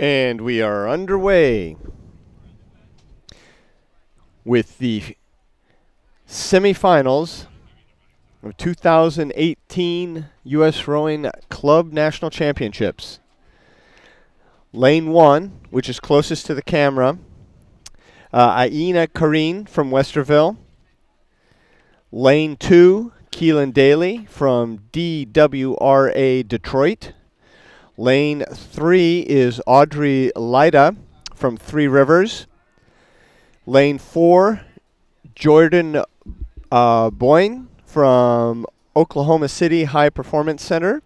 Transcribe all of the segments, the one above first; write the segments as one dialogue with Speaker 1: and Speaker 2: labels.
Speaker 1: And we are underway with the semifinals of 2018 U.S. Rowing Club National Championships. Lane 1, which is closest to the camera, Aina Kareen from Westerville. Lane 2, Keelan Daly from DWRA Detroit. Lane 3 is Audrey Lida from Three Rivers. Lane 4, Jordan Boyne from Oklahoma City High Performance Center.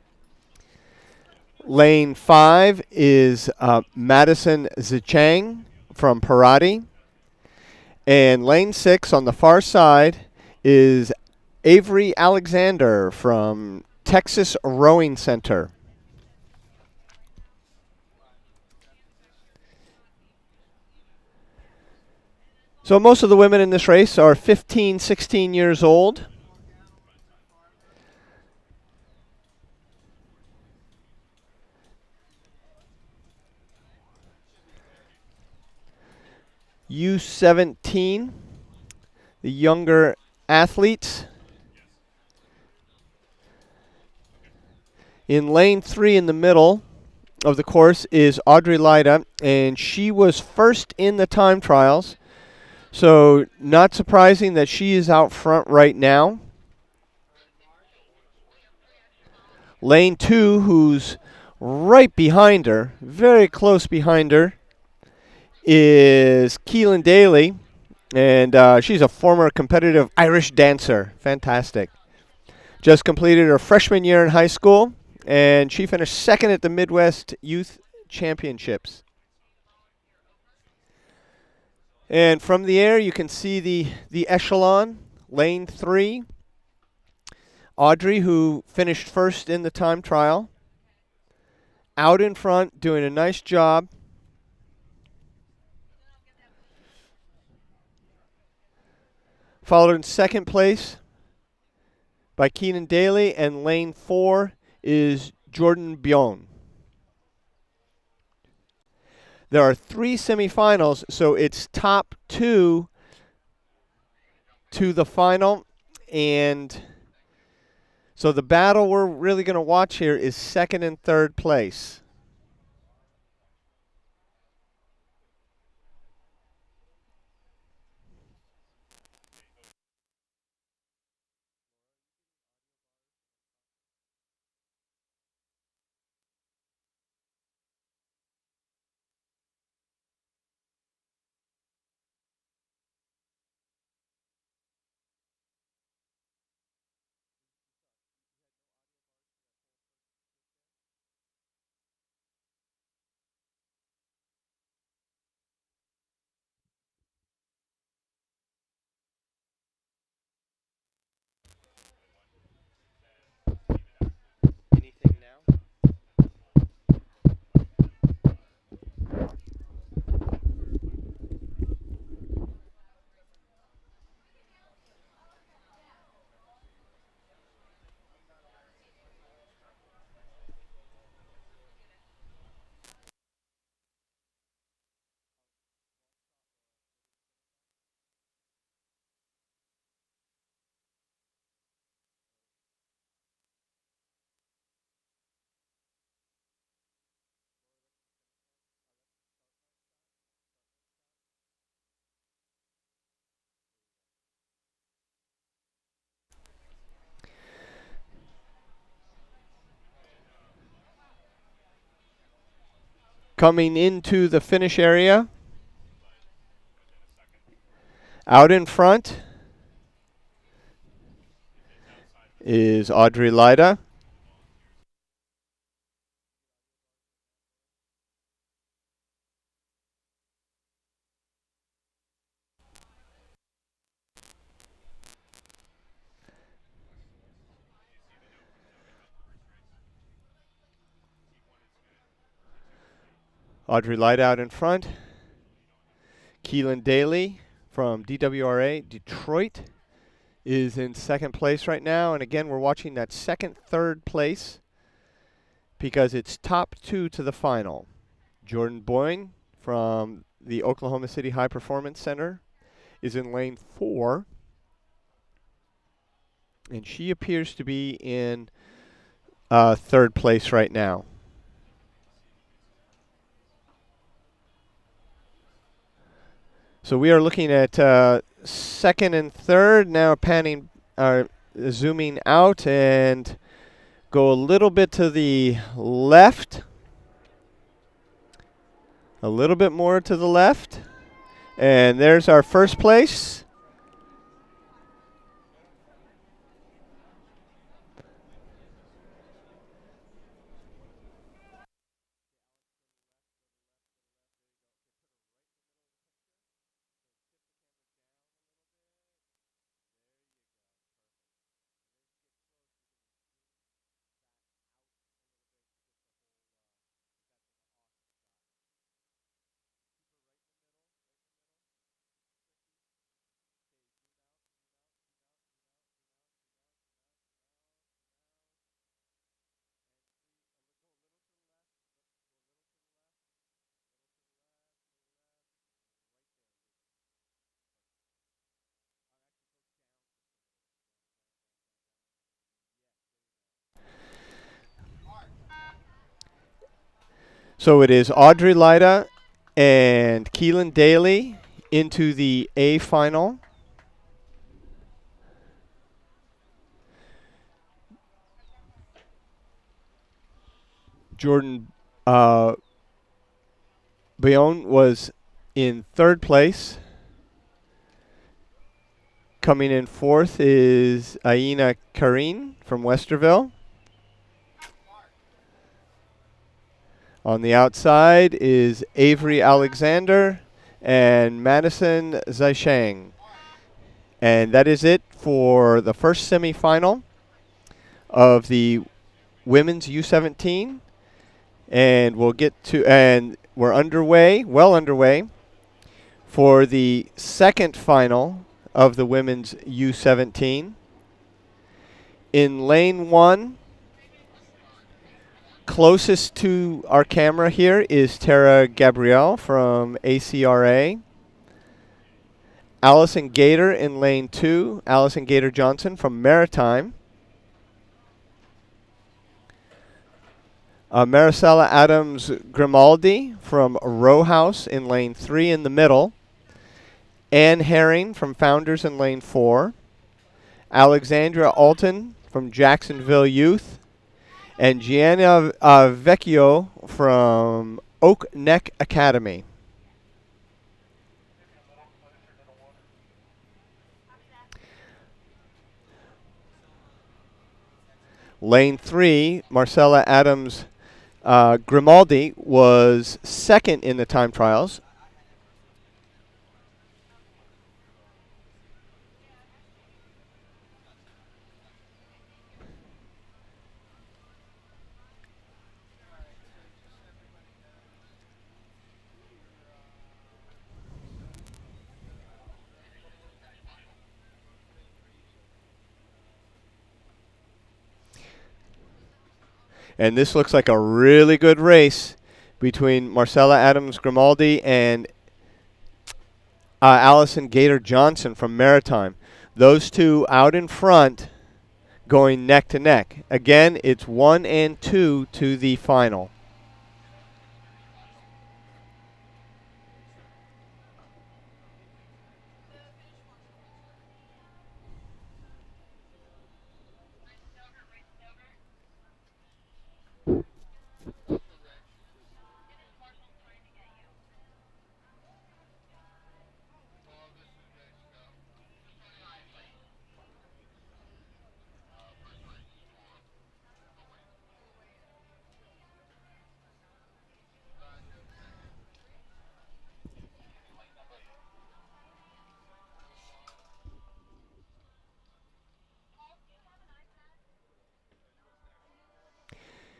Speaker 1: Lane 5 is Madison Zichang from Parati. And lane 6 on the far side is Avery Alexander from Texas Rowing Center. So most of the women in this race are 15, 16 years old. U17, the younger athletes. In lane 3 in the middle of the course is Audrey Lida, and she was first in the time trials. So not surprising that she is out front right now. Lane 2, who's right behind her, very close behind her, is Keelan Daly, and she's a former competitive Irish dancer. Fantastic. Just completed her freshman year in high school, and she finished second at the Midwest Youth Championships. And from the air, you can see the echelon. Lane 3, Audrey, who finished first in the time trial, out in front, doing a nice job. Followed in second place by Keenan Daly, and lane 4 is Jordan Bion. There are 3 semifinals, so it's top 2 to the final. And so the battle we're really going to watch here is second and third place. Anything now? Coming into the finish area, out in front is Audrey Lida. Audrey Lida out in front. Keelan Daly from DWRA Detroit is in second place right now. And again, we're watching that second, third place because it's top 2 to the final. Jordan Boyne from the Oklahoma City High Performance Center is in lane 4, and she appears to be in third place right now. So we are looking at second and third now, panning, zooming out and go a little bit to the left, a little bit more to the left, and there's our first place. So it is Audrey Lida and Keelan Daly into the A final. Jordan Bayonne was in third place. Coming in fourth is Aina Karine from Westerville. On the outside is Avery Alexander and Madison Zaishang. And that is it for the first semifinal of the women's U17. And we'll get to, and we're underway, well underway, for the second final of the women's U17. In lane 1, closest to our camera here is Tara Gabrielle from ACRA. Allison Gator in lane 2, Allison Gator Johnson from Maritime. Maricela Adams Grimaldi from Row House in lane 3 in the middle. Ann Herring from Founders in lane 4. Alexandra Alton from Jacksonville Youth. And Gianna Vecchio from Oak Neck Academy. Lane 3, Marcella Adams Grimaldi was second in the time trials. And this looks like a really good race between Marcella Adams Grimaldi and Allison Gator Johnson from Maritime. Those two out in front going neck to neck. Again, it's 1 and 2 to the final.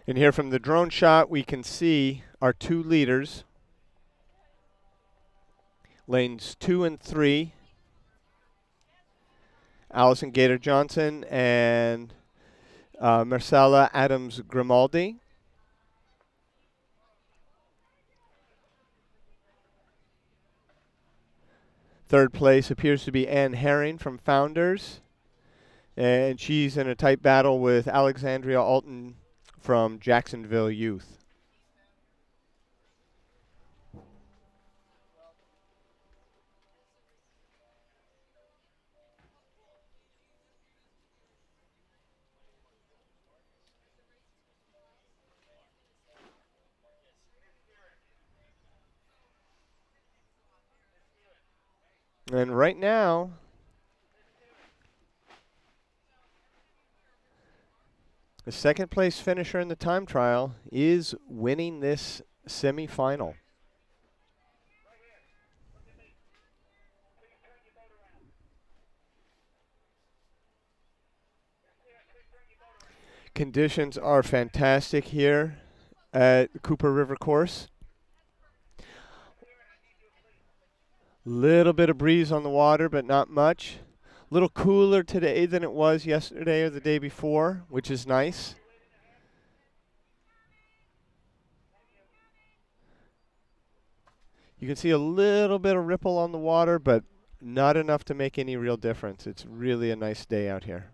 Speaker 1: And here from the drone shot, we can see our two leaders, lanes 2 and 3, Allison Gator Johnson and Marcella Adams Grimaldi. Third place appears to be Ann Herring from Founders, and she's in a tight battle with Alexandria Alton from Jacksonville Youth. And right now, the second place finisher in the time trial is winning this semifinal. Conditions are fantastic here at Cooper River Course. Little bit of breeze on the water, but not much. A little cooler today than it was yesterday or the day before, which is nice. You can see a little bit of ripple on the water, but not enough to make any real difference. It's really a nice day out here.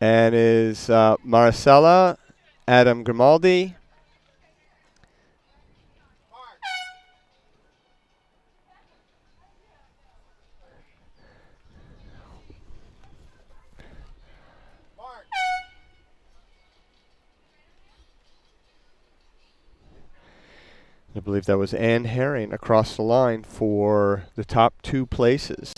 Speaker 1: And is Marcella Adam Grimaldi. I believe that was Ann Herring across the line for the top two places.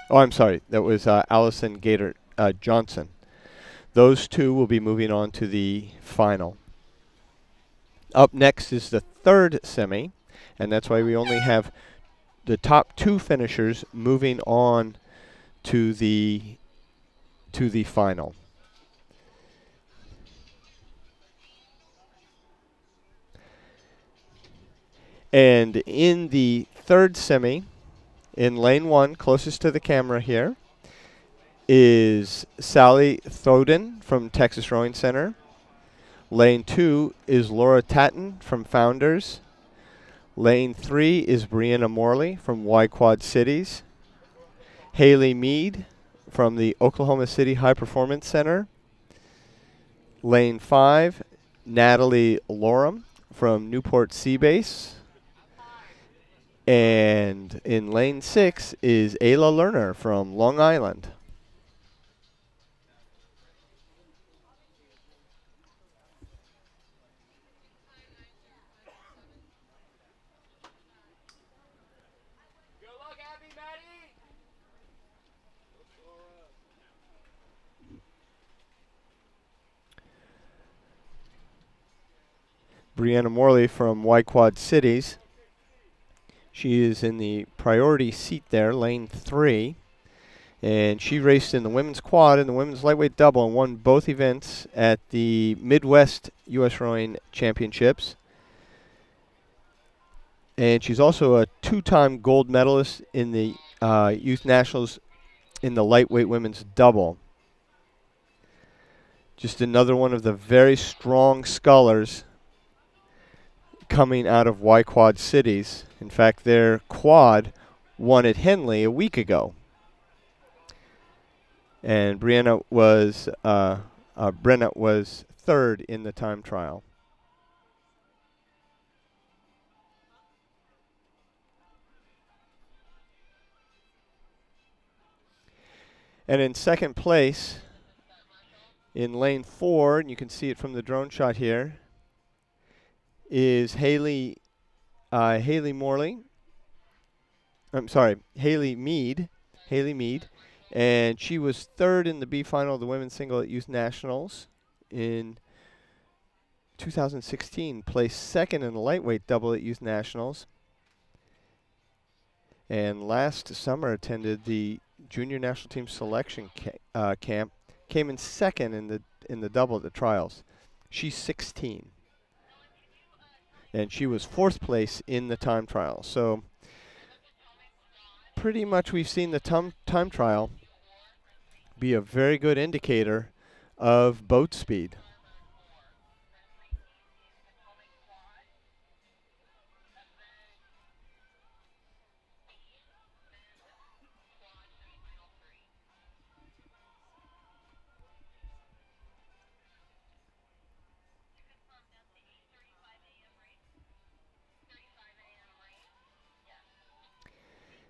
Speaker 1: Oh, I'm sorry. That was Allison Gator Johnson. Those two will be moving on to the final. Up next is the third semi, and that's why we only have the top two finishers moving on to the final. And in the third semi, in lane one, closest to the camera here, is Sally Thoden from Texas Rowing Center. Lane two is Laura Tatton from Founders. Lane 3 is Brianna Morley from Y Quad Cities. Haley Mead from the Oklahoma City High Performance Center. Lane 5, Natalie Lorem from Newport Seabase. And in lane 6 is Ayla Lerner from Long Island. Brianna Morley from Y Quad Cities. She is in the priority seat there, lane 3. And she raced in the women's quad and the women's lightweight double and won both events at the Midwest USRowing Championships. And she's also a 2-time gold medalist in the Youth Nationals in the lightweight women's double. Just another one of the very strong scullers coming out of Y Quad Cities. In fact, their quad won at Henley a week ago. And Brenna was third in the time trial. And in second place, in lane 4, and you can see it from the drone shot here, is Haley Morley. I'm sorry, Haley Mead. Haley Mead. And she was third in the B final of the women's single at Youth Nationals in 2016. Placed second in the lightweight double at Youth Nationals. And last summer attended the junior national team selection camp. Came in second in the double at the trials. She's 16. And she was fourth place in the time trial. So pretty much we've seen the time trial be a very good indicator of boat speed.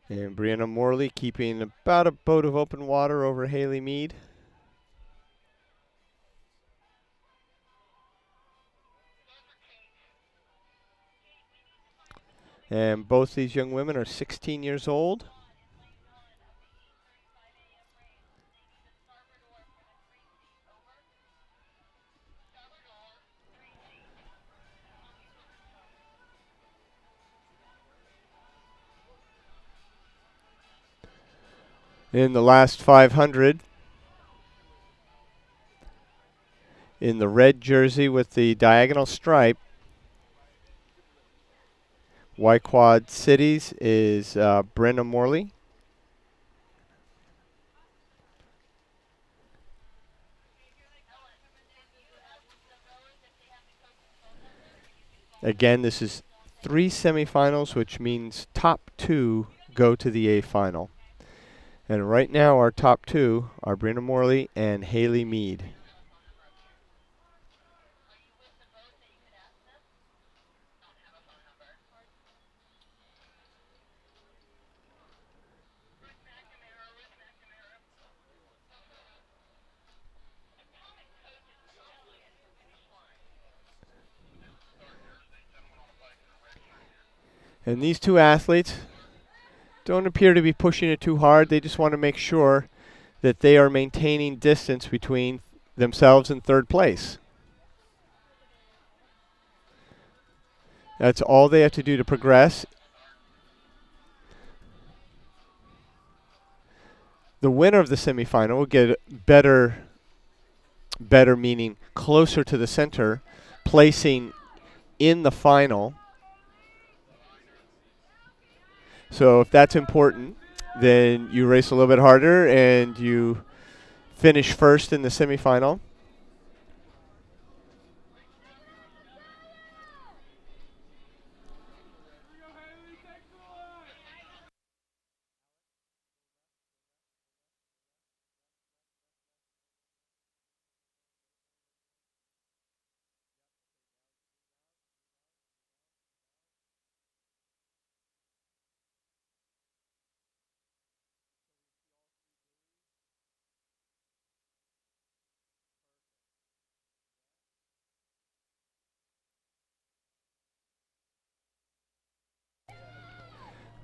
Speaker 1: And Brianna Morley keeping about a boat of open water over Haley Mead. And both these young women are 16 years old. In the last 500, in the red jersey with the diagonal stripe, Y Quad Cities is Brenna Morley. Again, this is 3 semifinals, which means top 2 go to the A final. And right now our top 2 are Brenna Morley and Haley Mead. And these two athletes don't appear to be pushing it too hard. They just want to make sure that they are maintaining distance between themselves and third place. That's all they have to do to progress. The winner of the semifinal will get better meaning closer to the center, placing in the final. So if that's important, then you race a little bit harder and you finish first in the semifinal.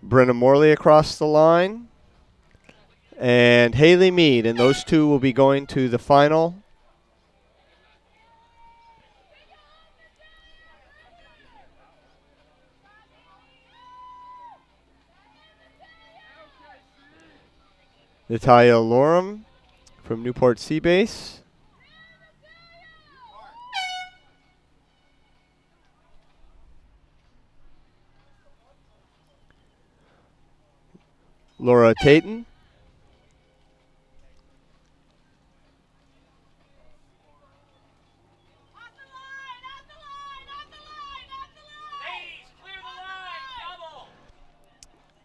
Speaker 1: Brenna Morley across the line, and Haley Mead, and those two will be going to the final. Natalia Lorum from Newport Seabase. Laura Tatum.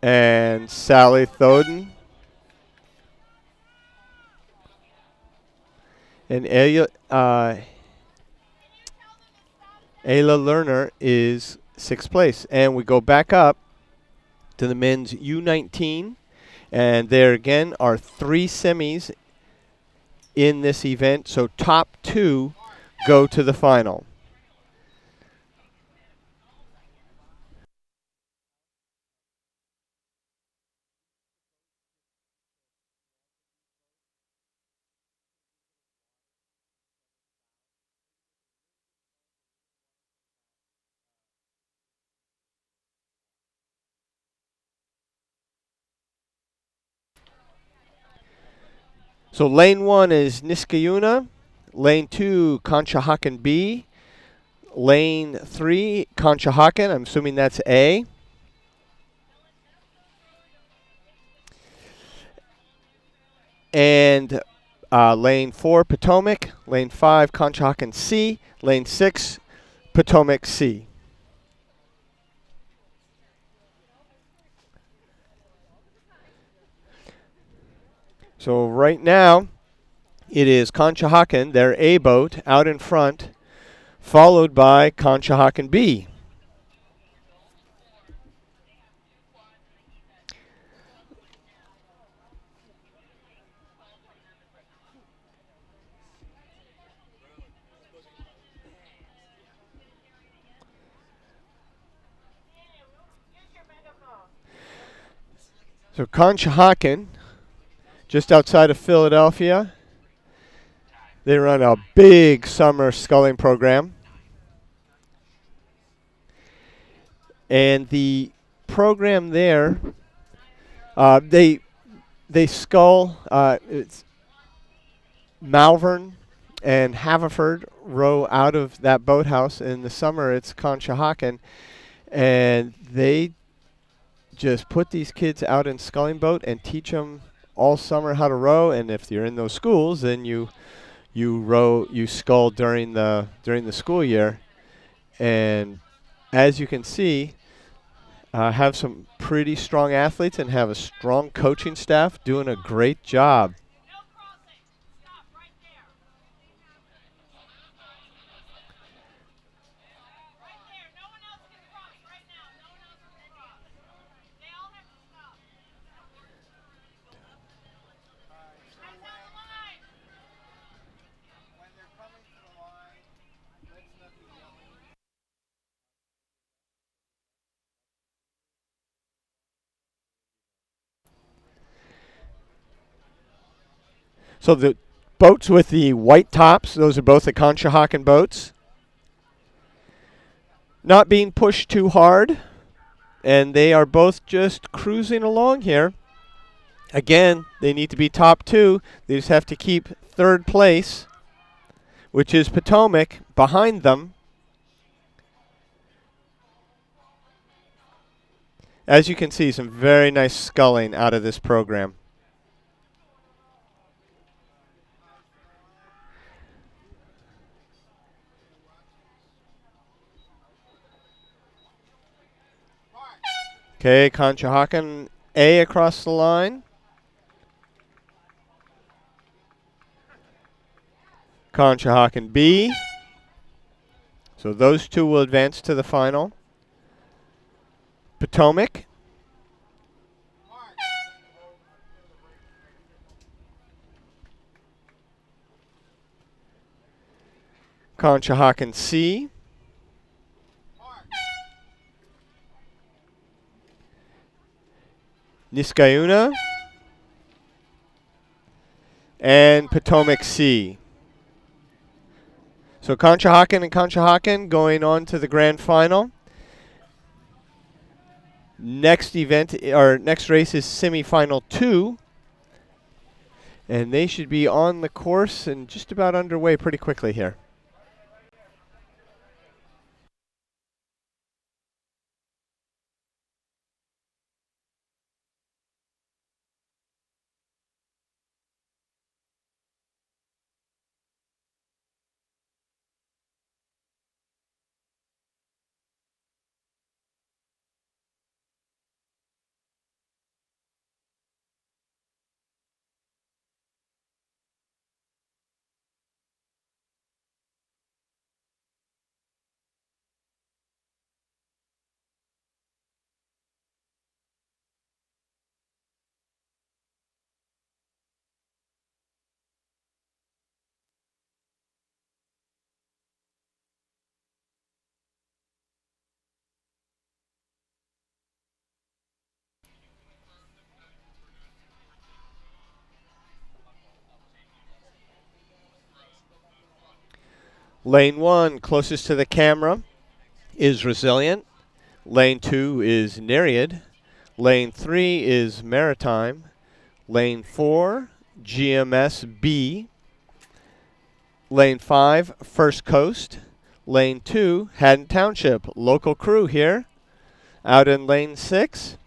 Speaker 1: And Sally Thoden. And Ayla Lerner is 6th place. And we go back up to the men's U19. And there again are 3 semis in this event. So top 2 go to the final. So lane 1 is Niskayuna. Lane 2, Conshohocken B. Lane 3, Conshohocken. I'm assuming that's A. And lane 4, Potomac. Lane 5, Conshohocken C. Lane 6, Potomac C. So right now, it is Conshohocken, their A boat, out in front, followed by Conshohocken B. So Conshohocken, just outside of Philadelphia, they run a big summer sculling program. And the program there, they scull. It's Malvern and Haverford row out of that boathouse. In the summer, it's Conshohocken, and they just put these kids out in sculling boat and teach them all summer how to row. And if you're in those schools, then you scull during the school year. And as you can see, have some pretty strong athletes and have a strong coaching staff doing a great job. So the boats with the white tops, those are both the Conshohocken boats. Not being pushed too hard, and they are both just cruising along here. Again, they need to be top 2. They just have to keep 3rd place, which is Potomac, behind them. As you can see, some very nice sculling out of this program. Okay, Conshohocken A across the line. Conshohocken B. So those two will advance to the final. Potomac. Conshohocken C. Niskayuna, and Potomac C. So Conshohocken and Conshohocken going on to the grand final. Next event, or next race is semifinal 2. And they should be on the course and just about underway pretty quickly here. Lane 1, closest to the camera, is Resilient. Lane 2 is Nereid. Lane 3 is Maritime. Lane 4, GMS-B. Lane 5, First Coast. Lane 2, Haddon Township. Local crew here. Out in Lane 6,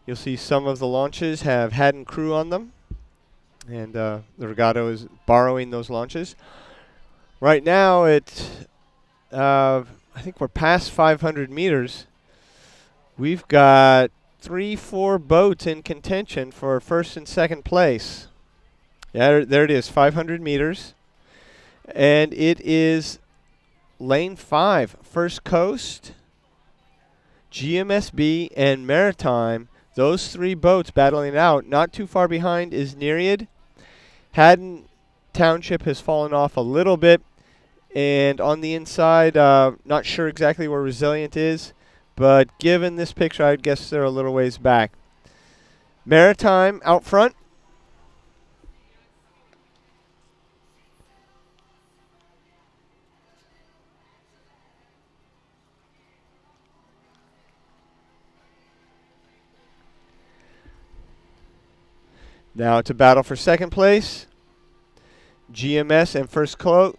Speaker 1: you'll see some of the launches have Haddon crew on them. And the Regatta is borrowing those launches. Right now, I think we're past 500 meters. We've got 3-4 boats in contention for first and second place. Yeah, there it is, 500 meters. And it is Lane 5, First Coast, GMSB, and Maritime. Those 3 boats battling it out. Not too far behind is Nereid. Haddon Township has fallen off a little bit. And on the inside, not sure exactly where Resilient is, but given this picture, I'd guess they're a little ways back. Maritime out front. Now it's a battle for second place. GMS and First Coast.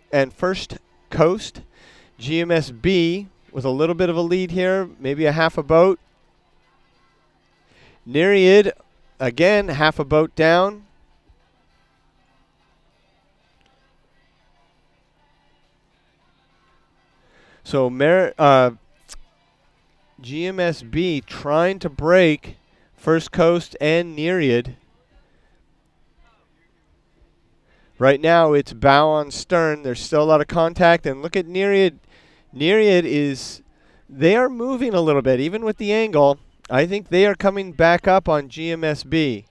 Speaker 1: GMS-B with a little bit of a lead here, maybe a half a boat. Nereid, again, half a boat down. So GMS-B trying to break First Coast and Nereid. Right now, it's bow on stern. There's still a lot of contact. And look at Nereid. They are moving a little bit, even with the angle. I think they are coming back up on GMSB.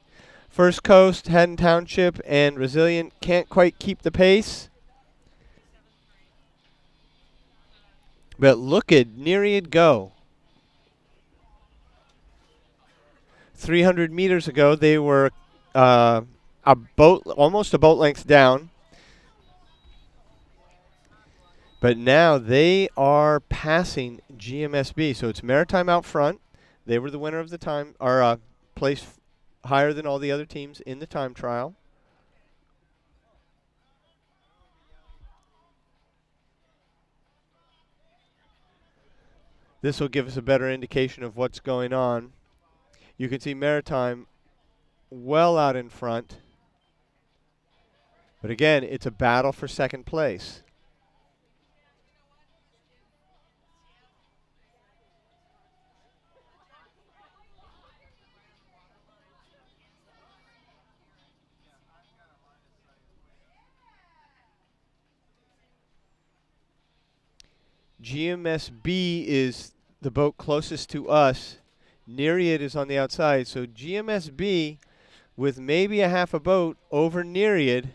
Speaker 1: First Coast, Haddon Township, and Resilient can't quite keep the pace. But look at Nereid go. 300 meters ago, they were almost a boat length down. But now they are passing GMSB. So it's Maritime out front. They were the winner of the time, or placed higher than all the other teams in the time trial. This will give us a better indication of what's going on. You can see Maritime well out in front. But again, it's a battle for second place. GMSB is the boat closest to us. Nereid is on the outside. So GMSB with maybe a half a boat over Nereid.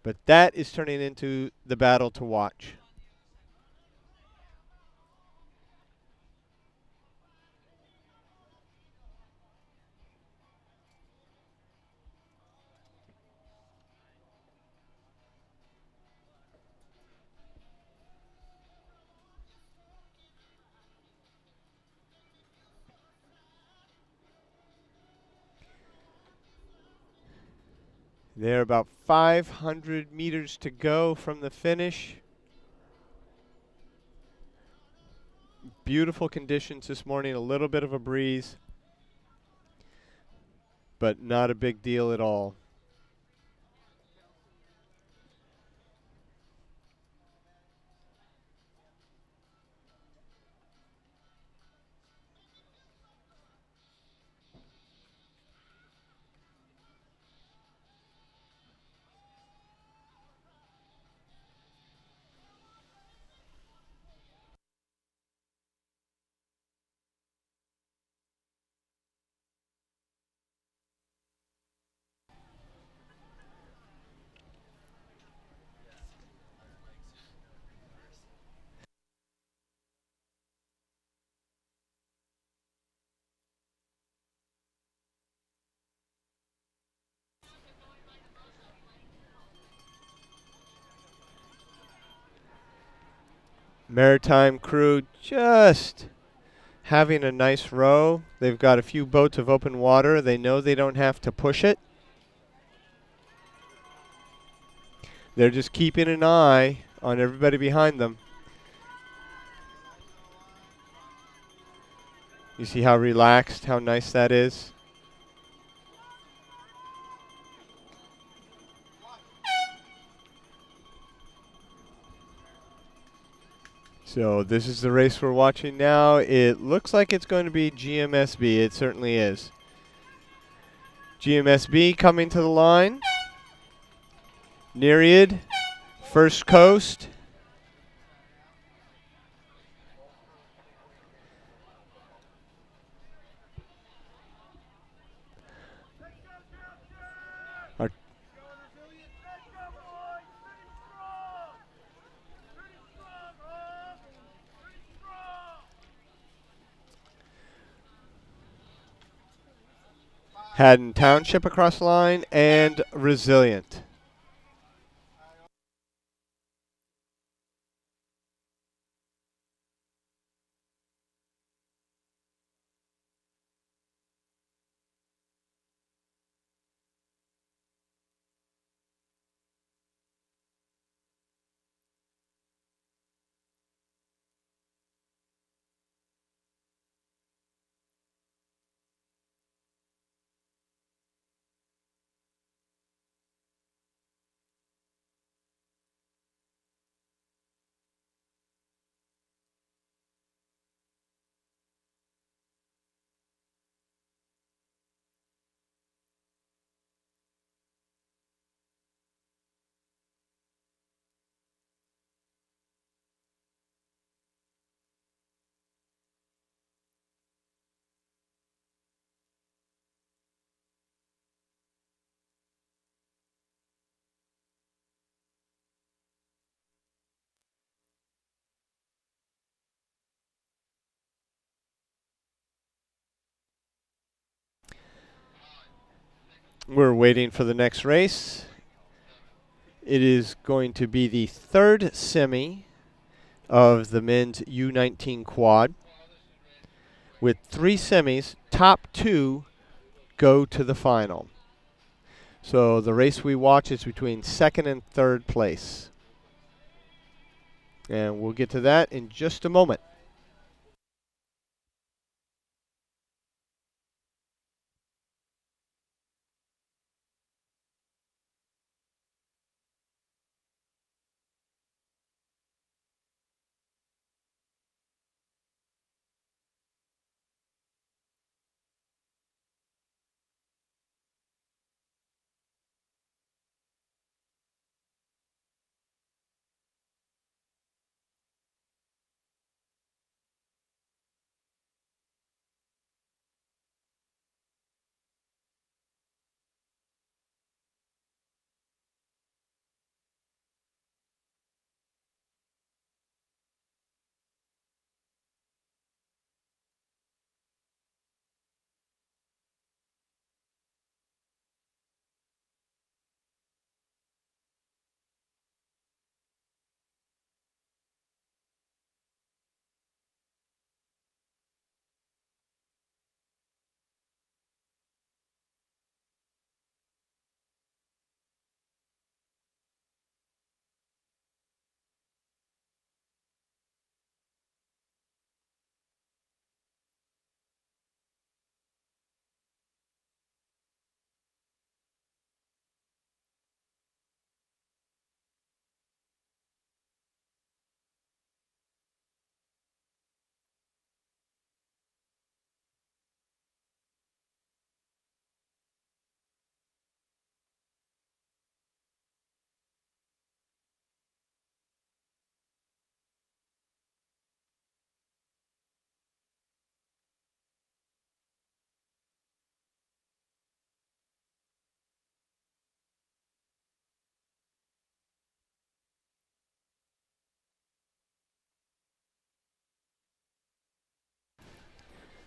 Speaker 1: But that is turning into the battle to watch. They're about 500 meters to go from the finish. Beautiful conditions this morning, a little bit of a breeze, but not a big deal at all. Maritime crew just having a nice row. They've got a few boats of open water. They know they don't have to push it. They're just keeping an eye on everybody behind them. You see how relaxed, how nice that is? So this is the race we're watching now. It looks like it's going to be GMSB. It certainly is. GMSB coming to the line. Nereid, First Coast. Haddon Township across the line, and Resilient. We're waiting for the next race. It is going to be the third semi of the men's U19 quad. With 3 semis, top 2 go to the final. So the race we watch is between second and third place. And we'll get to that in just a moment.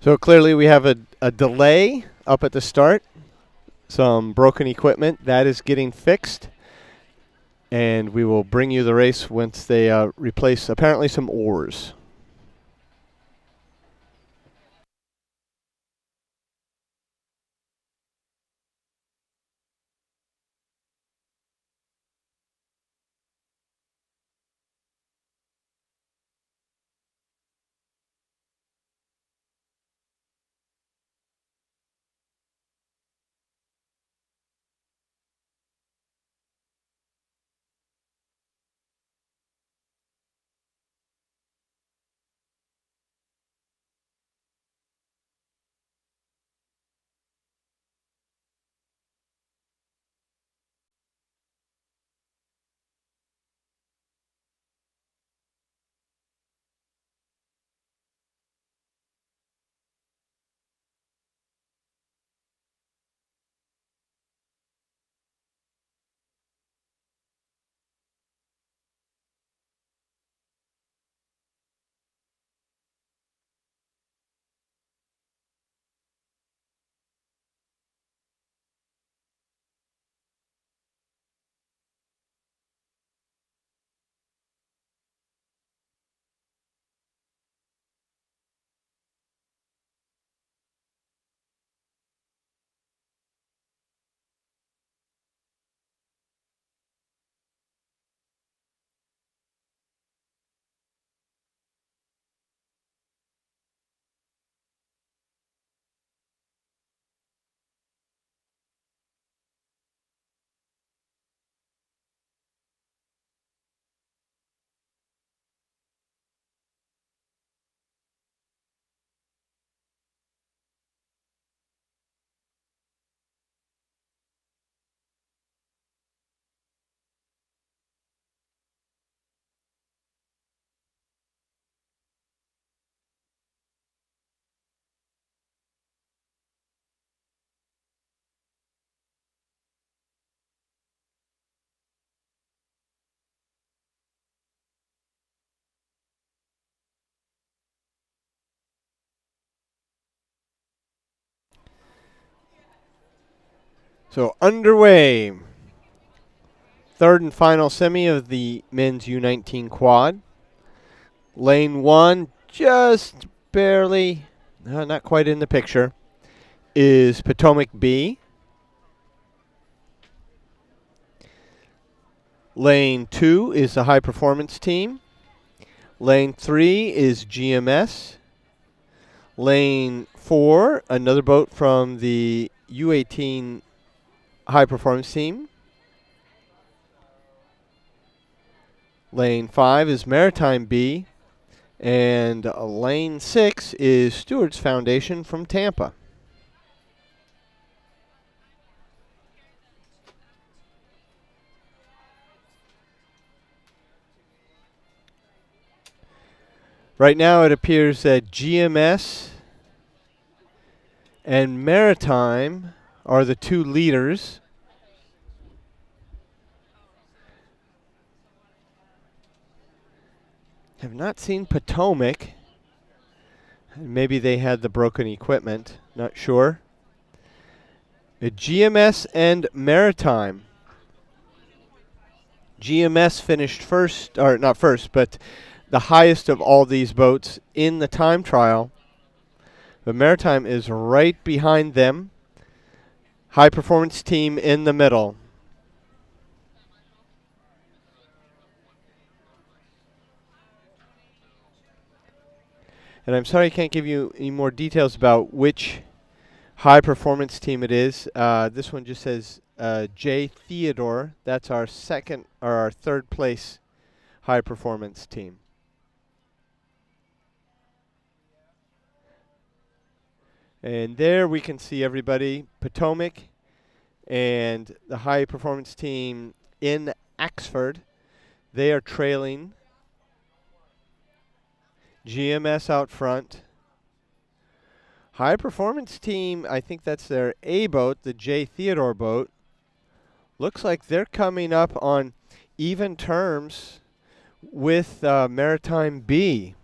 Speaker 1: So clearly we have a delay up at the start. Some broken equipment. That is getting fixed. And we will bring you the race once they replace apparently some oars. So underway. Third and final semi of the men's U19 quad. Lane 1, just barely, not quite in the picture, is Potomac B. Lane 2 is the high performance team. Lane 3 is GMS. Lane 4, another boat from the U18 high performance team. Lane 5 is Maritime B. And lane 6 is Stewart's Foundation from Tampa. Right now it appears that GMS and Maritime are the two leaders. Have not seen Potomac. Maybe they had the broken equipment. Not sure. GMS and Maritime. GMS finished first, or not first, but the highest of all these boats in the time trial. The Maritime is right behind them. High performance team in the middle. And I'm sorry I can't give you any more details about which high performance team it is. This one just says J Theodore. That's our second or our third place high performance team. And there we can see everybody. Potomac and the high performance team in Axford. They are trailing GMS out front. High performance team, I think that's their A boat, the J Theodore boat. Looks like they're coming up on even terms with Maritime B.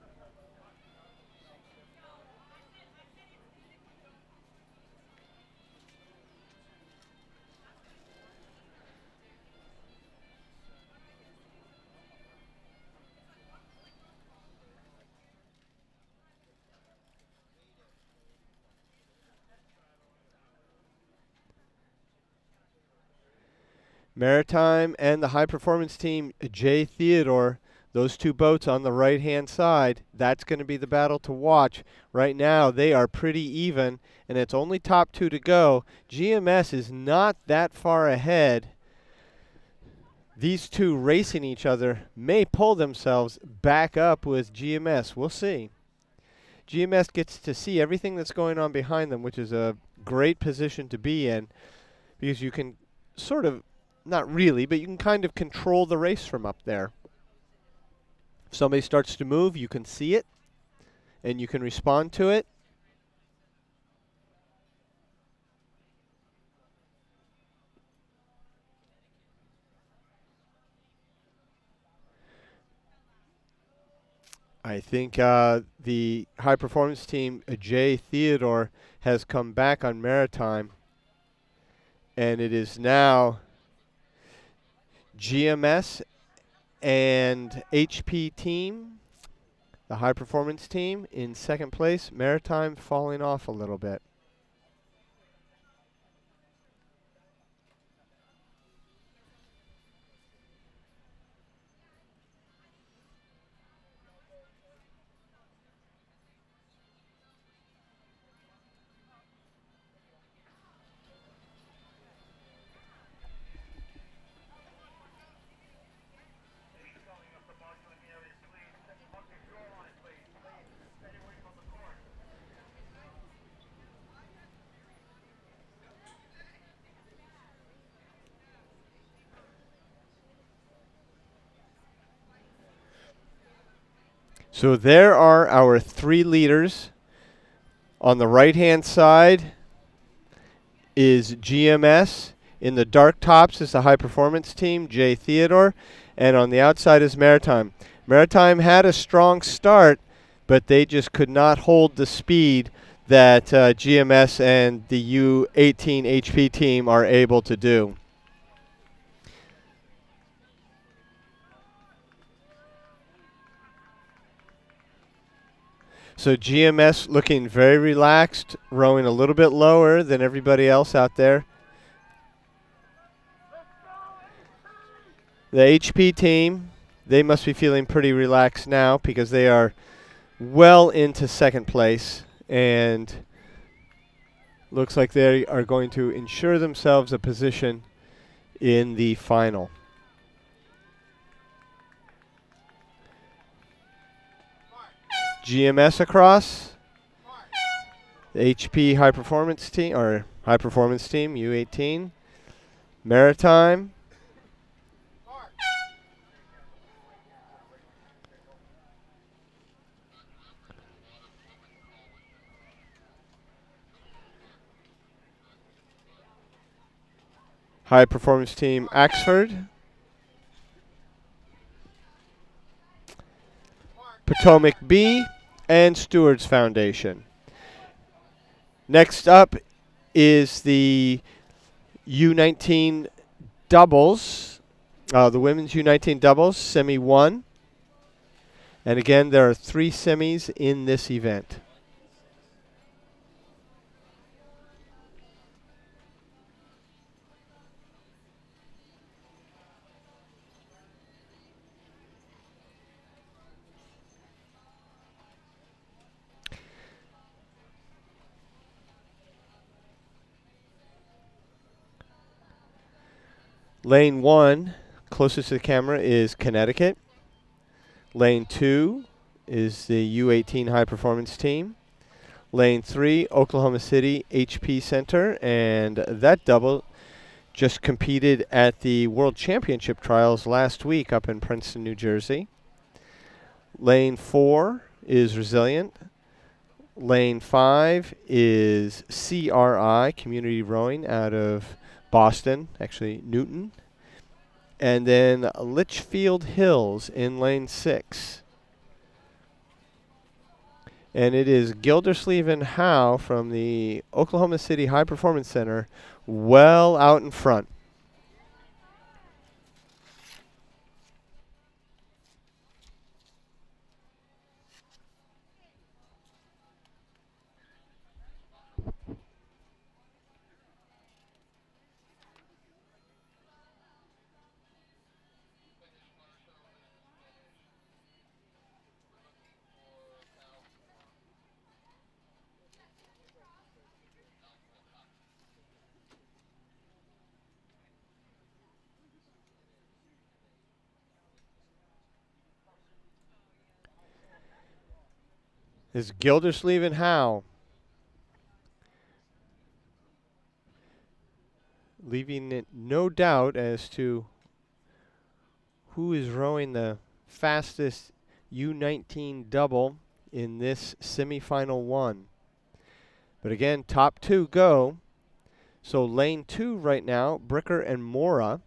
Speaker 1: Maritime and the high performance team, J Theodore, those two boats on the right hand side, that's going to be the battle to watch. Right now, they are pretty even, and it's only top two to go. GMS is not that far ahead. These two racing each other may pull themselves back up with GMS. We'll see. GMS gets to see everything that's going on behind them, which is a great position to be in because you can sort of, not really, but you can kind of control the race from up there. If somebody starts to move, you can see it and you can respond to it. I think the high performance team, J Theodore, has come back on Maritime, and it is now GMS and HP team, the high performance team, in second place. Maritime falling off a little bit. So there are our three leaders. On the right-hand side is GMS. In the dark tops is the high-performance team, J Theodore. And on the outside is Maritime. Maritime had a strong start, but they just could not hold the speed that GMS and the U18 HP team are able to do. So GMS looking very relaxed, rowing a little bit lower than everybody else out there. The HP team, they must be feeling pretty relaxed now because they are well into second place and looks like they are going to ensure themselves a position in the final. GMS across. The HP high performance team, or high performance team, U18. Maritime. High performance team, Axford. Potomac B, and Stewards Foundation. Next up is the U19 doubles, the women's U19 doubles, semi 1. And again, there are 3 semis in this event. Lane 1, closest to the camera, is Connecticut. Lane 2 is the U18 high performance team. Lane 3, Oklahoma City HP Center, and that double just competed at the World Championship trials last week up in Princeton, New Jersey. Lane 4 is Resilient. Lane 5 is CRI, Community Rowing, out of Boston, actually Newton. And then Litchfield Hills in lane 6. And it is Gildersleeve and Howe from the Oklahoma City High Performance Center well out in front. is Gildersleeve and Howe, leaving it no doubt as to who is rowing the fastest U19 double in this semifinal one. But again, top two go. So lane two right now, Bricker and Mora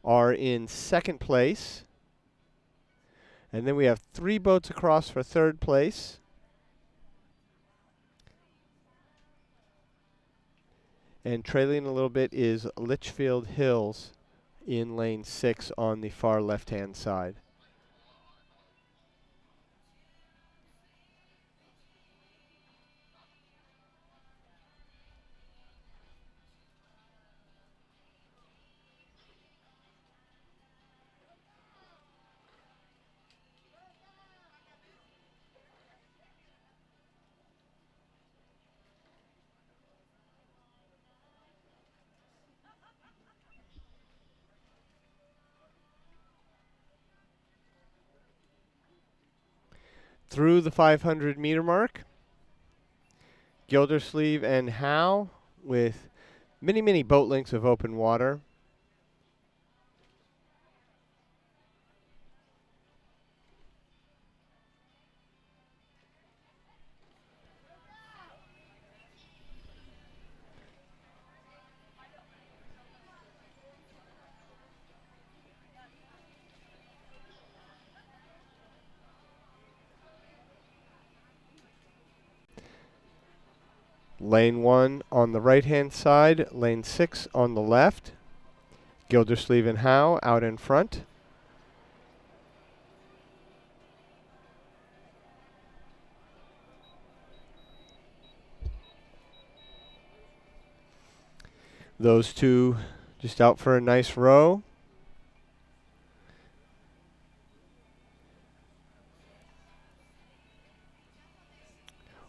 Speaker 1: are in second place. And then we have three boats across for third place. And trailing a little bit is Litchfield Hills in lane six on the far left-hand side. Through the 500-meter mark, Gildersleeve and Howe with many boat lengths of open water. Lane one on the right-hand side, lane six on the left. Gildersleeve and Howe out in front. Those two just out for a nice row.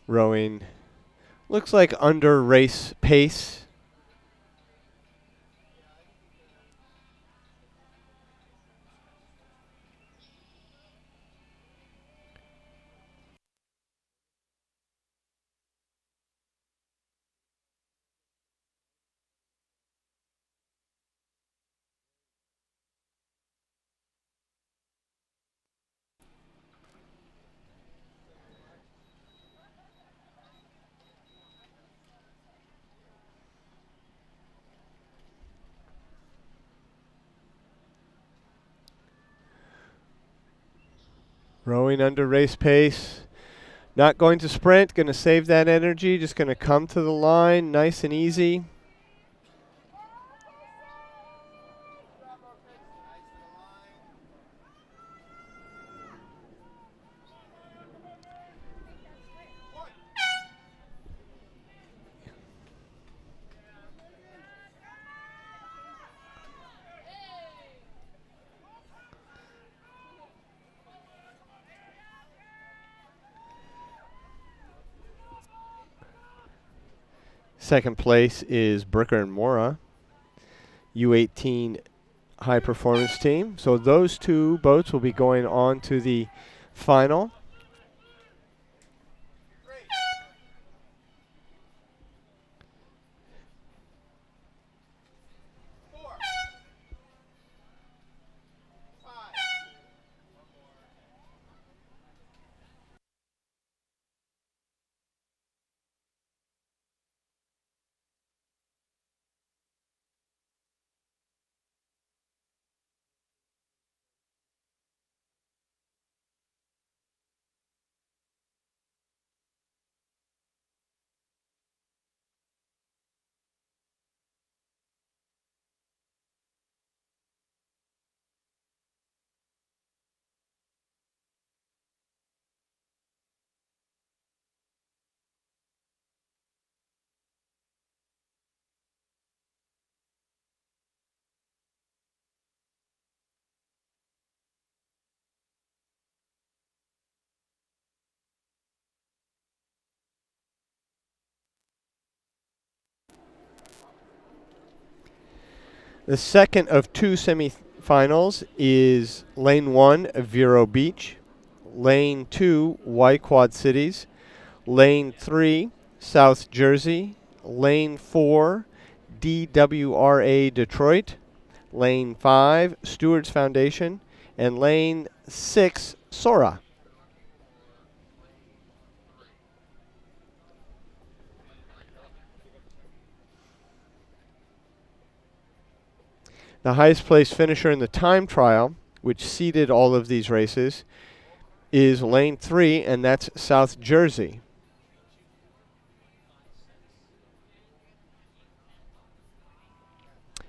Speaker 1: Rowing looks like under race pace. Rowing under race pace. Not going to sprint, going to save that energy, just going to come to the line nice and easy. Second place is Bricker and Mora, U18 high performance team. So those two boats will be going on to the final. The second of two semifinals is lane one of Vero Beach. Lane 2, Y Quad Cities. Lane 3, South Jersey. Lane 4, DWRA Detroit. Lane 5, Stewards Foundation. And Lane 6, Sora. The highest placed finisher in the time trial, which seeded all of these races, is Lane 3, and that's South Jersey.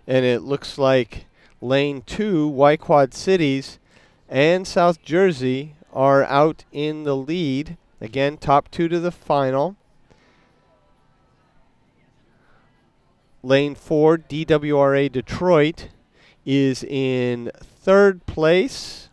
Speaker 1: And it looks like Lane 2, Y Quad Cities, and South Jersey are out in the lead. Again, top two to the final. Lane 4, DWRA Detroit, is in third place.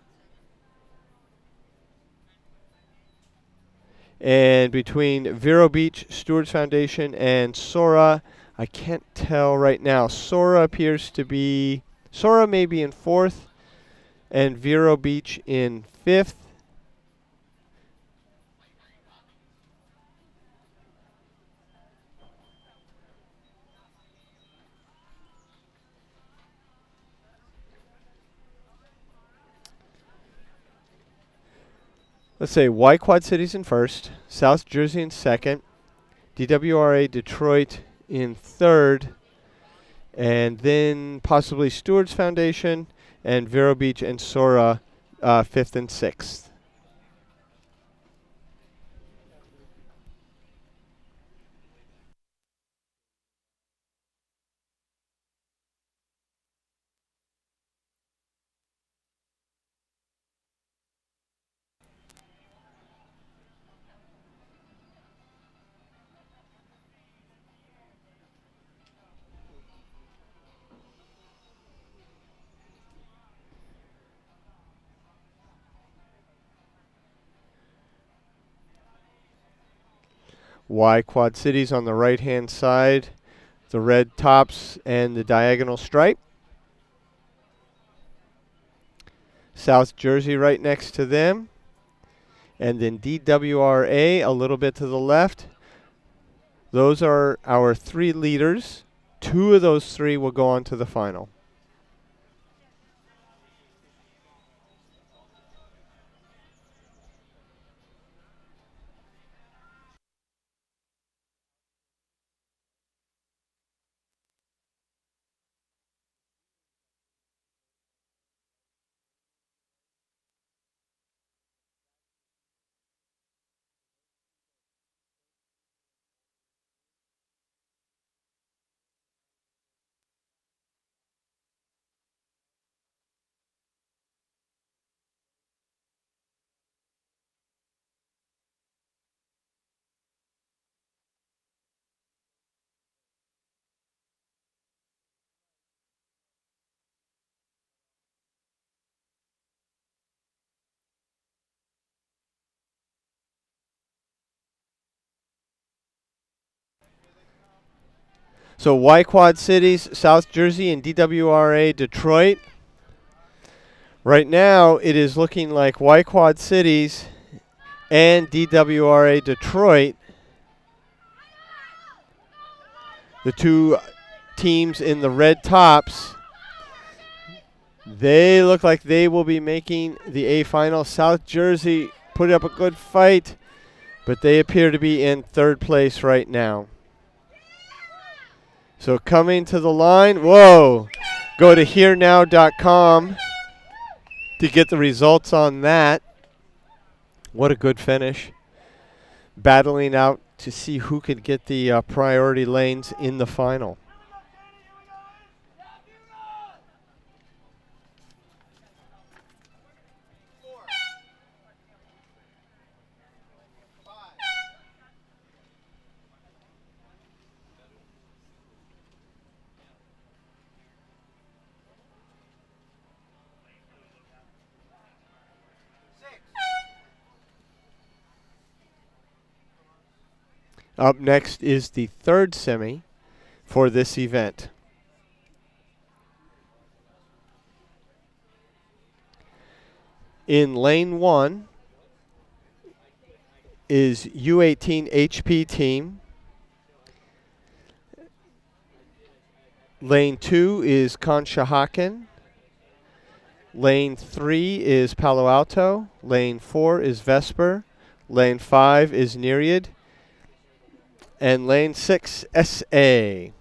Speaker 1: And between Vero Beach, Stewards Foundation, and Sora, I can't tell right now. Sora may be in fourth, and Vero Beach in fifth. Let's say Y Quad Cities in first, South Jersey in second, DWRA Detroit in third, and then possibly Stewards Foundation and Vero Beach and Sora fifth and sixth. Y Quad Cities on the right-hand side, the red tops and the diagonal stripe. South Jersey right next to them. And then DWRA a little bit to the left. Those are our three leaders. Two of those three will go on to the final. So Y Quad Cities, South Jersey, and DWRA Detroit. Right now, it is looking like Y Quad Cities and DWRA Detroit, the two teams in the red tops, they look like they will be making the A final. South Jersey put up a good fight, but they appear to be in third place right now. So coming to the line, whoa, go to herenow.com to get the results on that. What a good finish. Battling out to see who could get the priority lanes in the final. Up next is the third semi for this event. In lane 1, is U18 HP team. Lane 2 is Conshohocken. Lane 3 is Palo Alto. Lane 4 is Vesper. Lane 5 is Nereid. And lane 6, SA.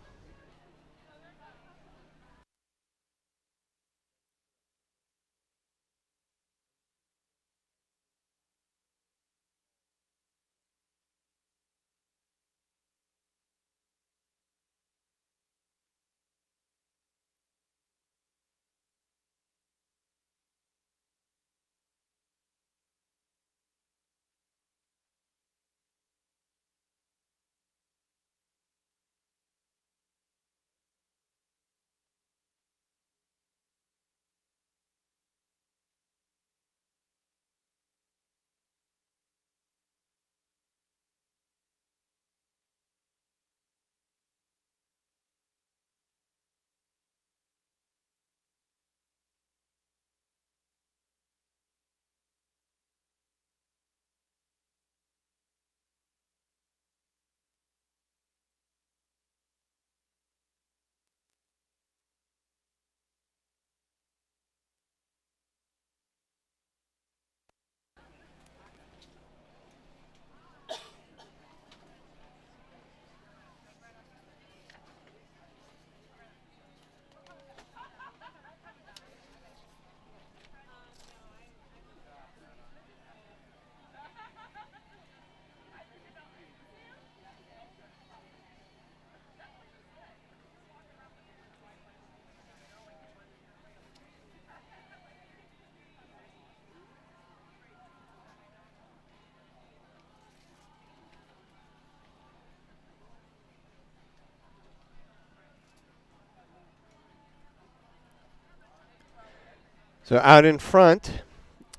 Speaker 1: So out in front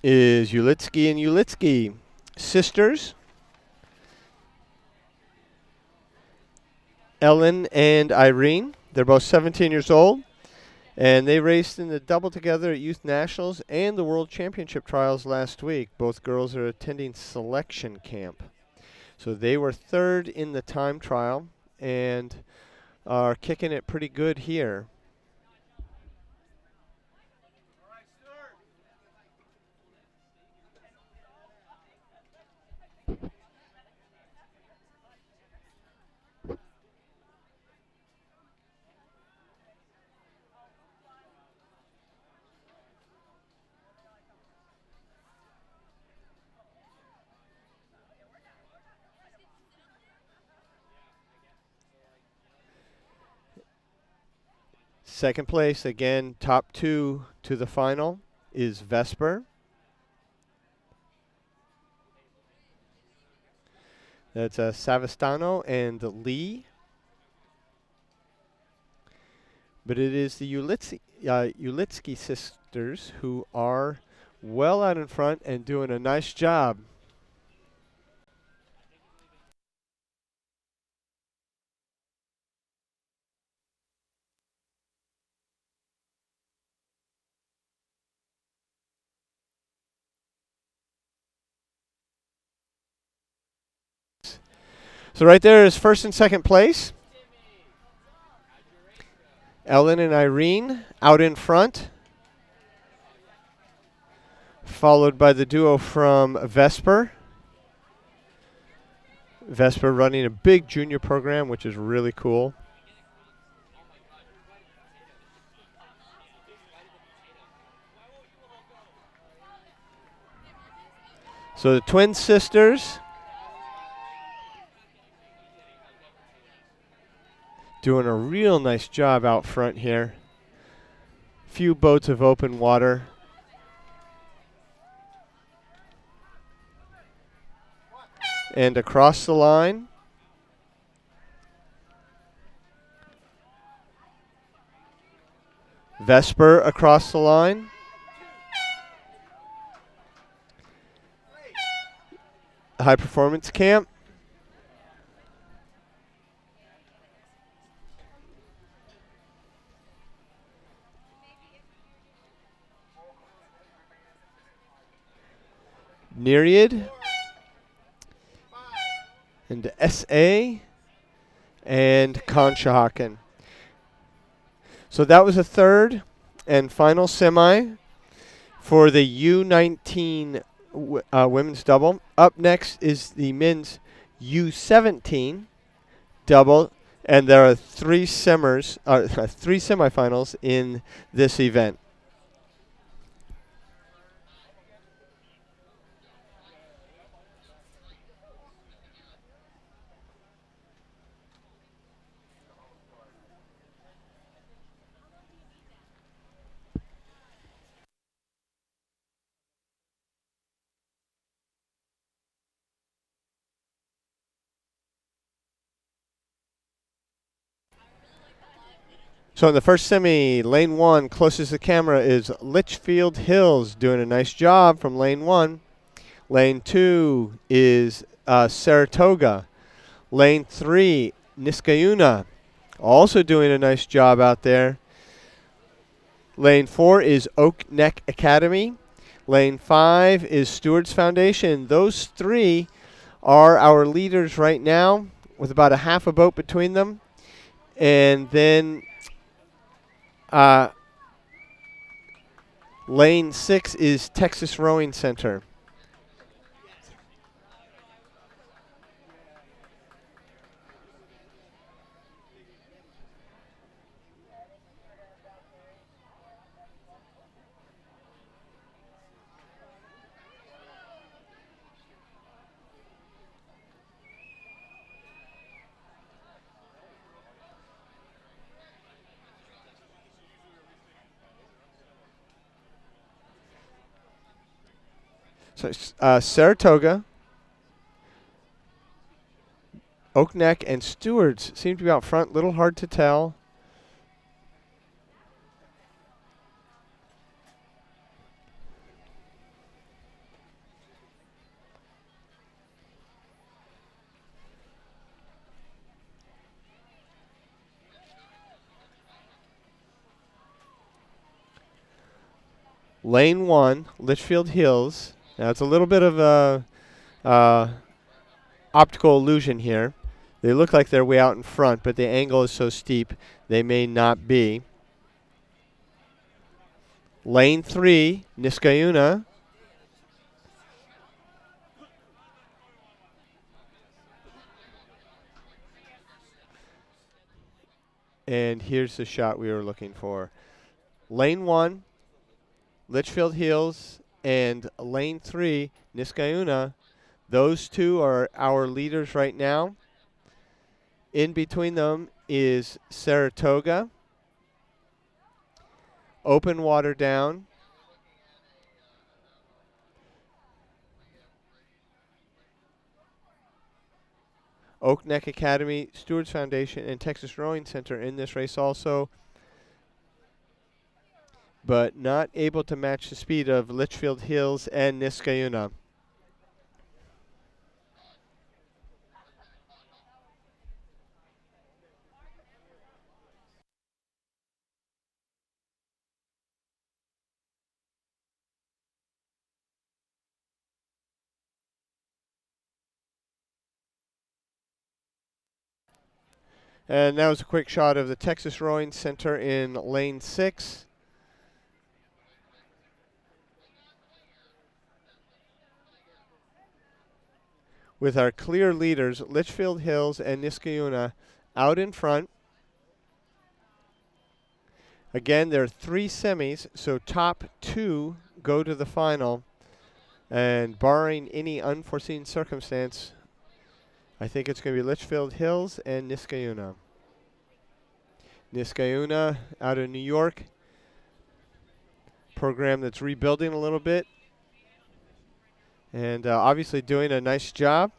Speaker 1: is Ulitsky and Ulitsky sisters, Ellen and Irene. They're both 17 years old, and they raced in the double together at Youth Nationals and the World Championship Trials last week. Both girls are attending selection camp. So they were third in the time trial and are kicking it pretty good here. Second place, again, top two to the final, is Vesper. That's Savastano and Lee. But it is the Ulitsky sisters who are well out in front and doing a nice job. So right there is first and second place. Ellen and Irene out in front, followed by the duo from Vesper. Vesper running a big junior program, which is really cool. So the twin sisters doing a real nice job out front here. Few boats of open water. And across the line, Vesper across the line. High performance camp. Nereid and SA and Conshohocken. So that was a third and final semi for the U19 women's double. Up next is the men's U17 double, and there are three semifinals in this event. So in the first semi, lane one, closest to the camera, is Litchfield Hills, doing a nice job from lane one. Lane two is Saratoga. Lane three, Niskayuna, also doing a nice job out there. Lane four is Oak Neck Academy. Lane five is Stewart's Foundation. Those three are our leaders right now, with about a half a boat between them. And then lane six is Texas Rowing Center. So Saratoga, Oak Neck, and Stewart's seem to be out front. Little hard to tell. Lane one, Litchfield Hills. Now it's a little bit of a optical illusion here. They look like they're way out in front, but the angle is so steep they may not be. Lane three, Niskayuna. And here's the shot we were looking for. Lane one, Litchfield Hills, and lane three, Niskayuna. Those two are our leaders right now. In between them is Saratoga, Open Water Down, Oak Neck Academy, Stewart's Foundation, and Texas Rowing Center in this race also, but not able to match the speed of Litchfield Hills and Niskayuna. And that was a quick shot of the Texas Rowing Center in lane six. With our clear leaders, Litchfield Hills and Niskayuna, out in front. Again, there are three semis, so top two go to the final. And barring any unforeseen circumstance, I think it's going to be Litchfield Hills and Niskayuna. Niskayuna out of New York, program that's rebuilding a little bit, and obviously doing a nice job.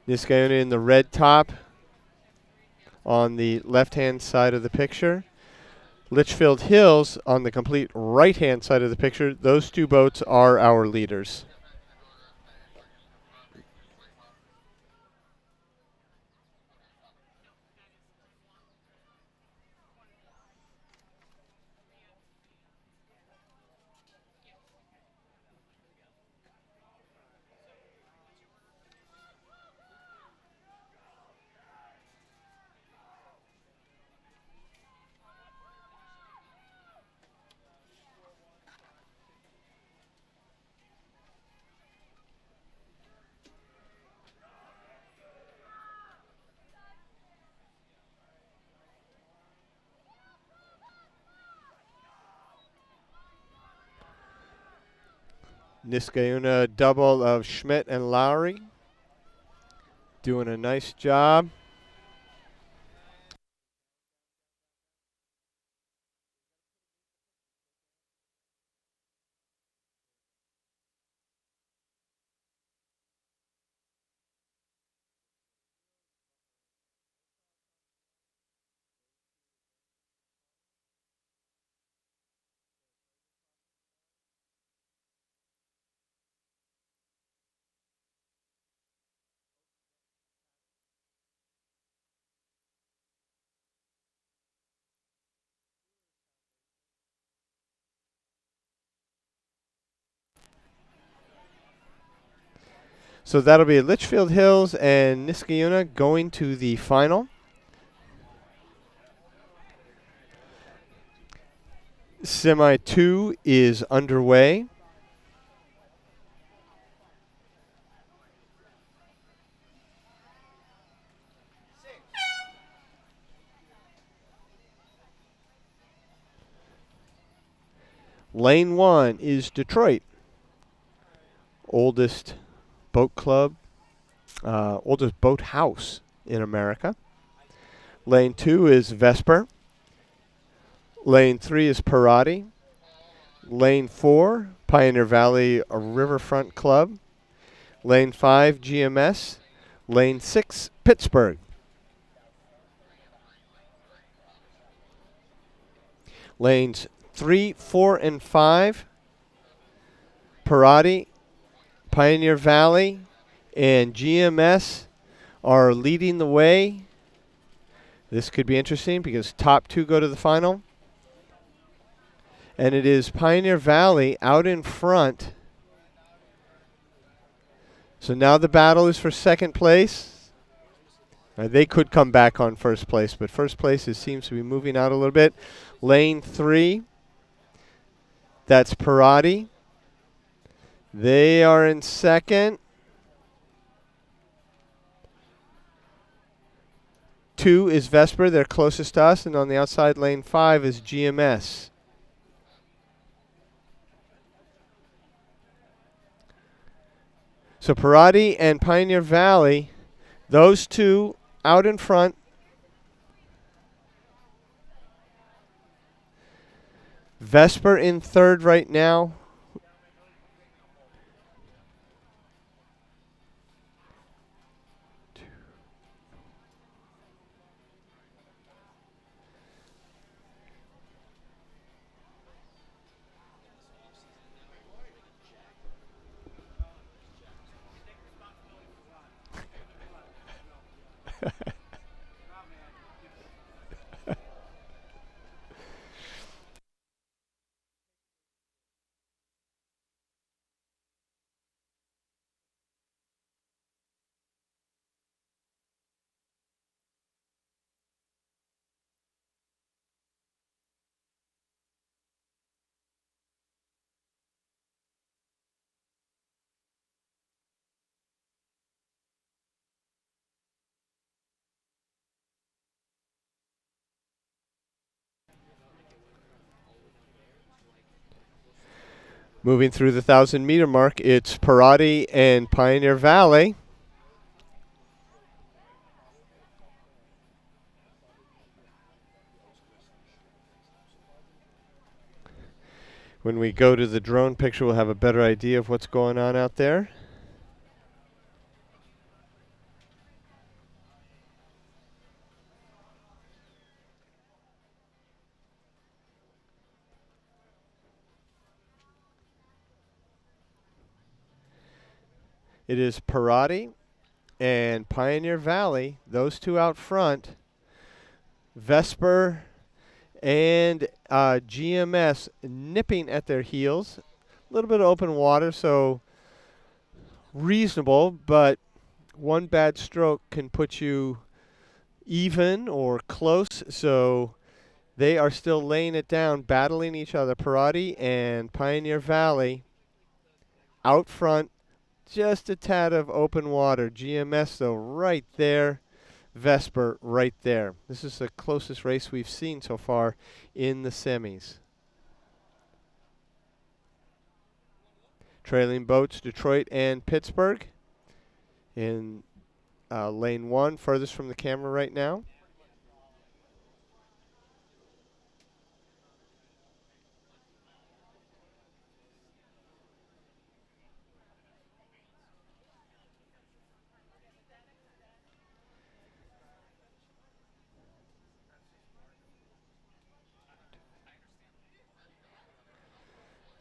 Speaker 1: Niskayuna in the red top on the left-hand side of the picture. Litchfield Hills on the complete right-hand side of the picture. Those two boats are our leaders. Niskayuna double of Schmidt and Lowry. Doing a nice job. So that'll be Litchfield Hills and Niskayuna going to the final. Semi 2 is underway. Lane 1 is Detroit. Oldest boat club, oldest boat house in America. Lane 2 is Vesper. Lane 3 is Parati. Lane 4, Pioneer Valley Riverfront Club. Lane 5, GMS. Lane 6, Pittsburgh. Lanes 3, 4, and 5, Parati, Pioneer Valley, and GMS are leading the way. This could be interesting because top 2 go to the final. And it is Pioneer Valley out in front. So now the battle is for second place. They could come back on first place, but first place seems to be moving out a little bit. Lane 3, that's Parati. They are in second. 2 is Vesper, they're closest to us, and on the outside, lane 5 is GMS. So Parati and Pioneer Valley, those two out in front. Vesper in third right now. Moving through the 1,000-meter mark, it's Parati and Pioneer Valley. When we go to the drone picture, we'll have a better idea of what's going on out there. It is Parati and Pioneer Valley, those two out front. Vesper and GMS nipping at their heels. A little bit of open water, so reasonable, but one bad stroke can put you even or close, so they are still laying it down, battling each other. Parati and Pioneer Valley out front, just a tad of open water. GMS, though, right there. Vesper right there. This is the closest race we've seen so far in the semis. Trailing boats, Detroit and Pittsburgh. In lane 1, furthest from the camera right now.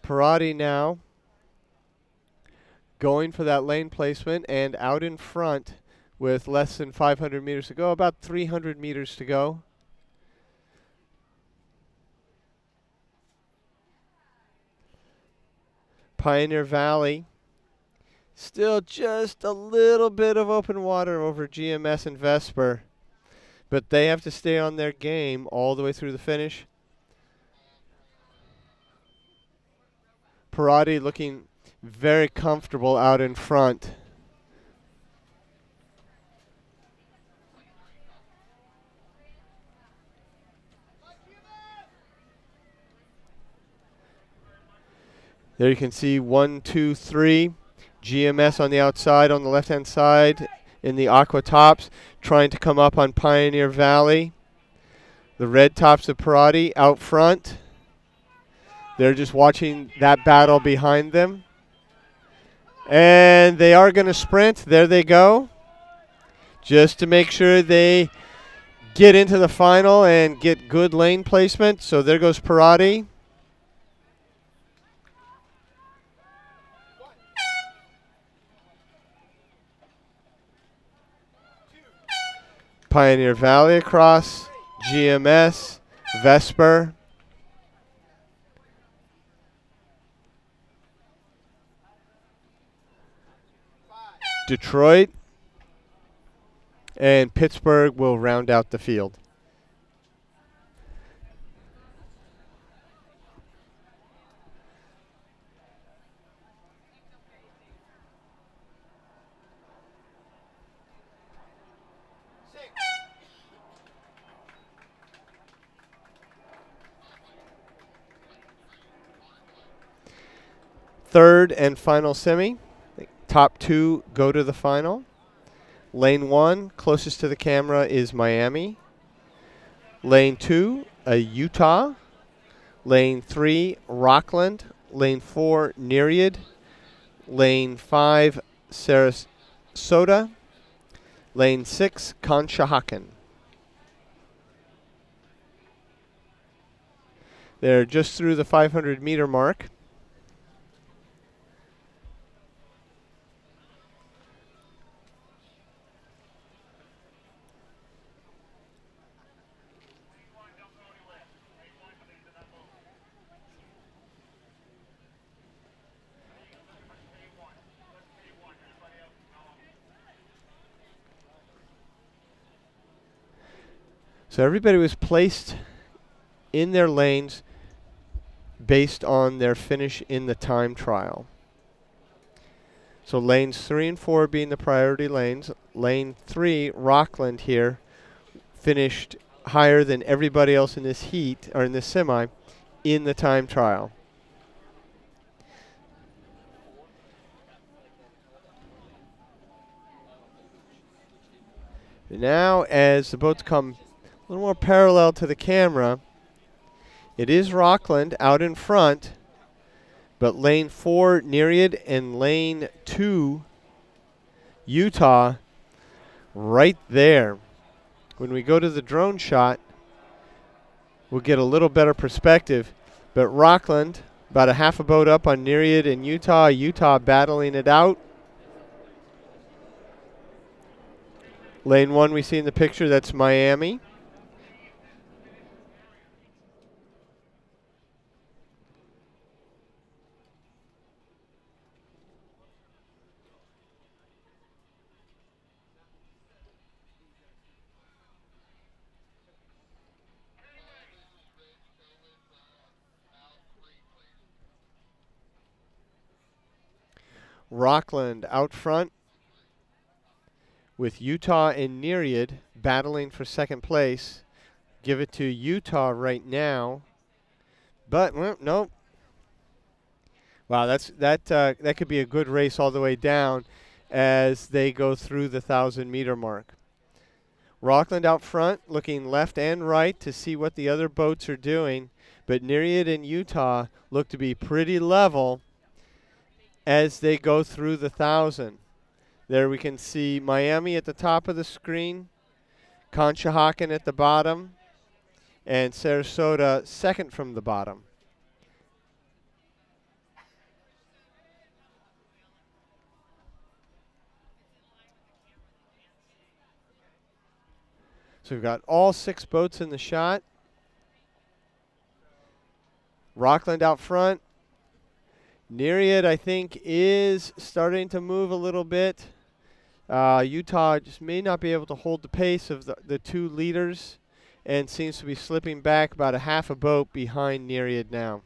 Speaker 1: Parati now going for that lane placement and out in front with less than 500 meters to go, about 300 meters to go. Pioneer Valley, still just a little bit of open water over GMS and Vesper, but they have to stay on their game all the way through the finish. Parati looking very comfortable out in front. There you can see 1, 2, 3. GMS on the outside, on the left-hand side in the aqua tops, trying to come up on Pioneer Valley. The red tops of Parati out front. They're just watching that battle behind them. And they are going to sprint. There they go. Just to make sure they get into the final and get good lane placement. So there goes Parati. Pioneer Valley across, GMS, Vesper. Detroit and Pittsburgh will round out the field. Third and final semi. Top 2 go to the final. Lane 1, closest to the camera, is Miami. Lane 2, Utah. Lane 3, Rockland. Lane 4, Nereid. Lane 5, Sarasota. Lane 6, Conshohocken. They're just through the 500-meter mark. So everybody was placed in their lanes based on their finish in the time trial. So lanes 3 and 4 being the priority lanes. Lane 3, Rockland here, finished higher than everybody else in this heat, or in this semi, in the time trial. Now, as the boats come a little more parallel to the camera, it is Rockland out in front, but lane 4, Nereid, and lane 2, Utah, right there. When we go to the drone shot, we'll get a little better perspective. But Rockland, about a half a boat up on Nereid and Utah. Utah battling it out. Lane 1 we see in the picture, that's Miami. Rockland out front with Utah and Nereid battling for second place. Give it to Utah right now. But, well, nope. Wow, that could be a good race all the way down as they go through the 1,000-meter mark. Rockland out front, looking left and right to see what the other boats are doing, but Nereid and Utah look to be pretty level as they go through the 1,000. There we can see Miami at the top of the screen, Conshohocken at the bottom, and Sarasota second from the bottom. So we've got all 6 boats in the shot. Rockland out front. Nereid, I think, is starting to move a little bit. Utah just may not be able to hold the pace of the 2 leaders and seems to be slipping back about a half a boat behind Nereid now.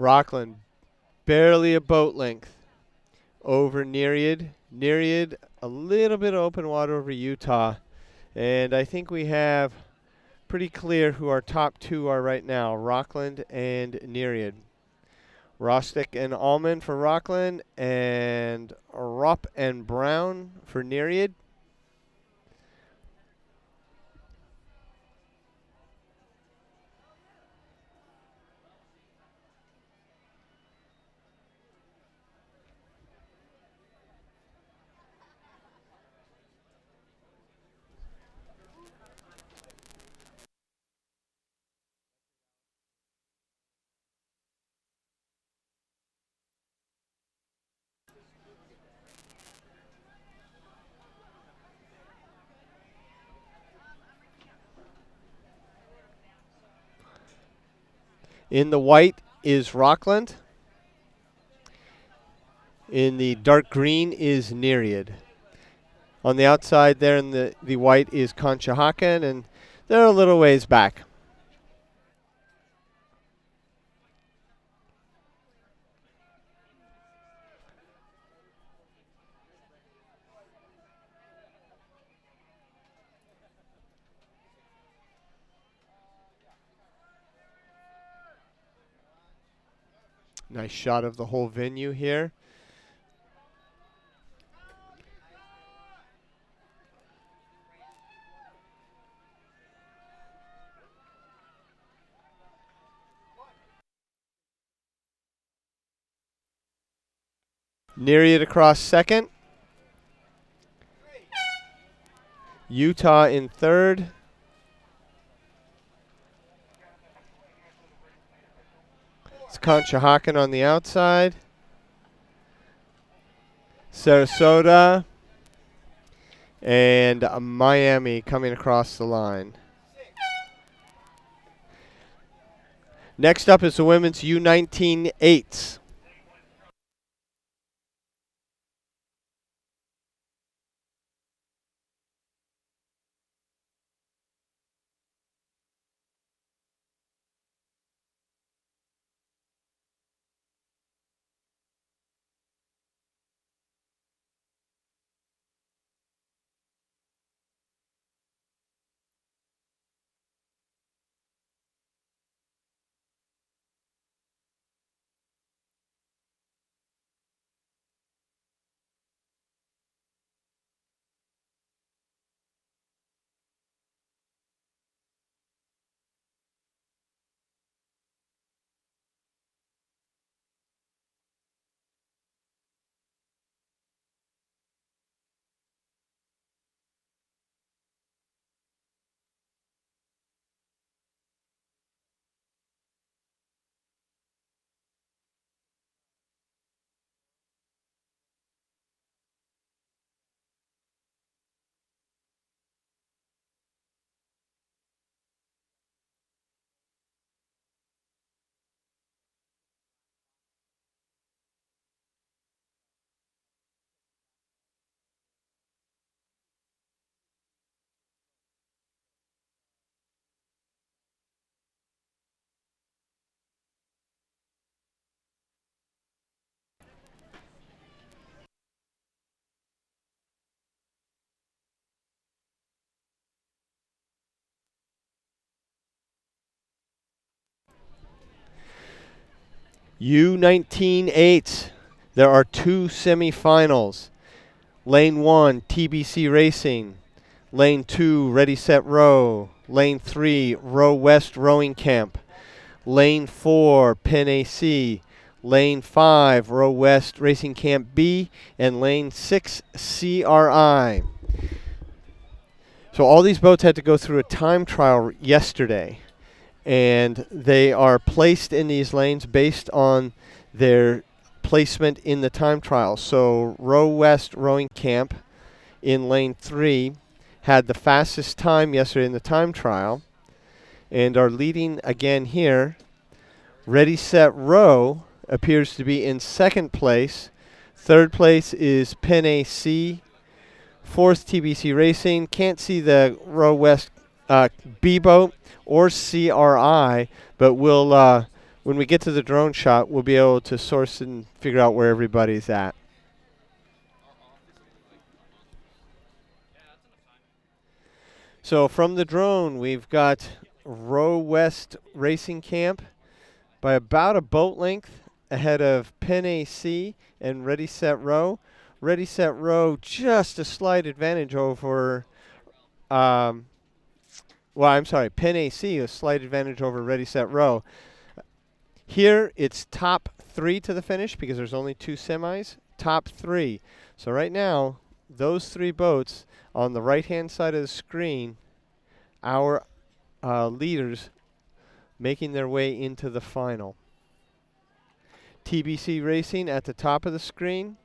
Speaker 1: Rockland barely a boat length over Nereid. Nereid a little bit of open water over Utah. And I think we have pretty clear who our top 2 are right now, Rockland and Nereid. Rostick and Allman for Rockland, and Rupp and Brown for Nereid. In the white is Rockland. In the dark green is Nereid. On the outside there in the white is Conshohocken, and they're a little ways back. Nice shot of the whole venue here. Nereid across second. Utah in third. It's Conshohocken on the outside. Sarasota and Miami coming across the line. Next up is the women's U19 eights. U19 8. There are two semifinals. Lane 1, TBC Racing. Lane 2, Ready Set Row. Lane 3, Row West Rowing Camp. Lane 4, Penn AC. Lane 5, Row West Racing Camp B. And Lane 6, CRI. So all these boats had to go through a time trial yesterday. And they are placed in these lanes based on their placement in the time trial. So Row West Rowing Camp in lane 3 had the fastest time yesterday in the time trial and are leading again here. Ready Set Row appears to be in second place. Third place is Penn AC. Fourth, TBC Racing. Can't see the Row West B boat or CRI, but we'll when we get to the drone shot, we'll be able to source and figure out where everybody's at. So from the drone, we've got Row West Racing Camp by about a boat length ahead of Penn AC and Ready Set Row. Ready Set Row just a slight advantage over Penn AC, a slight advantage over Ready Set Row. Here, it's top 3 to the finish because there's only 2 semis. Top 3. So right now, those 3 boats on the right-hand side of the screen, our leaders making their way into the final. TBC Racing at the top of the screen,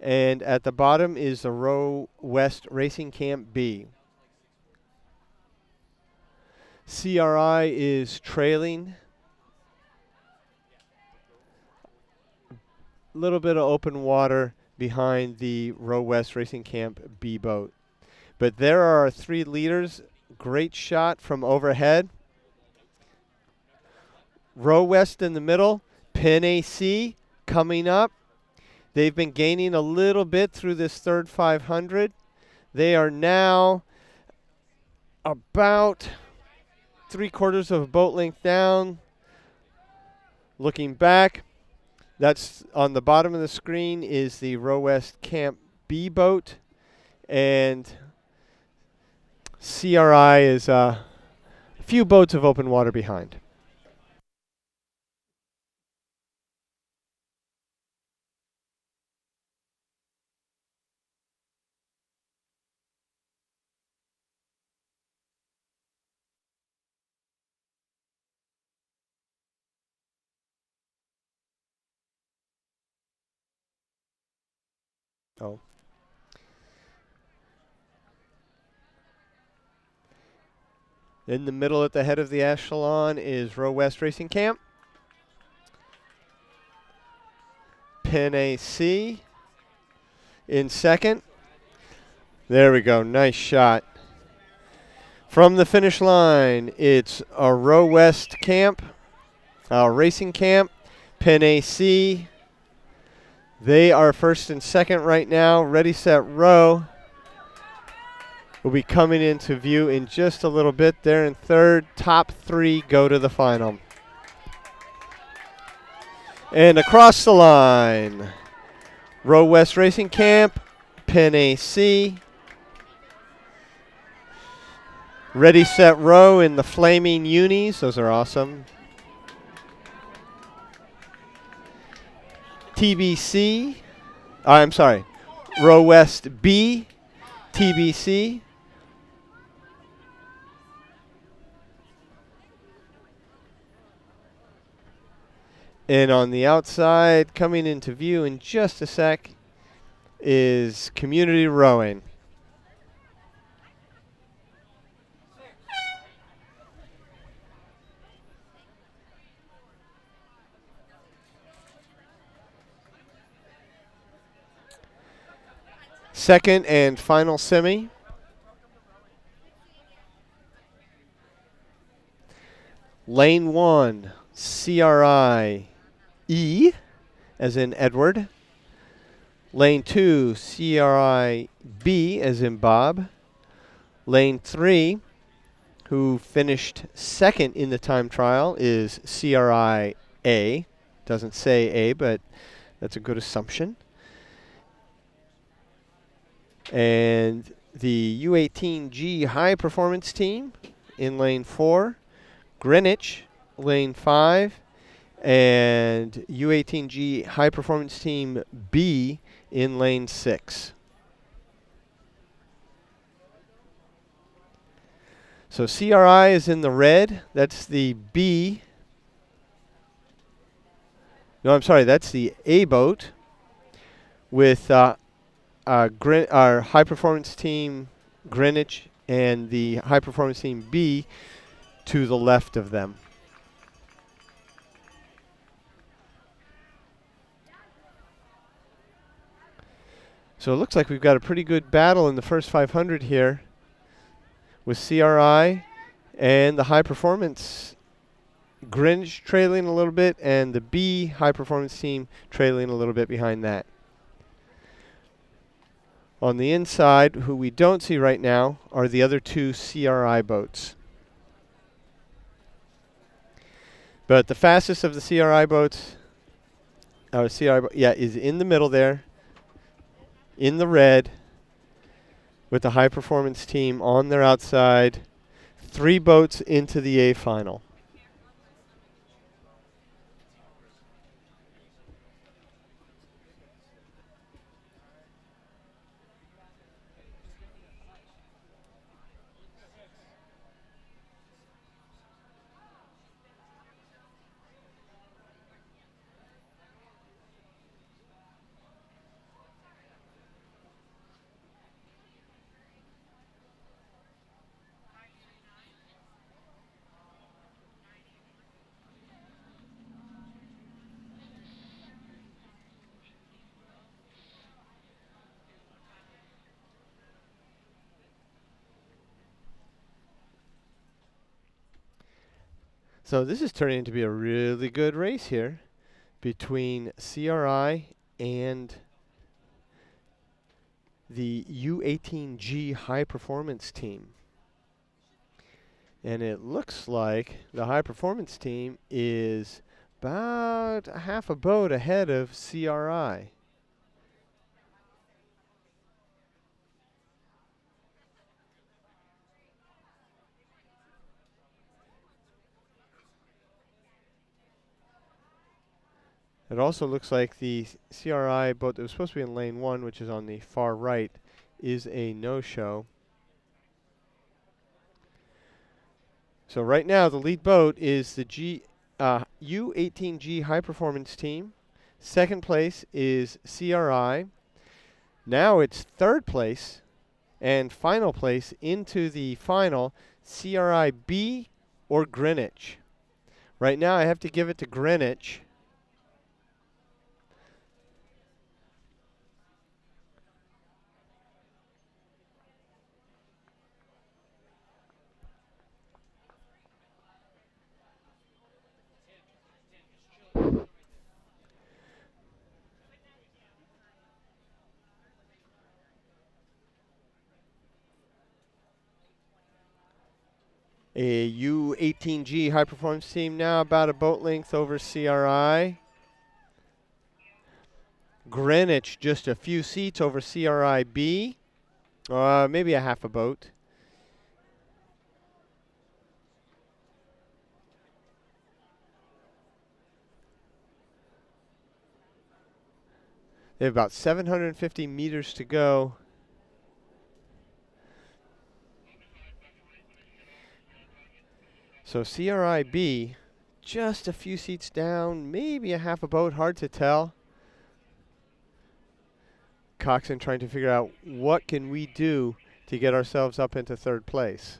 Speaker 1: and at the bottom is the Row West Racing Camp B. CRI is trailing. A little bit of open water behind the Row West Racing Camp B boat. But there are our 3 leaders. Great shot from overhead. Row West in the middle. Penn AC coming up. They've been gaining a little bit through this third 500. They are now about 3/4 of a boat length down. Looking back, that's on the bottom of the screen is the Row West Camp B boat, and CRI is a few boats of open water behind. Oh. In the middle at the head of the echelon is Row West Racing Camp. Penn AC in second. There we go. Nice shot. From the finish line, it's a Row West Camp, Racing Camp, Penn AC. They are first and second right now. Ready, Set, Row will be coming into view in just a little bit. They're in third. Top 3 go to the final. And across the line, Row West Racing Camp, Penn AC. Ready, Set, Row in the flaming unis. Those are awesome. TBC. I'm sorry. Row West B, TBC. And on the outside, coming into view in just a sec, is Community Rowing. Second and final semi. Lane 1, CRI E, as in Edward. Lane 2, CRI B, as in Bob. Lane 3, who finished second in the time trial, is CRI A. Doesn't say A, but that's a good assumption. And the U18G high performance team in lane 4, Greenwich, lane 5, and U18G high performance team B in lane 6. So CRI is in the red. That's the B. No, I'm sorry. That's the A boat with our high performance team Greenwich and the high performance team B to the left of them. So it looks like we've got a pretty good battle in the first 500 here with CRI and the high performance Greenwich trailing a little bit and the B high performance team trailing a little bit behind that. On the inside, who we don't see right now, are the other two CRI boats. But the fastest of the CRI boats, is in the middle there, in the red, with the high performance team on their outside. 3 boats into the A final. So this is turning into be a really good race here between CRI and the U18G high performance team. And it looks like the high performance team is about a half a boat ahead of CRI. It also looks like the CRI boat that was supposed to be in lane 1, which is on the far right, is a no-show. So right now, the lead boat is the U18G high performance team. Second place is CRI. Now it's third place and final place into the final, CRI B or Greenwich. Right now, I have to give it to Greenwich. A U18G high performance team now about a boat length over CRI. Greenwich just a few seats over CRI B. Maybe a half a boat. They have about 750 meters to go. So CRI B just a few seats down, maybe a half a boat, hard to tell. Coxon trying to figure out what can we do to get ourselves up into third place.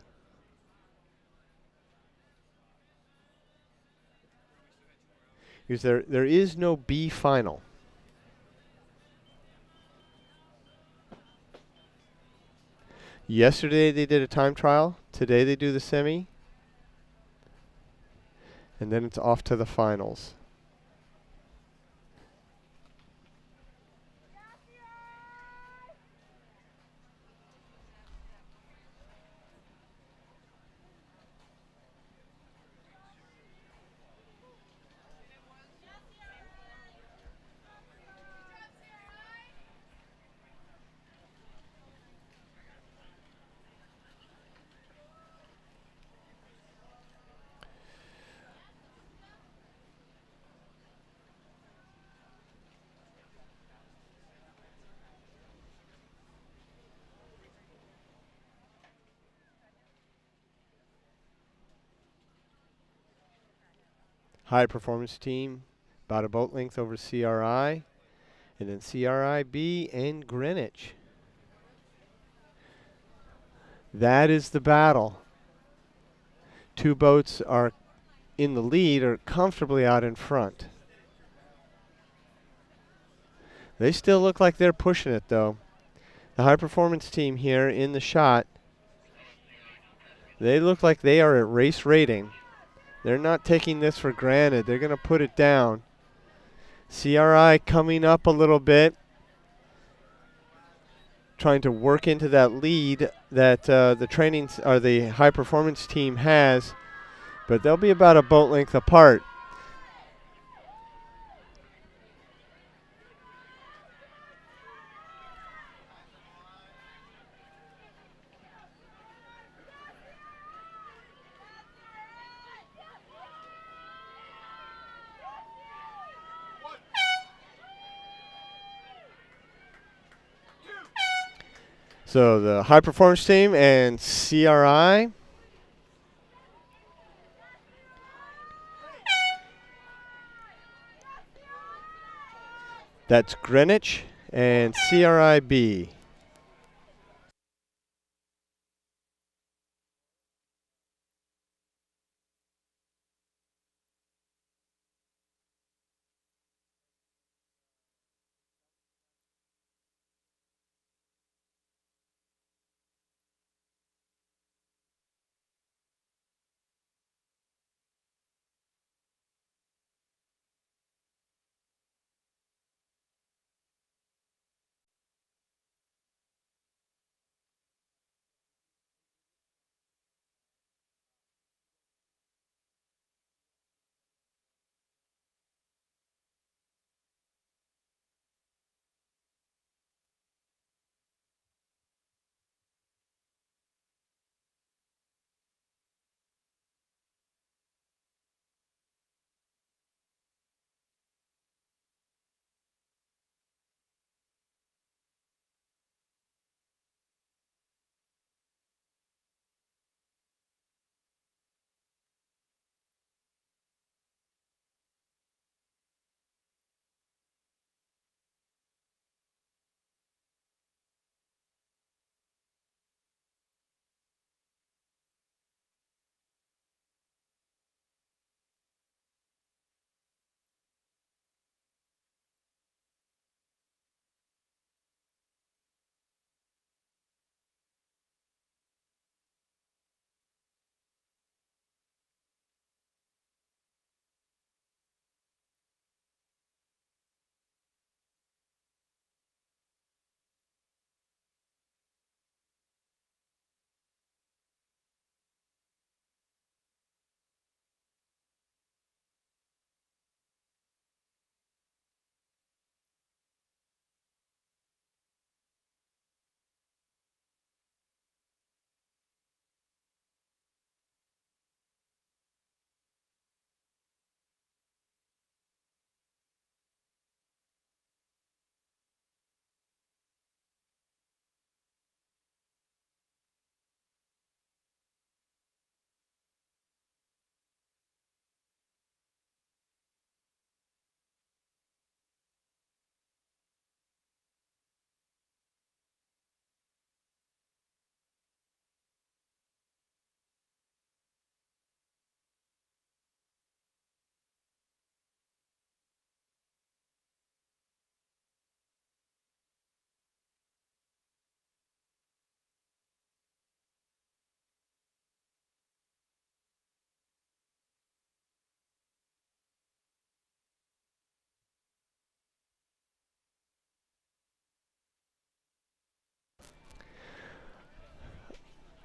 Speaker 1: Because there is no B final. Yesterday they did a time trial. Today they do the semi. And then it's off to the finals. High performance team, about a boat length over CRI. And then CRIB and Greenwich. That is the battle. Two boats are in the lead or comfortably out in front. They still look like they're pushing it, though. The high performance team here in the shot, they look like they are at race rating. They're not taking this for granted. They're going to put it down. CRI coming up a little bit, trying to work into that lead that the high performance team has, but they'll be about a boat length apart. So the high performance team and CRI. That's Greenwich and CRIB.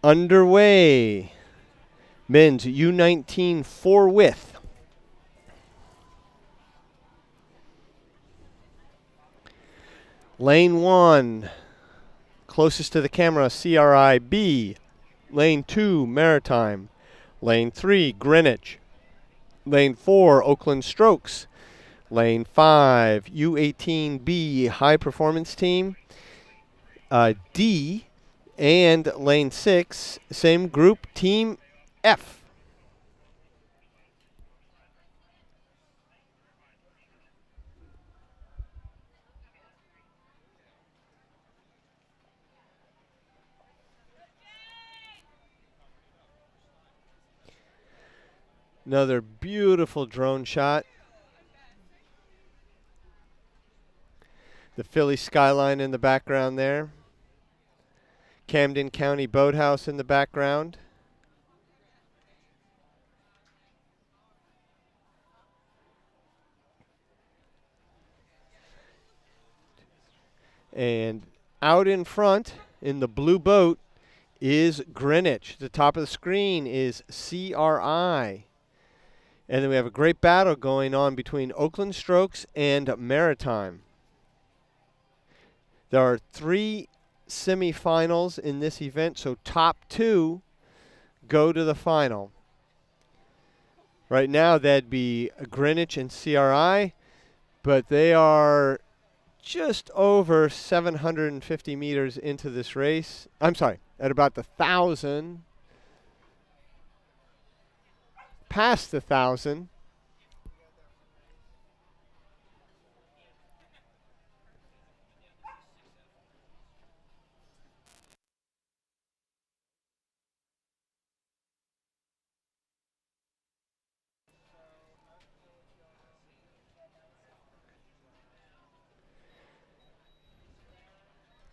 Speaker 1: Underway. Men's U19 four width. Lane 1, closest to the camera, CRIB. Lane 2, Maritime. Lane 3, Greenwich. Lane 4, Oakland Strokes. Lane 5, U18B High Performance Team. D. And lane 6, same group, Team F. Another beautiful drone shot. The Philly skyline in the background there. Camden County Boathouse in the background. And out in front in the blue boat is Greenwich. The top of the screen is CRI. And then we have a great battle going on between Oakland Strokes and Maritime. There are 3 semifinals in this event, so top 2 go to the final. Right now, that'd be Greenwich and CRI, but they are just over 750 meters into this race. I'm sorry, at about the 1,000, past the 1,000.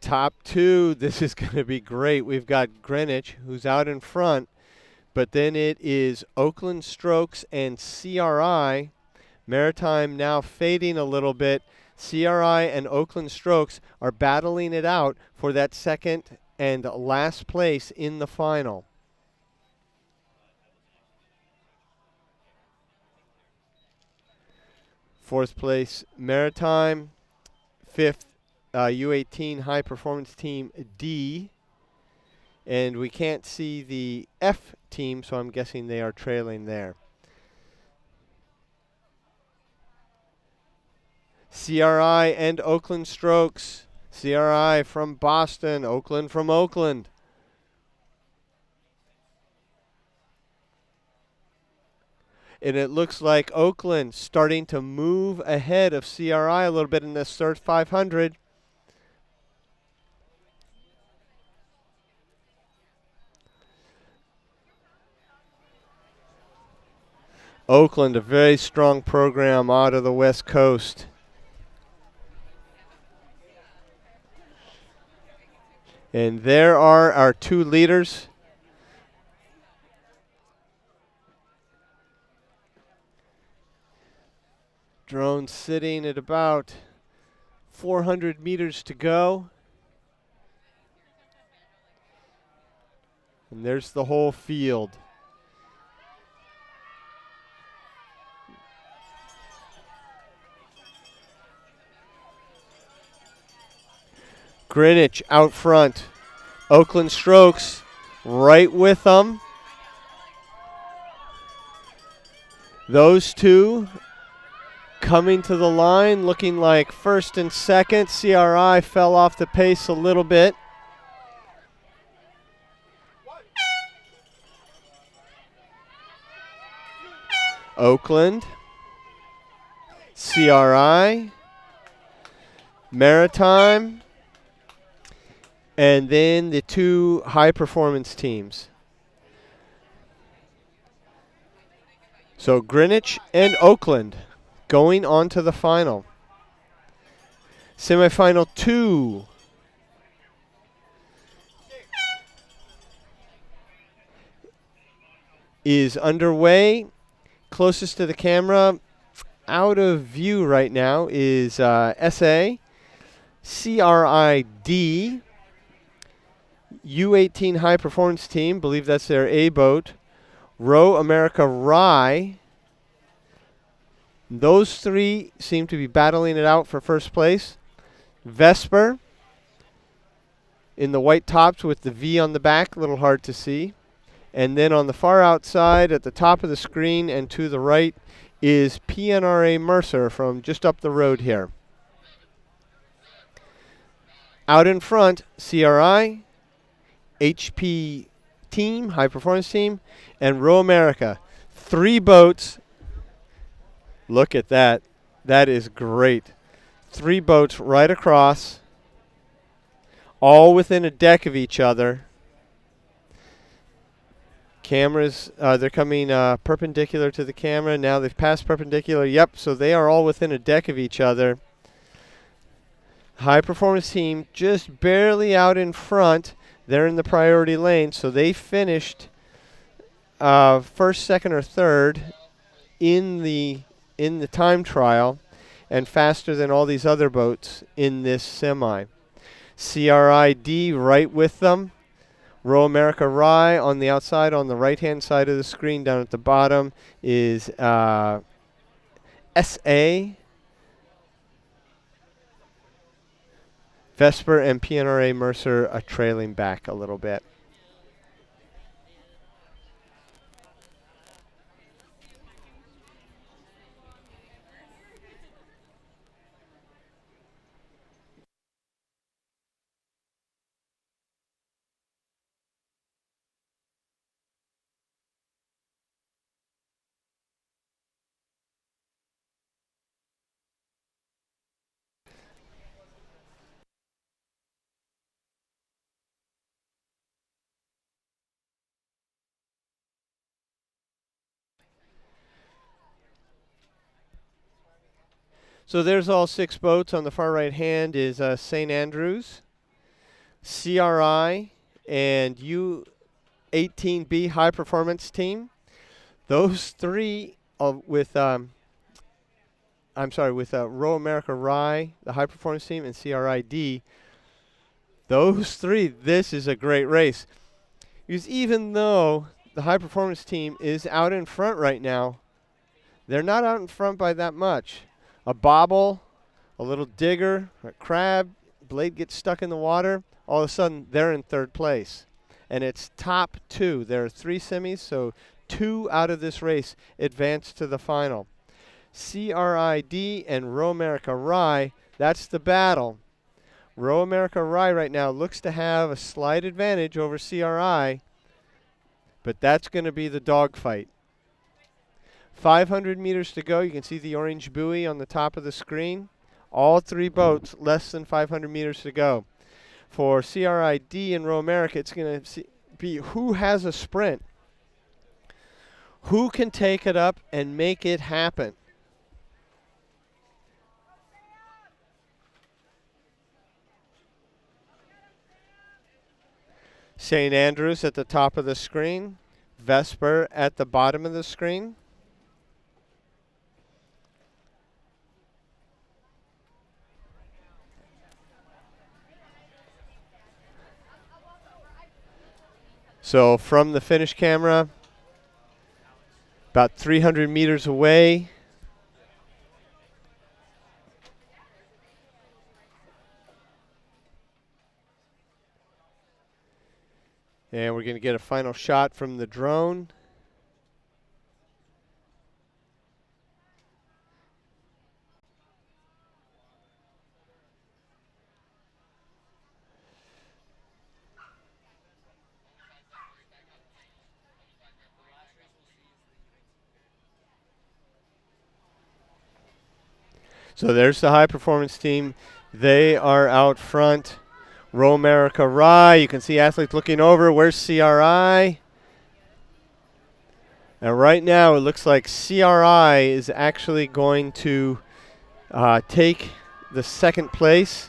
Speaker 1: Top 2, this is going to be great. We've got Greenwich, who's out in front, but then it is Oakland Strokes and CRI. Maritime now fading a little bit. CRI and Oakland Strokes are battling it out for that second and last place in the final. Fourth place, Maritime. Fifth, U18 High Performance Team D. And we can't see the F team, so I'm guessing they are trailing there. CRI and Oakland Strokes. CRI from Boston, Oakland from Oakland. And it looks like Oakland starting to move ahead of CRI a little bit in this third 500. Oakland, a very strong program out of the West Coast. And there are our 2 leaders. Drone sitting at about 400 meters to go. And there's the whole field. Greenwich out front. Oakland Strokes right with them. Those 2 coming to the line, looking like first and second. CRI fell off the pace a little bit. Oakland, CRI, Maritime, and then the 2 high performance teams. So Greenwich and Oakland going on to the final. Semifinal 2. Is underway. Closest to the camera, out of view right now, is SA, CRID, U18 High Performance Team, believe that's their A boat, Row America Rye. Those 3 seem to be battling it out for first place. Vesper in the white tops with the V on the back, a little hard to see. And then on the far outside at the top of the screen and to the right is PNRA Mercer from just up the road here. Out in front, CRI, HP Team, High Performance Team, and Row America. 3 boats. Look at that. That is great. 3 boats right across, all within a deck of each other. Cameras, they're coming perpendicular to the camera. Now they've passed perpendicular. Yep, so they are all within a deck of each other. High performance team just barely out in front. They're in the priority lane, so they finished first, second, or third in the time trial, and faster than all these other boats in this semi. CRID right with them. Row America Rye on the outside, on the right-hand side of the screen, down at the bottom is SA. Vesper and PNRA Mercer are trailing back a little bit. So there's all 6 boats. On the far right hand is St. Andrews, CRI, and U18B High Performance Team. Those 3 with Row America Rye, the High Performance Team, and CRID. Those 3, this is a great race. Because even though the High Performance Team is out in front right now, they're not out in front by that much. A bobble, a little digger, a crab, blade gets stuck in the water, all of a sudden they're in third place. And it's top 2. There are 3 semis, so 2 out of this race advance to the final. CRID and Row America Rye, that's the battle. Row America Rye right now looks to have a slight advantage over CRI, but that's going to be the dogfight. 500 meters to go. You can see the orange buoy on the top of the screen. All 3 boats less than 500 meters to go. For CRID and Row America, it's going to be who has a sprint. Who can take it up and make it happen? St. Andrews at the top of the screen. Vesper at the bottom of the screen. So from the finish camera, about 300 meters away, and we're going to get a final shot from the drone. So there's the high performance team. They are out front. Row America Rye. You can see athletes looking over. Where's CRI? And right now it looks like CRI is actually going to take the second place.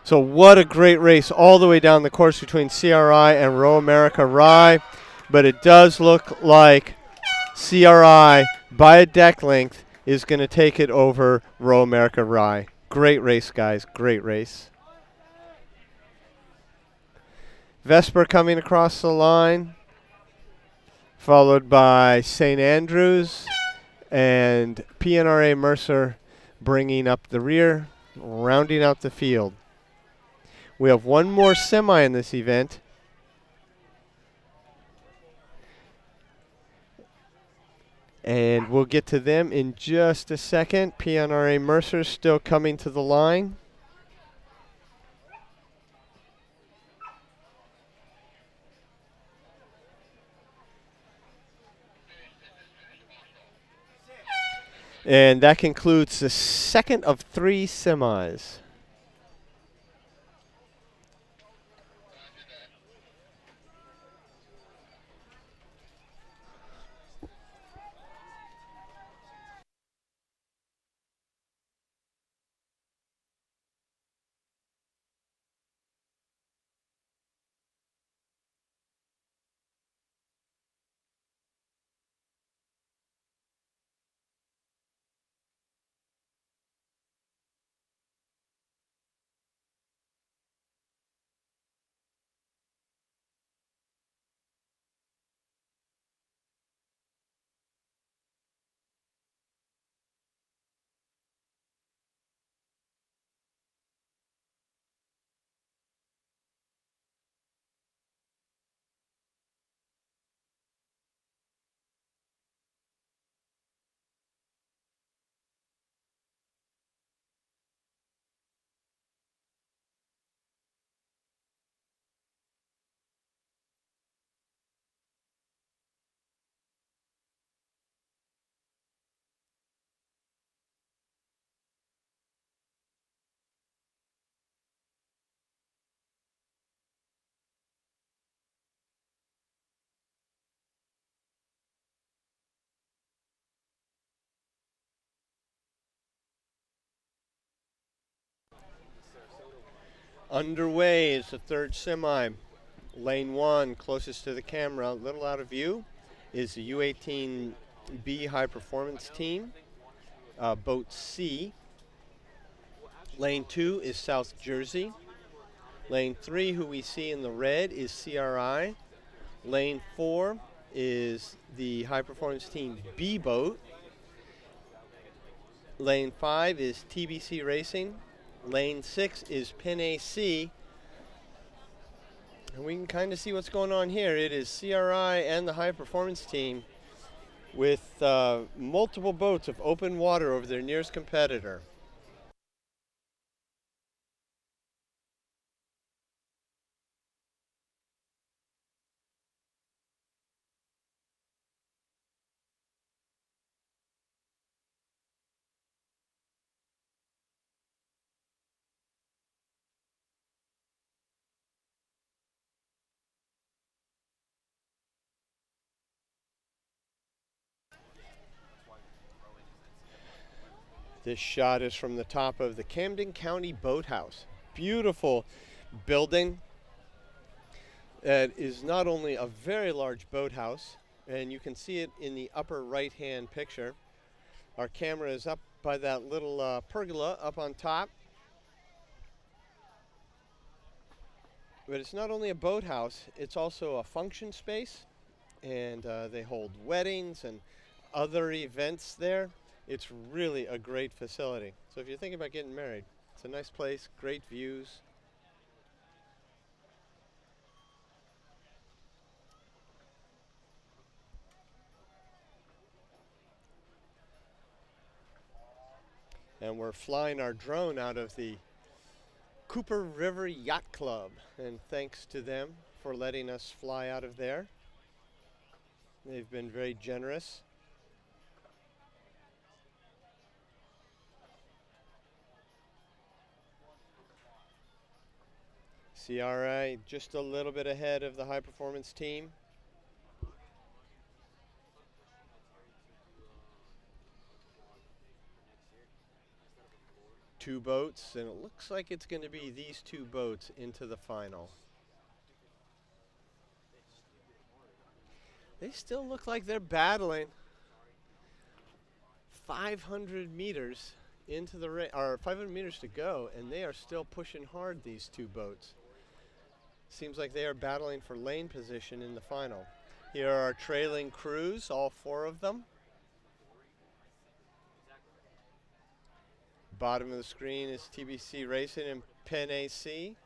Speaker 1: So what a great race all the way down the course between CRI and Row America Rye. But it does look like CRI, by a deck length, is going to take it over Row America Rye. Great race, guys. Great race. Vesper coming across the line, followed by St. Andrews and PNRA Mercer bringing up the rear, rounding out the field. We have one more semi in this event. And we'll get to them in just a second. PNRA Mercer still coming to the line. And that concludes the second of 3 semis. Underway is the third semi. Lane 1, closest to the camera, a little out of view, is the U18B high performance team, boat C. Lane 2 is South Jersey. Lane 3, who we see in the red, is CRI. Lane 4 is the high performance team B boat. Lane 5 is TBC Racing. Lane 6 is Penn AC. And we can kind of see what's going on here. It is CRI and the high performance team with multiple boats of open water over their nearest competitor. This shot is from the top of the Camden County Boathouse. Beautiful building. It is not only a very large boathouse, and you can see it in the upper right-hand picture. Our camera is up by that little pergola up on top. But it's not only a boathouse, it's also a function space, and they hold weddings and other events there. It's really a great facility. So if you're thinking about getting married, it's a nice place, great views. And we're flying our drone out of the Cooper River Yacht Club, and thanks to them for letting us fly out of there. They've been very generous. CRI just a little bit ahead of the high performance team. Two boats, and it looks like it's going to be these two boats into the final. They still look like they're battling. 500 meters into the or 500 meters to go, and they are still pushing hard, these two boats. Seems like they are battling for lane position in the final. Here are our trailing crews, all four of them. Bottom of the screen is TBC Racing and Penn AC.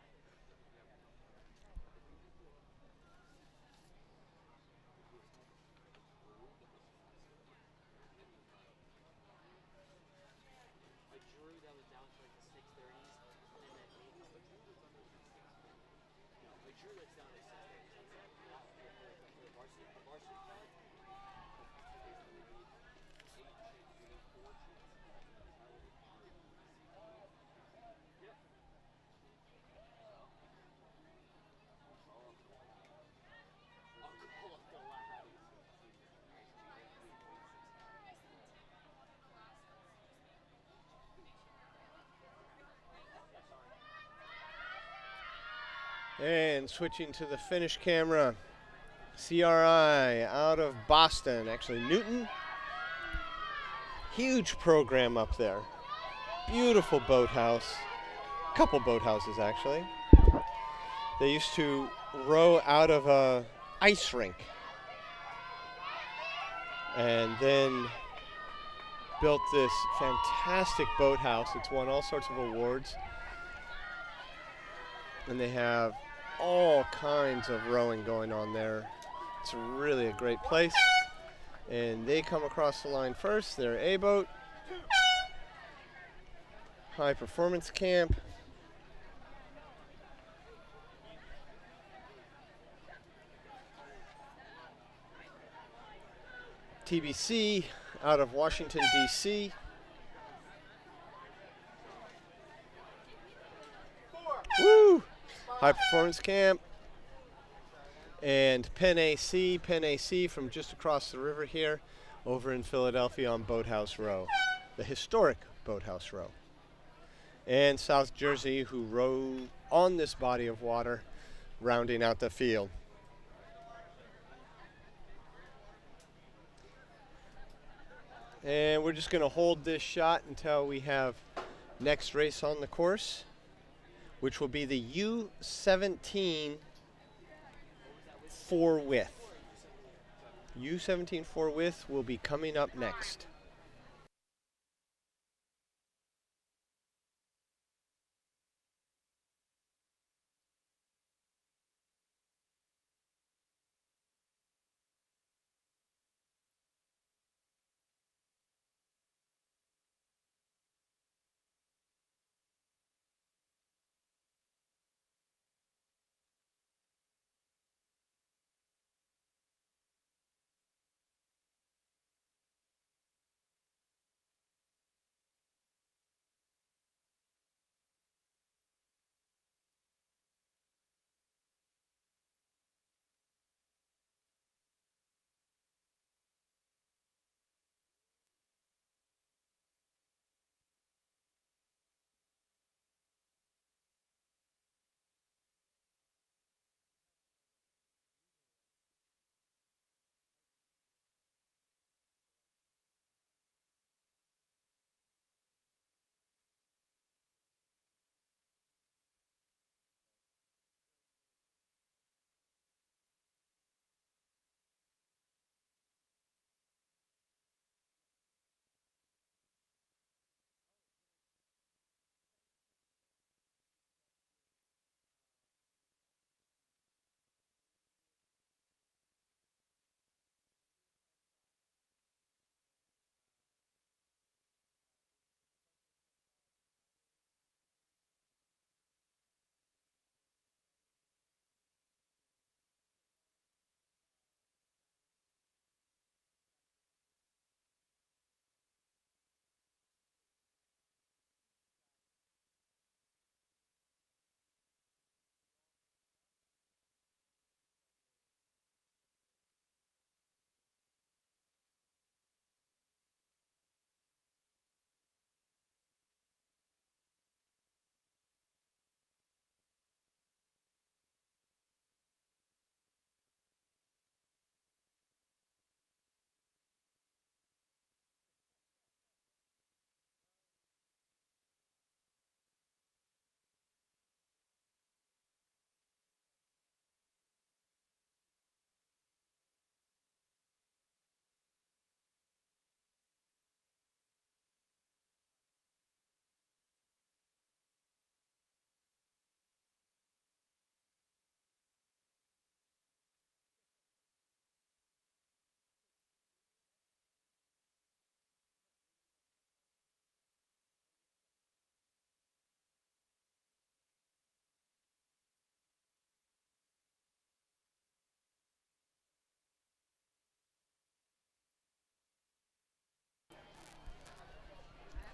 Speaker 1: And switching to the Finnish camera, CRI out of Boston, actually Newton. Huge program up there. Beautiful boathouse. Couple boathouses, actually. They used to row out of a ice rink. And then built this fantastic boathouse. It's won all sorts of awards. And they have all kinds of rowing going on there. It's really a great place. And they come across the line first. They're A-boat. High performance camp. TBC out of Washington, D.C. Woo! High performance camp. And Penn AC from just across the river here over in Philadelphia on Boathouse Row, the historic Boathouse Row. And South Jersey, who row on this body of water, rounding out the field. And we're just going to hold this shot until we have next race on the course, which will be the U17 4 width. U17 4 width will be coming up next.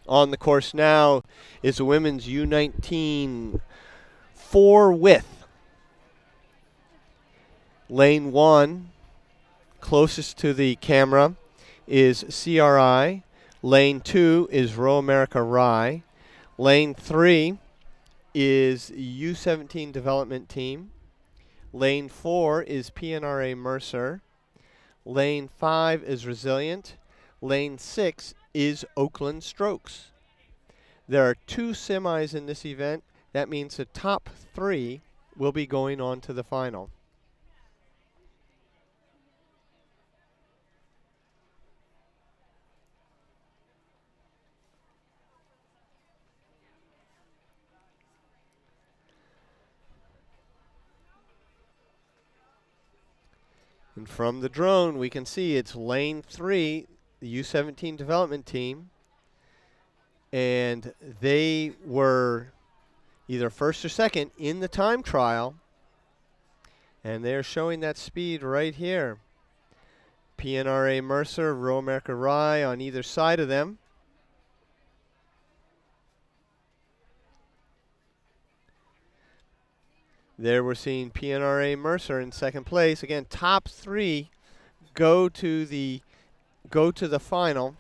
Speaker 1: On the course now is the women's U19 4 width. Lane 1, closest to the camera, is CRI. Lane 2 is Row America Rye. Lane 3 is U17 Development Team. Lane 4 is PNRA Mercer. Lane 5 is Resilient. Lane 6 is Oakland Strokes. There are 2 semis in this event. That means the top 3 will be going on to the final. And from the drone, we can see it's lane 3, the U17 development team. And they were either first or second in the time trial. And they're showing that speed right here. PNRA Mercer, Row America Rye on either side of them. There we're seeing PNRA Mercer in second place. Again, top 3 go to the final.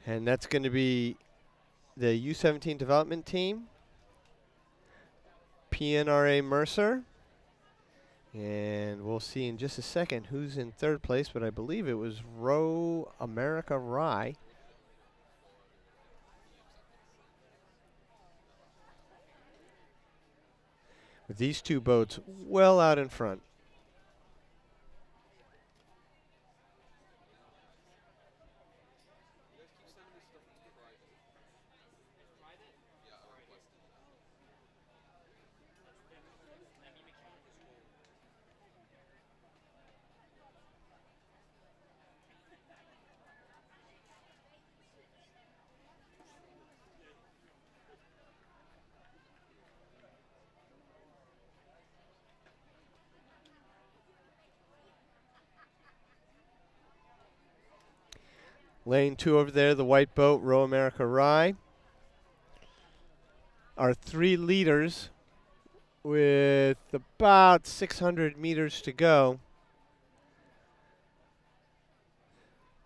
Speaker 1: And that's going to be the U17 development team, PNRA Mercer, and we'll see in just a second who's in third place, but I believe it was Row America Rye. With these 2 boats well out in front. Lane 2 over there, the white boat, Row America Rye. Our 3 leaders with about 600 meters to go.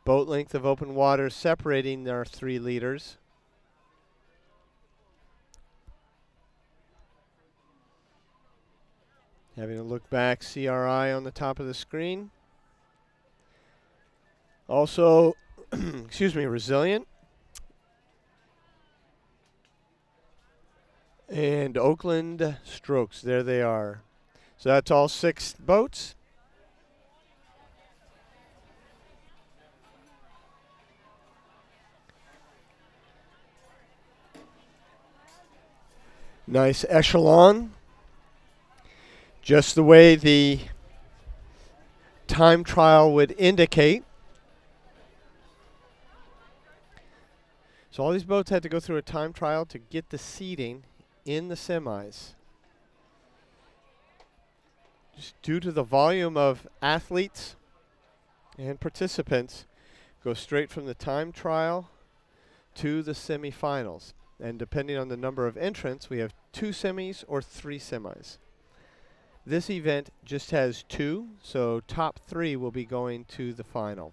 Speaker 1: Boat length of open water separating our 3 leaders. Having a look back, CRI on the top of the screen. Also, excuse me, Resilient. And Oakland Strokes, there they are. So that's all 6 boats. Nice echelon. Just the way the time trial would indicate. So all these boats had to go through a time trial to get the seating in the semis. Just due to the volume of athletes and participants, go straight from the time trial to the semifinals. And depending on the number of entrants, we have 2 semis or 3 semis. This event just has 2, so top 3 will be going to the final.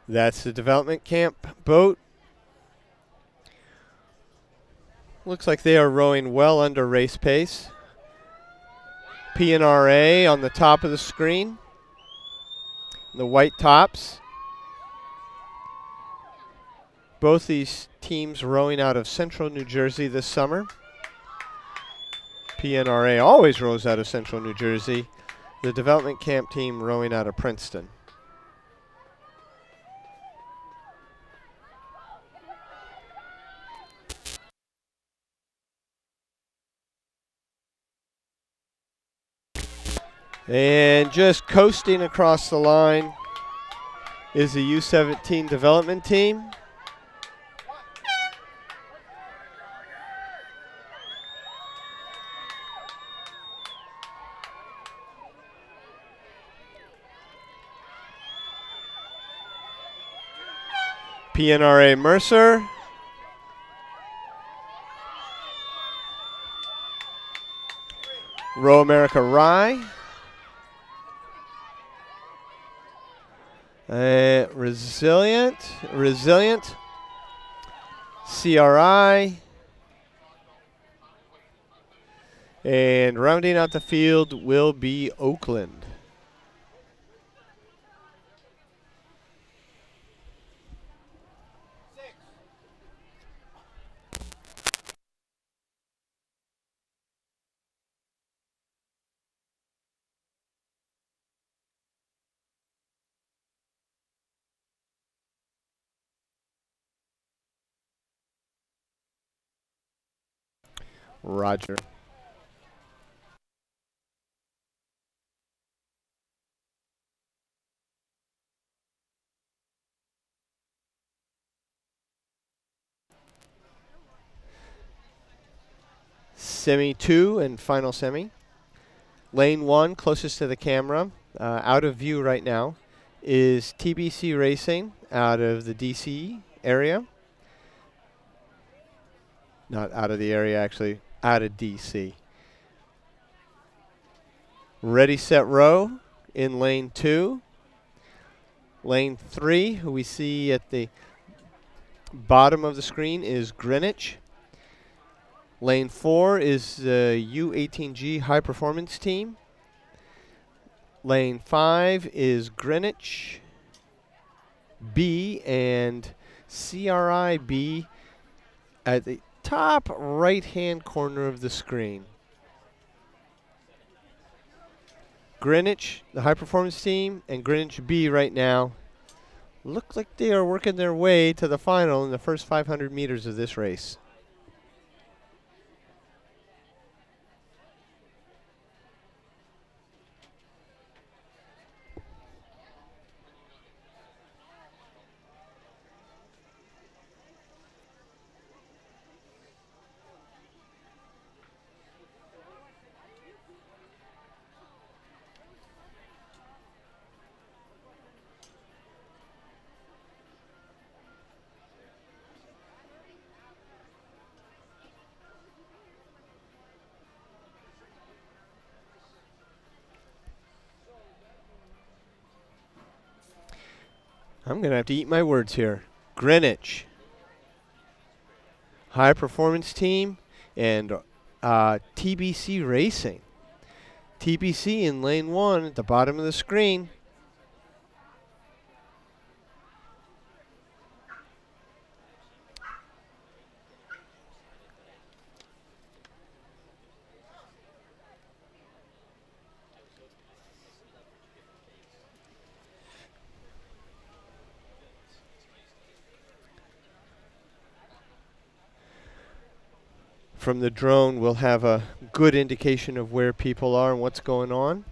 Speaker 1: That's the development camp boat. Looks like they are rowing well under race pace. PNRA on the top of the screen. The white tops. Both these teams rowing out of Central New Jersey this summer. PNRA always rows out of Central New Jersey. The development camp team rowing out of Princeton. And just coasting across the line is the U17 development team. PNRA Mercer. Row America Rye. Resilient. CRI. And rounding out the field will be Oakland. Roger. Semi 2 and final semi. Lane 1, closest to the camera, out of view right now, is TBC Racing out of the DC area. Not out of the area, actually, out of DC. Ready, set, row in lane 2. Lane 3, who we see at the bottom of the screen, is Greenwich. Lane 4 is the U18G high performance team. Lane 5 is Greenwich B and CRI B at the top right-hand corner of the screen. Greenwich, the high-performance team, and Greenwich B right now look like they are working their way to the final in the first 500 meters of this race. I'm going to have to eat my words here. Greenwich, high performance team, and TBC Racing. TBC in lane 1 at the bottom of the screen. From the drone, we'll have a good indication of where people are and what's going on.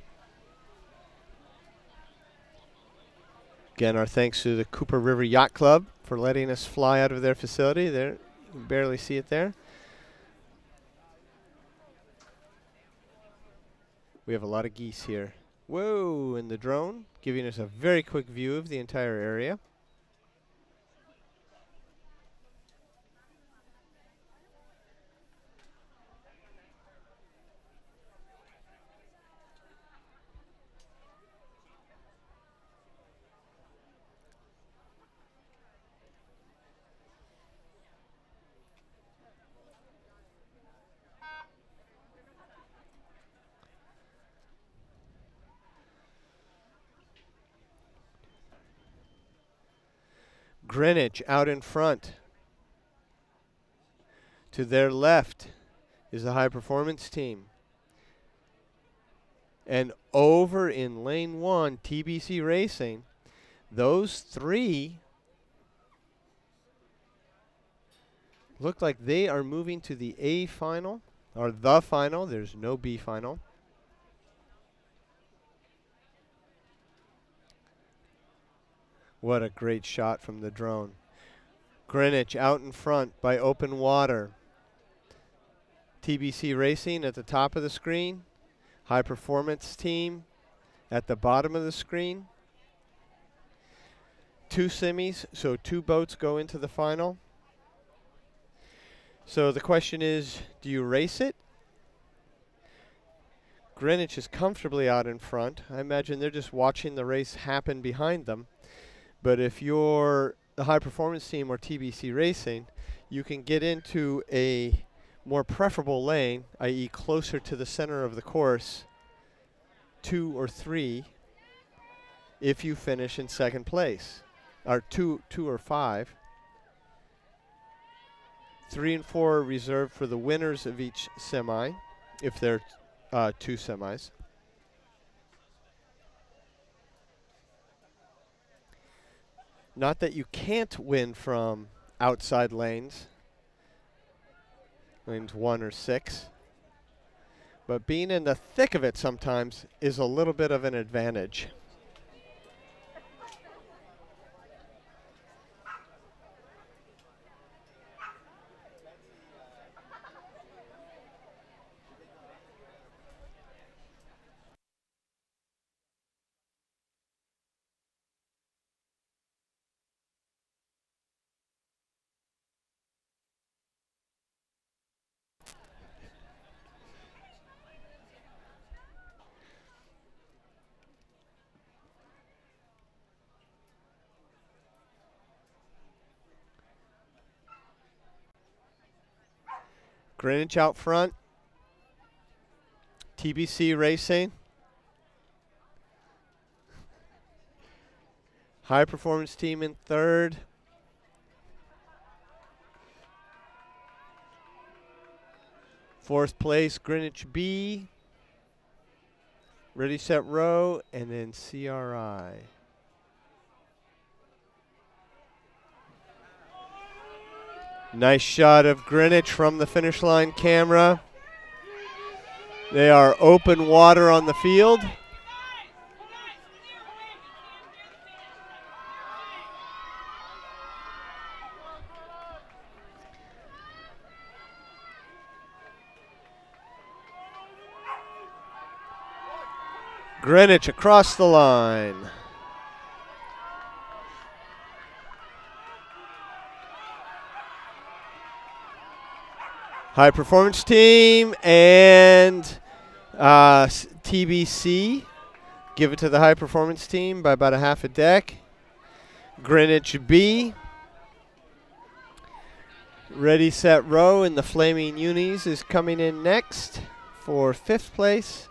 Speaker 1: Again, our thanks to the Cooper River Yacht Club for letting us fly out of their facility. There, you can barely see it there. We have a lot of geese here. Whoa, and the drone giving us a very quick view of the entire area. Greenwich out in front. To their left is the high performance team. And over in lane 1, TBC Racing, those three look like they are moving to the A final, or the final. There's no B final. What a great shot from the drone. Greenwich out in front by open water. TBC Racing at the top of the screen. High performance team at the bottom of the screen. 2 semis, so 2 boats go into the final. So the question is, do you race it? Greenwich is comfortably out in front. I imagine they're just watching the race happen behind them. But if you're the high performance team or TBC Racing, you can get into a more preferable lane, i.e. closer to the center of the course, 2 or 3, if you finish in second place, or 2 or 5. 3 and 4 are reserved for the winners of each semi, if they're 2 semis. Not that you can't win from outside lanes 1 or 6, but being in the thick of it sometimes is a little bit of an advantage. Greenwich out front. TBC Racing. High performance team in third. Fourth place, Greenwich B. Ready, set, row, and then CRI. Nice shot of Greenwich from the finish line camera. They are open water on the field. Greenwich across the line. High performance team and TBC give it to the high performance team by about a half a deck. Greenwich B. Ready, set, row, and the Flaming Unis is coming in next for 5th place.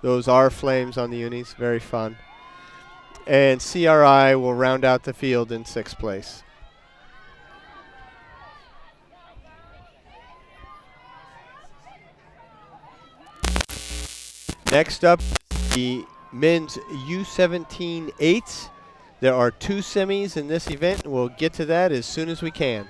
Speaker 1: Those are flames on the Unis, very fun. And CRI will round out the field in 6th place. Next up, the men's U17 8s. There are 2 semis in this event. We'll get to that as soon as we can.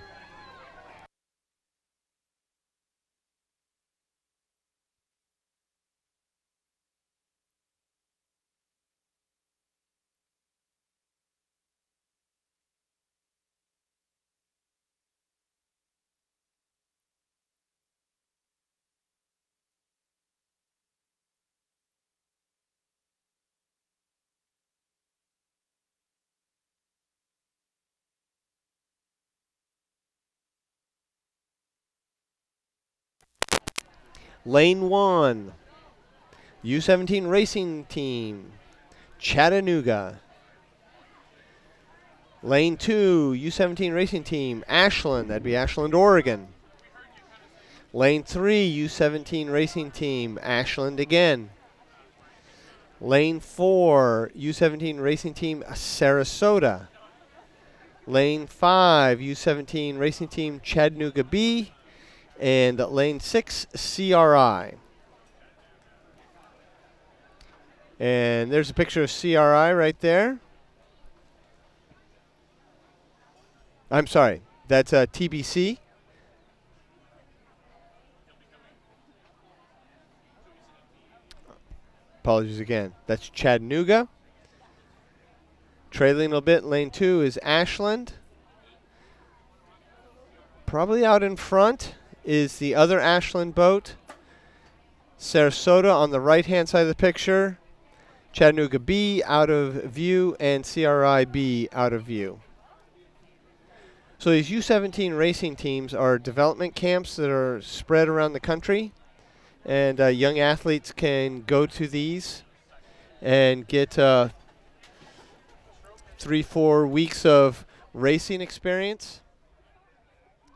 Speaker 1: Lane 1, U17 Racing Team, Chattanooga. Lane 2, U17 Racing Team, Ashland. That'd be Ashland, Oregon. Lane 3, U17 Racing Team, Ashland again. Lane 4, U17 Racing Team, Sarasota. Lane 5, U17 Racing Team, Chattanooga B. And lane 6, CRI. And there's a picture of CRI right there. I'm sorry, that's TBC. Apologies again. That's Chattanooga. Trailing a little bit, lane 2 is Ashland. Probably out in front is the other Ashland boat. Sarasota on the right-hand side of the picture. Chattanooga B out of view, and CRI B out of view. So these U17 racing teams are development camps that are spread around the country, and young athletes can go to these and get 3-4 weeks of racing experience,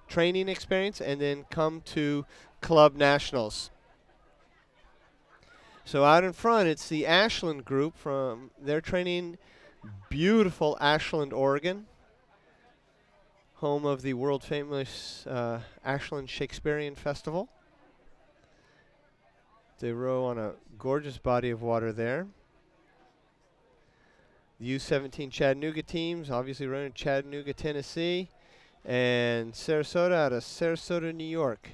Speaker 1: training experience, and then come to club nationals. So out in front, it's the Ashland group from their training, beautiful Ashland, Oregon, home of the world famous Ashland Shakespearean Festival. They row on a gorgeous body of water there. The U17 Chattanooga teams, obviously running in Chattanooga, Tennessee, and Sarasota out of Sarasota, New York.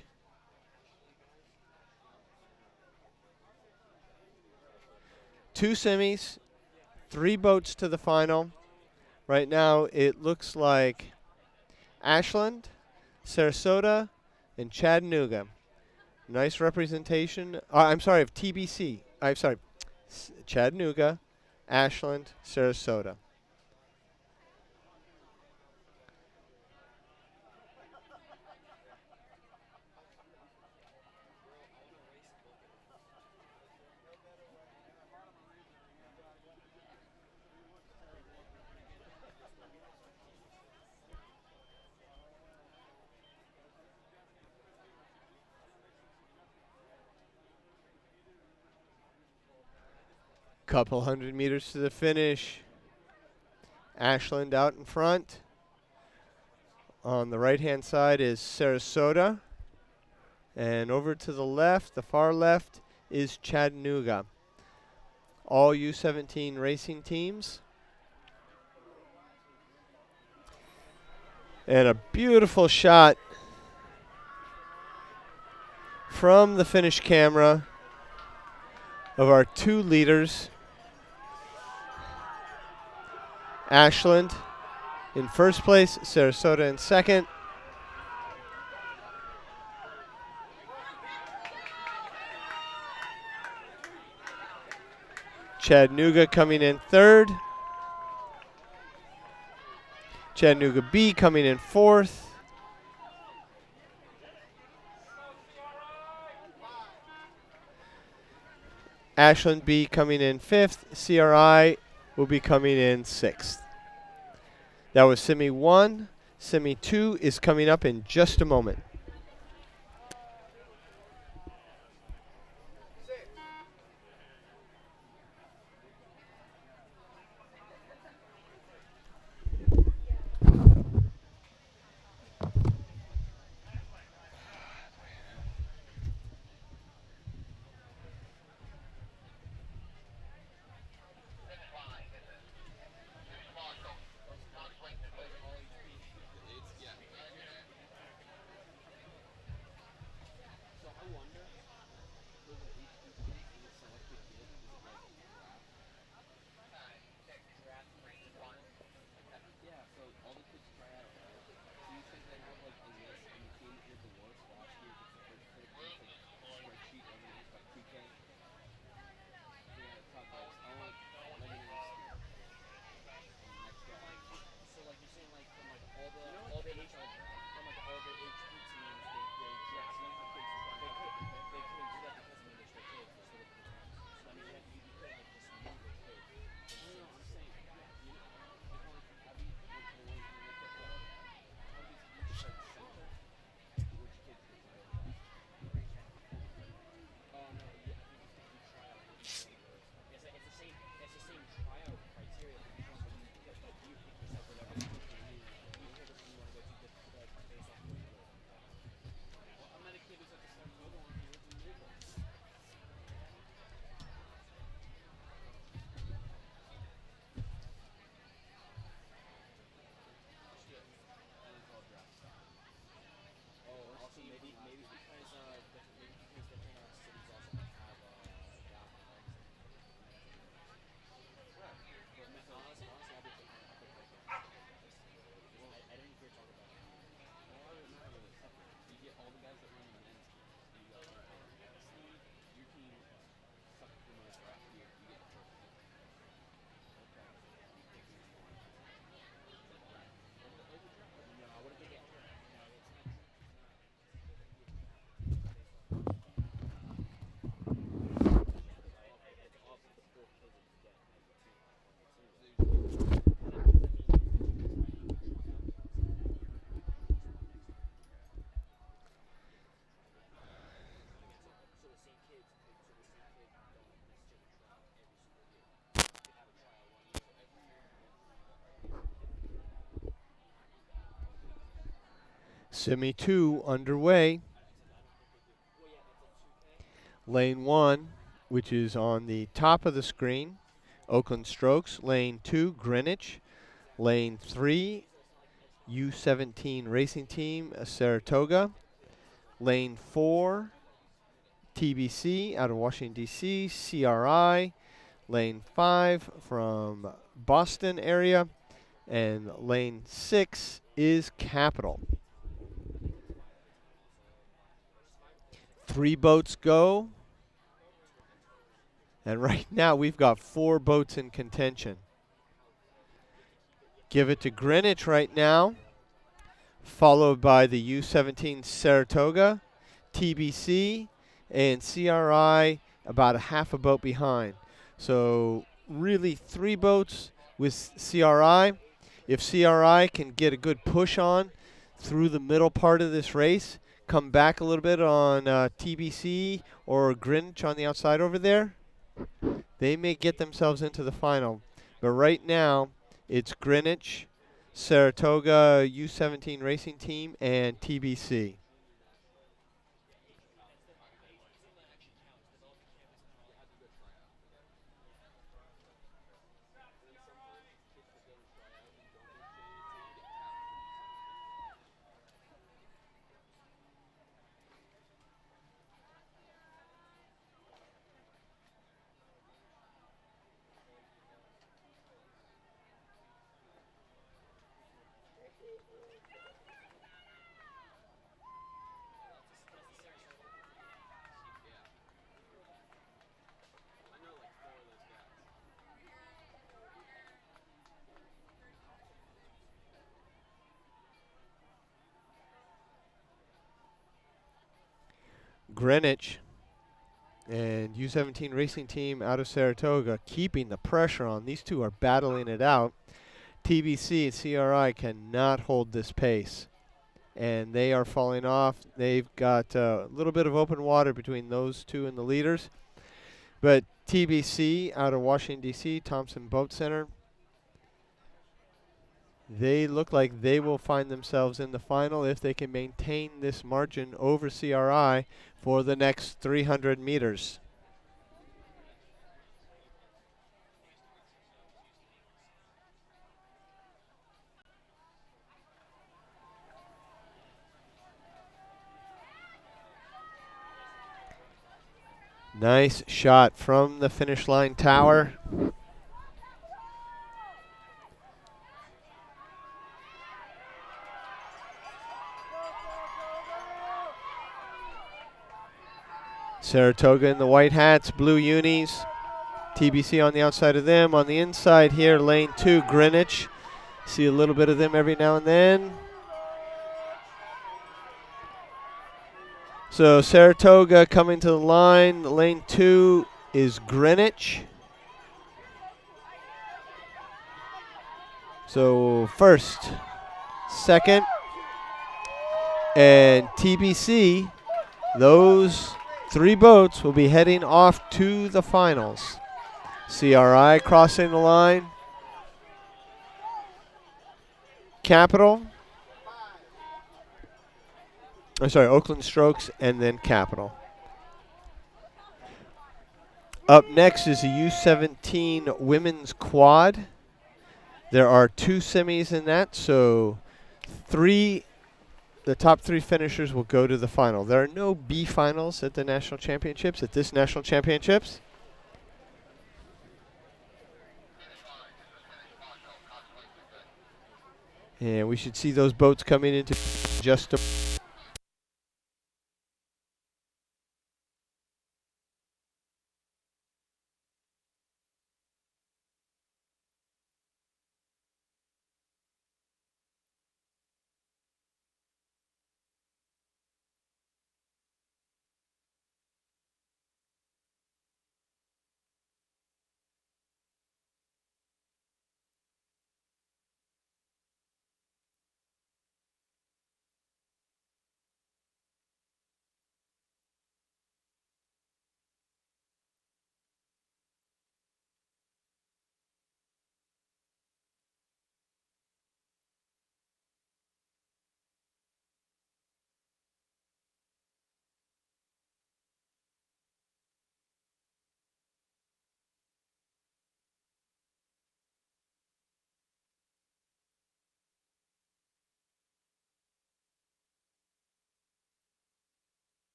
Speaker 1: Two semis, 3 boats to the final. Right now it looks like Ashland, Sarasota, and Chattanooga. Nice representation. I'm sorry, of TBC. I'm sorry, Chattanooga, Ashland, Sarasota. Couple hundred meters to the finish. Ashland out in front. On the right-hand side is Sarasota. And over to the left, the far left, is Chattanooga. All U17 racing teams. And a beautiful shot from the finish camera of our 2 leaders. Ashland in first place, Sarasota in second. Chattanooga coming in third. Chattanooga B coming in fourth. Ashland B coming in fifth. CRI will be coming in sixth. That was Semi 1. Semi 2 is coming up in just a moment. Semi 2 underway. Lane 1, which is on the top of the screen, Oakland Strokes. Lane 2, Greenwich. Lane 3, U17 Racing Team, Saratoga. Lane 4, TBC out of Washington, D.C., CRI. Lane 5 from Boston area. And lane 6 is Capital. 3 boats go. And right now we've got 4 boats in contention. Give it to Greenwich right now, followed by the U17 Saratoga, TBC, and CRI about a half a boat behind. So really 3 boats with CRI. If CRI can get a good push on through the middle part of this race, come back a little bit on TBC or Greenwich on the outside over there, they may get themselves into the final. But right now, it's Greenwich, Saratoga U17 Racing Team, and TBC. Greenwich and U17 Racing Team out of Saratoga keeping the pressure on. These two are battling it out. TBC and CRI cannot hold this pace, and they are falling off. They've got a little bit of open water between those two and the leaders. But TBC out of Washington, D.C., Thompson Boat Center, they look like they will find themselves in the final if they can maintain this margin over CRI for the next 300 meters. Nice shot from the finish line tower. Saratoga in the white hats, blue unis. TBC on the outside of them. On the inside here, lane 2, Greenwich. See a little bit of them every now and then. So Saratoga coming to the line. Lane 2 is Greenwich. So first, second, and TBC, those 3 boats will be heading off to the finals. CRI crossing the line. Capital. Oakland Strokes and then Capital. Up next is the U17 Women's Quad. There are 2 semis in that, so the top 3 finishers will go to the final. There are no B finals at the national championships, at this national championships. And we should see those boats coming into just a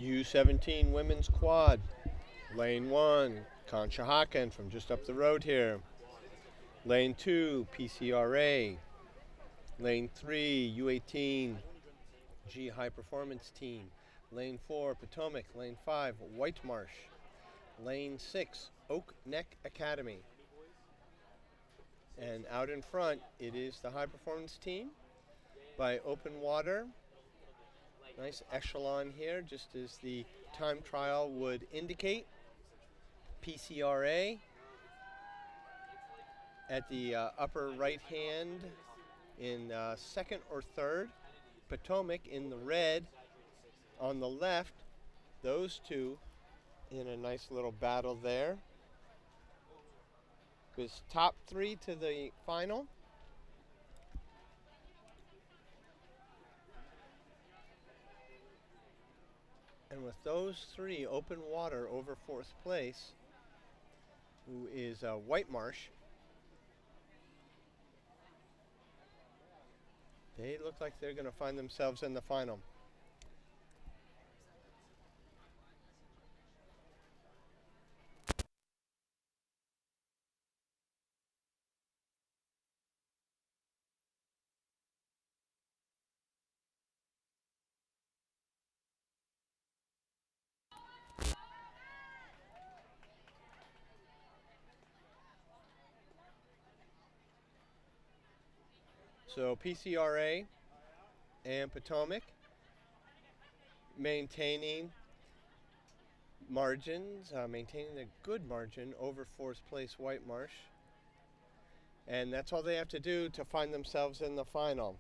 Speaker 1: U17 women's quad. Lane 1, Conshohocken from just up the road here. Lane 2, PCRA. Lane 3, U18 G High Performance Team. Lane 4, Potomac. Lane 5, White Marsh. Lane 6, Oak Neck Academy. And out in front, it is the High Performance Team by Open Water. Nice echelon here, just as the time trial would indicate. PCRA at the upper right hand in second or third. Potomac in the red on the left. Those two in a nice little battle there. Goes top 3 to the final. And with those 3, Open Water over 4th place, who is White Marsh. They look like they're going to find themselves in the final. So PCRA and Potomac maintaining margins, maintaining a good margin over 4th place White Marsh. And that's all they have to do to find themselves in the final.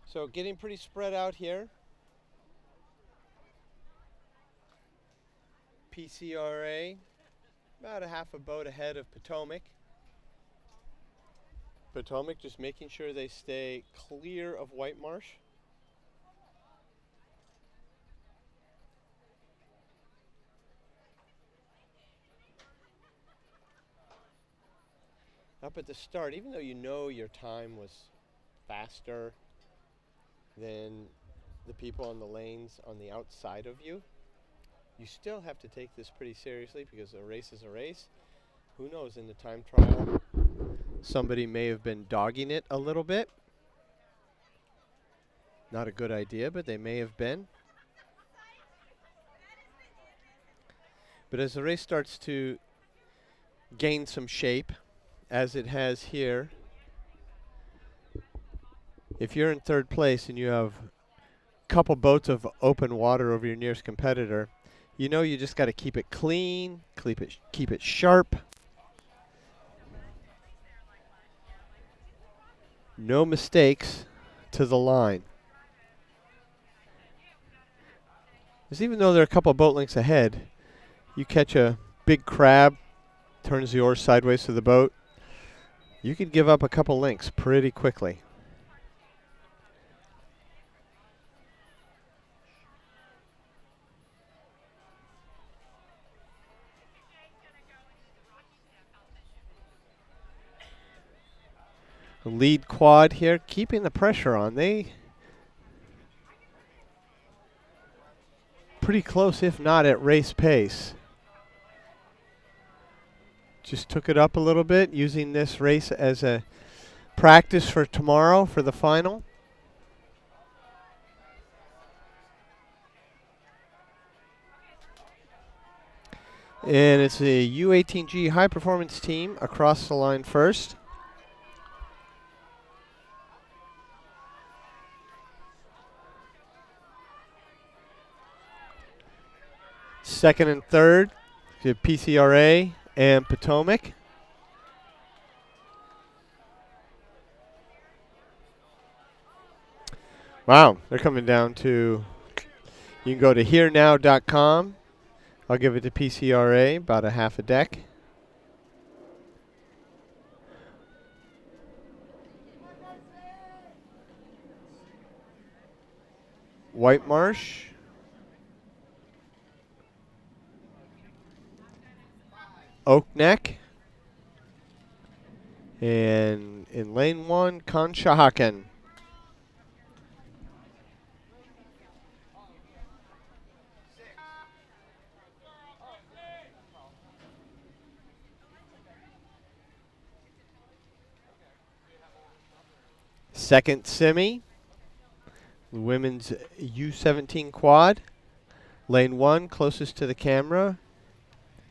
Speaker 1: So getting pretty spread out here. PCRA about a half a boat ahead of Potomac. Potomac just making sure they stay clear of White Marsh. Up at the start, even though you know your time was faster than the people on the lanes on the outside of you, you still have to take this pretty seriously because a race is a race. Who knows, in the time trial, somebody may have been dogging it a little bit. Not a good idea, but they may have been. But as the race starts to gain some shape, as it has here, if you're in 3rd place and you have a couple boats of open water over your nearest competitor, you know you just got to keep it clean, keep it sharp. No mistakes to the line. Because even though they're a couple boat lengths ahead, you catch a big crab, turns the oars sideways to the boat, you could give up a couple lengths pretty quickly. Lead quad here, keeping the pressure on. They pretty close, if not at race pace. Just took it up a little bit, using this race as a practice for tomorrow for the final. And it's a U18G high performance team across the line first. Second and third to PCRA and Potomac. Wow, they're coming down to, you can go to herenow.com. I'll give it to PCRA, about a half a deck. White Marsh. Oak Neck. And in lane 1, Conshohocken. second semi, the women's U17 quad. Lane 1, closest to the camera,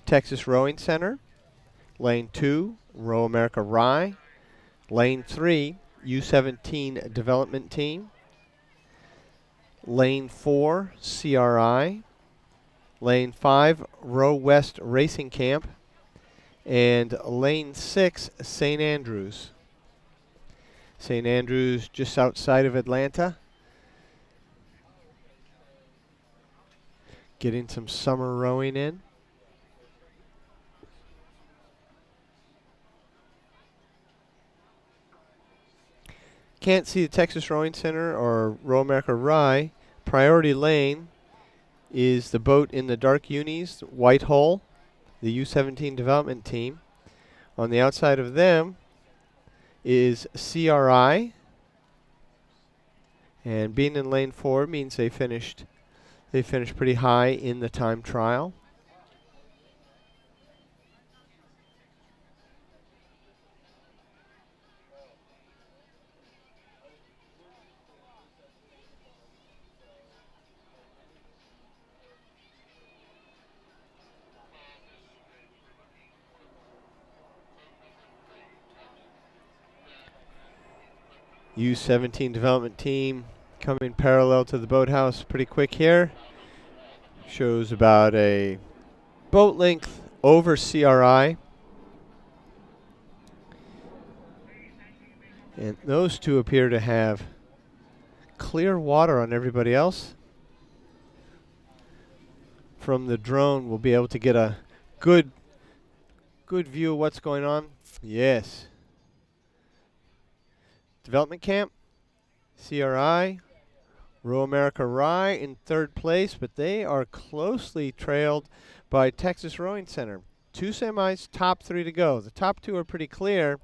Speaker 1: Texas Rowing Center. Lane 2, Row America Rye. Lane 3, U17 Development Team. Lane 4, CRI. Lane 5, Row West Racing Camp. And Lane 6, St. Andrews. St. Andrews just outside of Atlanta. Getting some summer rowing in. Can't see the Texas Rowing Center or Row America Rye. Priority lane is the boat in the dark unis, White Hull, the U17 development team. On the outside of them is CRI. And being in lane 4 means they finished pretty high in the time trial. U17 development team coming parallel to the boathouse pretty quick here. Shows about a boat length over CRI. And those two appear to have clear water on everybody else. From the drone, we'll be able to get a good view of what's going on. Yes. Development camp, CRI, Row America Rye in third place, but they are closely trailed by Texas Rowing Center. 2 semis, top 3 to go. The top 2 are pretty clear.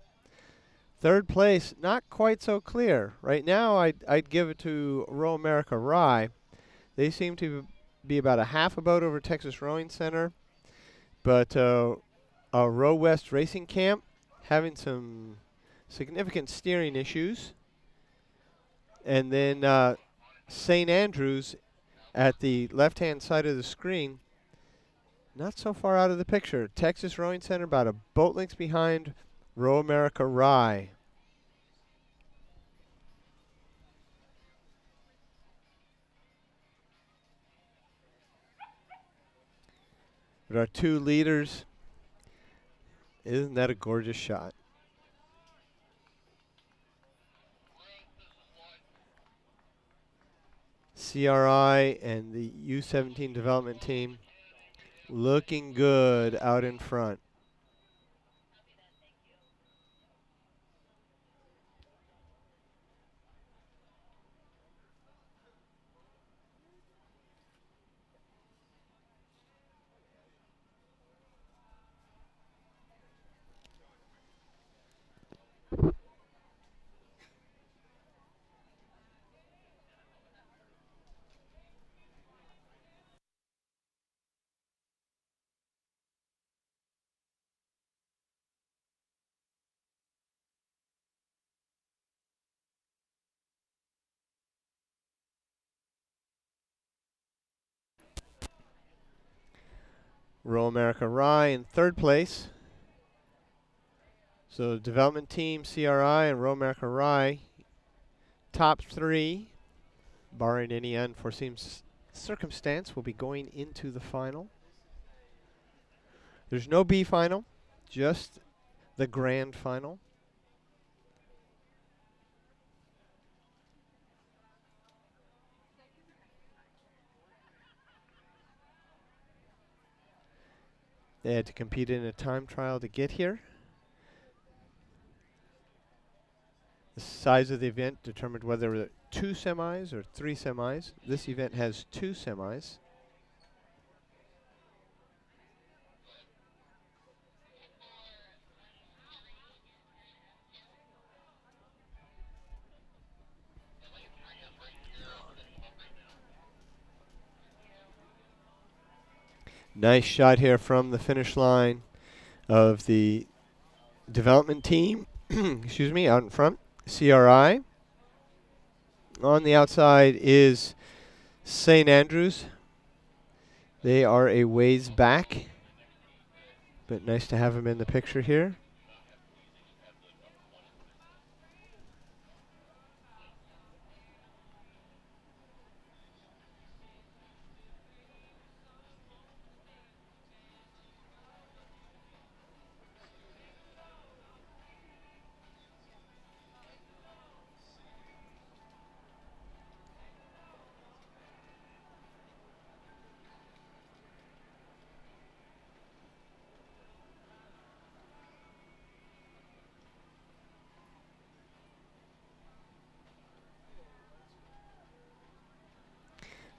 Speaker 1: Third place, not quite so clear. Right now, I'd give it to Row America Rye. They seem to be about a half a boat over Texas Rowing Center. But Row West Racing Camp having some significant steering issues. And then St. Andrews at the left-hand side of the screen, not so far out of the picture. Texas Rowing Center about a boat length behind Row America Rye. But our 2 leaders, isn't that a gorgeous shot? CRI and the U17 development team looking good out in front. Row America Rye in third place. So development team, CRI, and Row America Rye, top 3, barring any unforeseen circumstance, will be going into the final. There's no B final, just the grand final. They had to compete in a time trial to get here. The size of the event determined whether there were 2 semis or 3 semis. This event has 2 semis. Nice shot here from the finish line of the development team, excuse me, out in front, CRI. On the outside is St. Andrews. They are a ways back, but nice to have them in the picture here.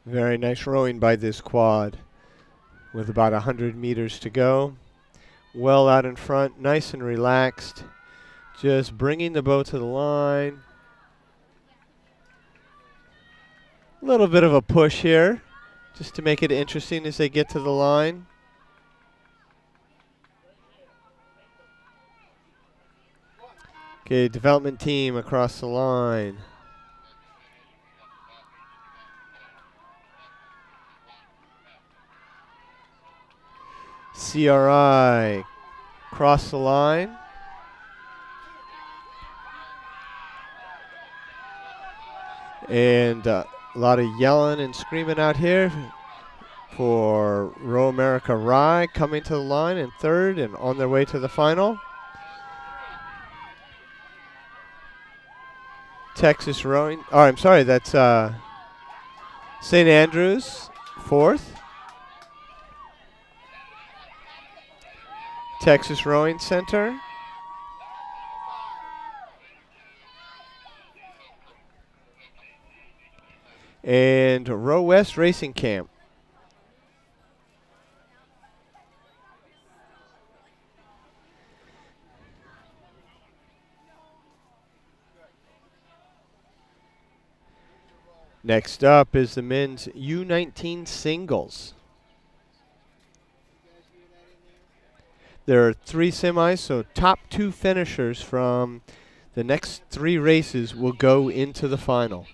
Speaker 1: Very nice rowing by this quad with about 100 meters to go. Well out in front, nice and relaxed. Just bringing the boat to the line. A little bit of a push here just to make it interesting as they get to the line. Okay, development team across the line. CRI cross the line. And a lot of yelling and screaming out here for Row America Rye coming to the line in third and on their way to the final. Texas Rowing. Oh, I'm sorry, that's St. Andrews, fourth. Texas Rowing Center. And Row West Racing Camp. Next up is the men's U19 singles. There are 3 semis, so top 2 finishers from the next 3 races will go into the final.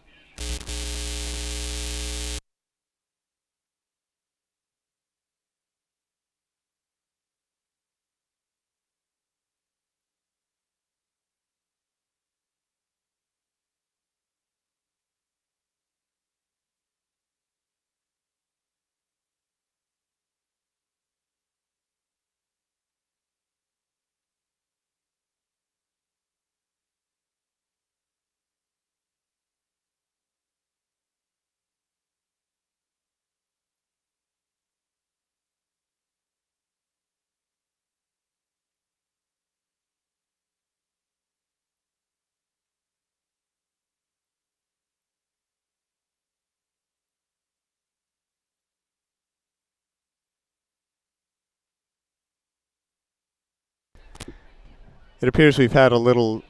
Speaker 1: It appears we've had a little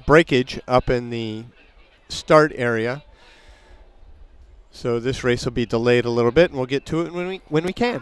Speaker 1: breakage up in the start area. So this race will be delayed a little bit, and we'll get to it when we can.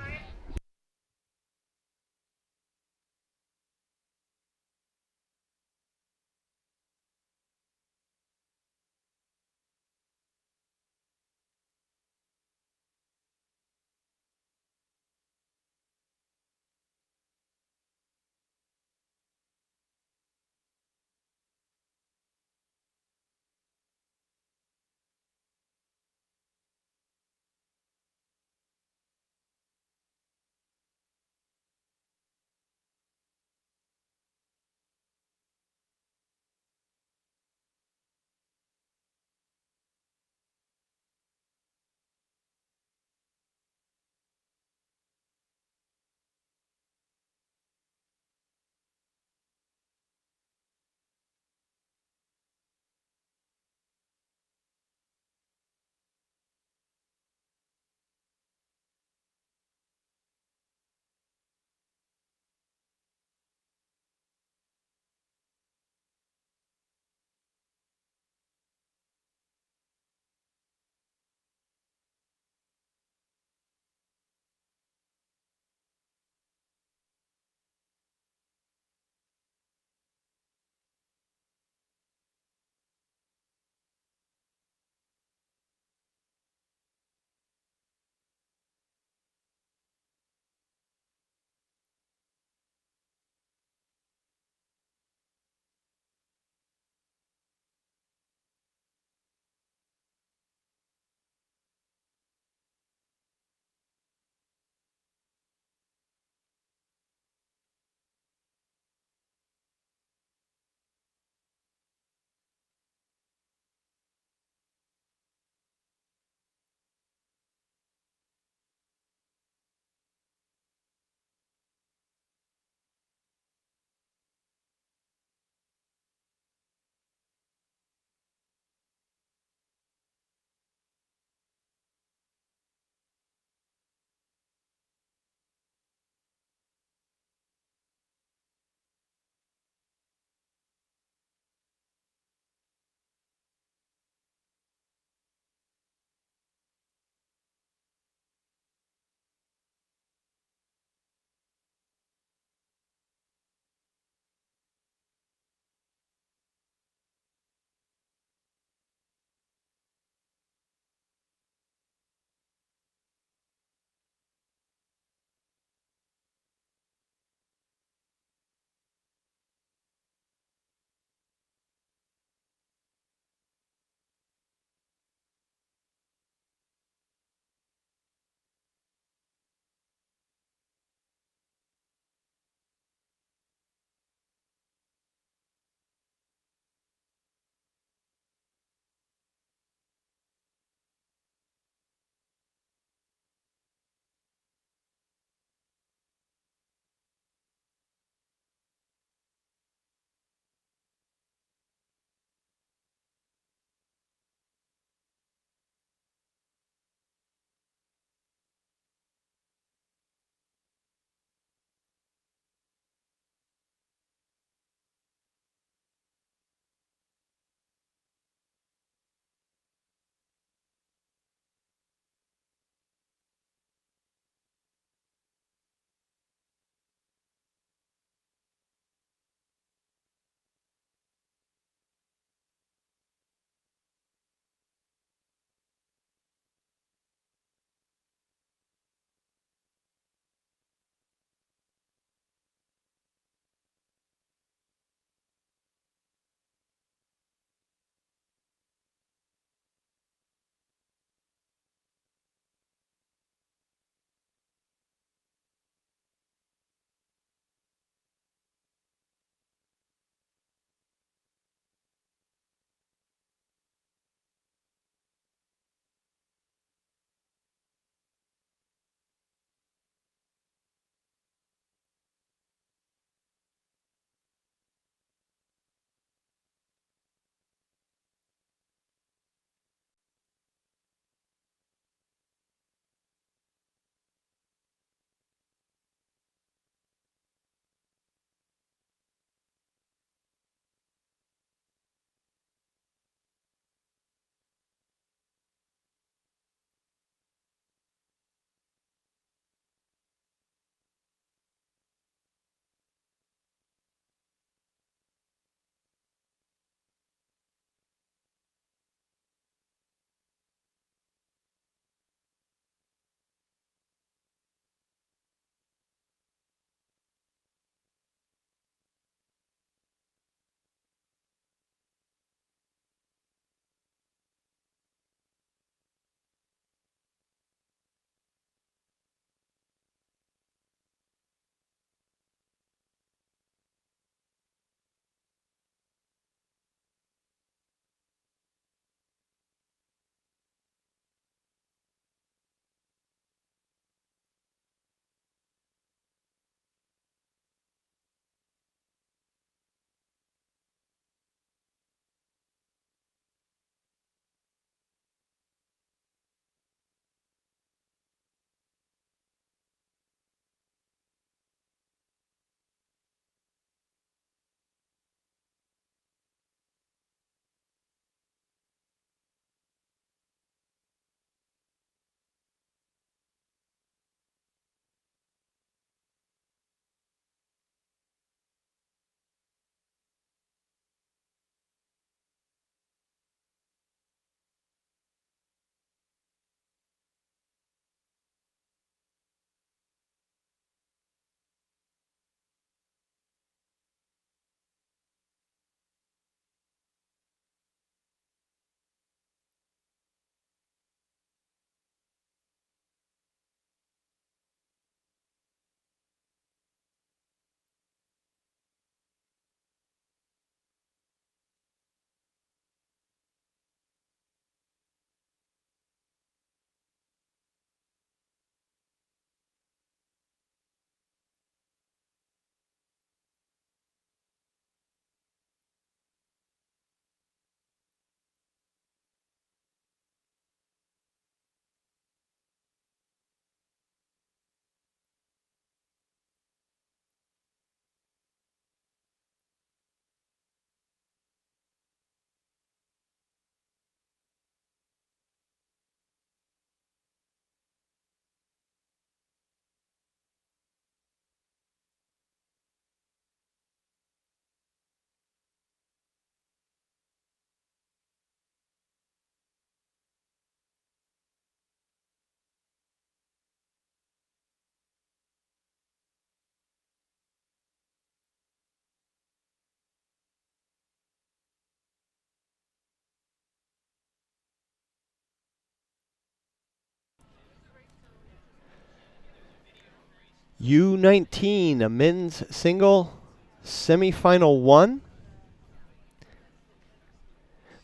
Speaker 1: U19, a men's single semifinal 1.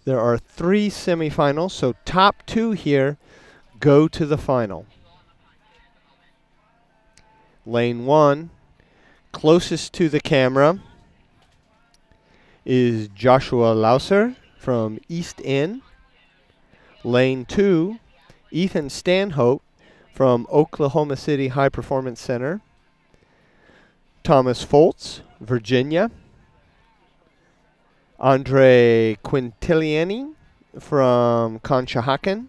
Speaker 1: There are 3 semifinals, so top 2 here go to the final. Lane 1, closest to the camera, is Joshua Lauser from East End. Lane 2, Ethan Stanhope from Oklahoma City High Performance Center. Thomas Foltz, Virginia. Andre Quintiliani from Conshohocken.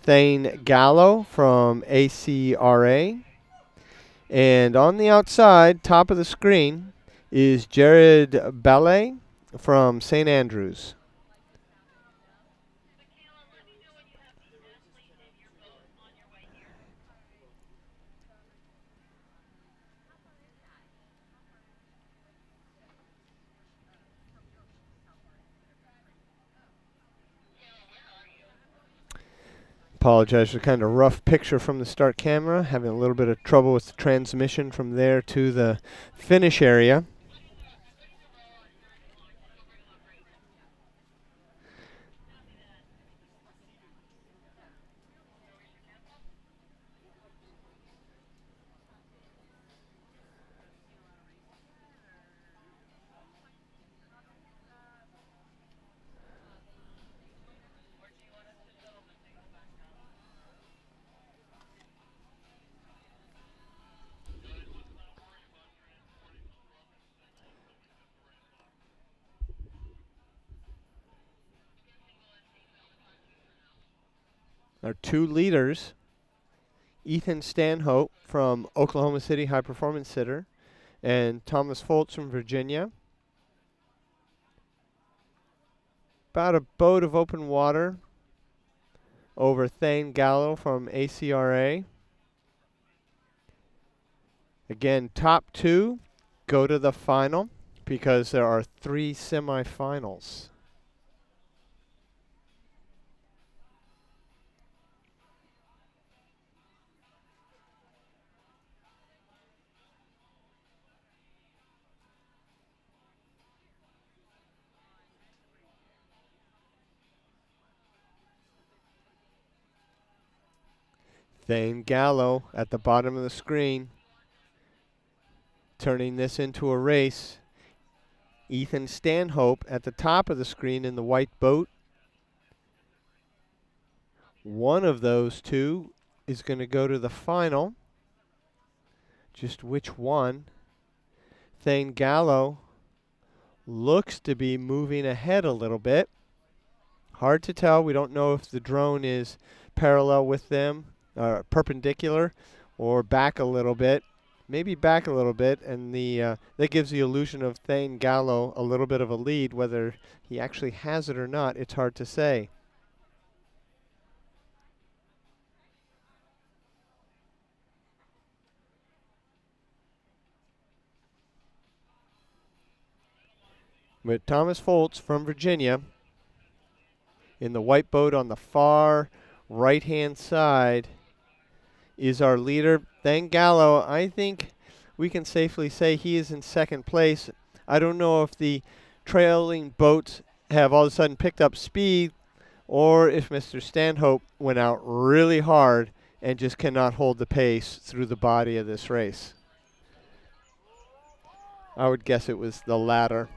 Speaker 1: Thane Gallo from ACRA. And on the outside, top of the screen, is Jared Ballet from St. Andrews. Apologize for kind of rough picture from the start camera. Having a little bit of trouble with the transmission from there to the finish area. Our 2 leaders, Ethan Stanhope from Oklahoma City High Performance Center and Thomas Foltz from Virginia. About a boat of open water over Thane Gallo from ACRA. Again, top 2 go to the final because there are 3 semifinals. Thane Gallo at the bottom of the screen, turning this into a race. Ethan Stanhope at the top of the screen in the white boat. One of those 2 is going to go to the final. Just which one? Thane Gallo looks to be moving ahead a little bit. Hard to tell. We don't know if the drone is parallel with them, perpendicular, or back a little bit. Maybe back a little bit, and that gives the illusion of Thane Gallo a little bit of a lead. Whether he actually has it or not, it's hard to say. But Thomas Foltz from Virginia in the white boat on the far right-hand side is our leader. Thane Gallo, I think we can safely say he is in second place. I don't know if the trailing boats have all of a sudden picked up speed or if Mr. Stanhope went out really hard and just cannot hold the pace through the body of this race. I would guess it was the latter.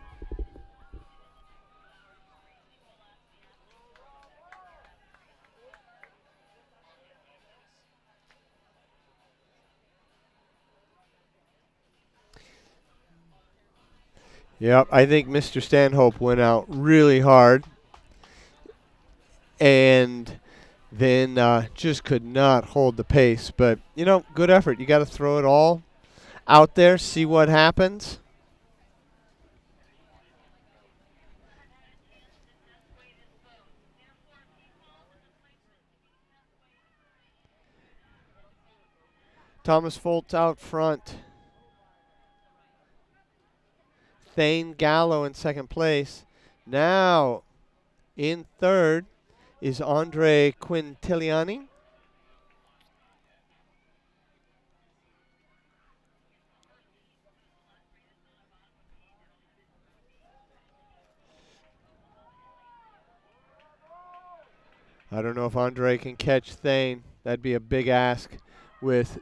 Speaker 1: Yep, I think Mr. Stanhope went out really hard and then just could not hold the pace. But, good effort. You got to throw it all out there, see what happens. Thomas Foltz out front. Thane Gallo in second place. Now in third is Andre Quintiliani. I don't know if Andre can catch Thane. That'd be a big ask with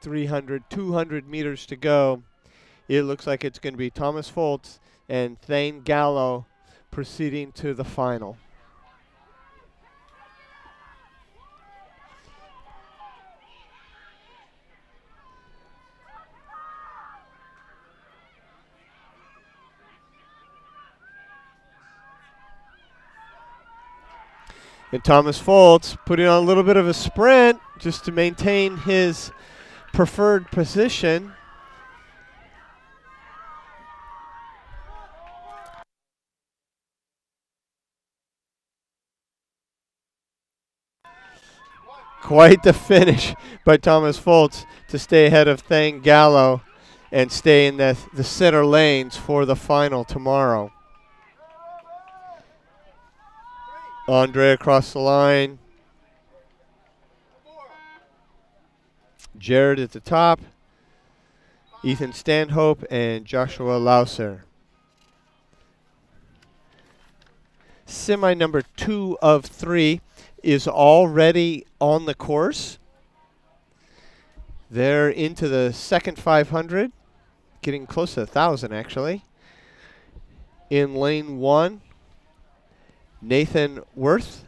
Speaker 1: 200 meters to go. It looks like it's going to be Thomas Foltz and Thane Gallo proceeding to the final. And Thomas Foltz putting on a little bit of a sprint just to maintain his preferred position. Quite the finish by Thomas Foltz to stay ahead of Thane Gallo and stay in the center lanes for the final tomorrow. Andre across the line. Jared at the top. Ethan Stanhope and Joshua Lauser. Semi number 2 of 3 is already on the course. They're into the second 500, getting close to 1,000 actually. In lane 1, Nathan Worth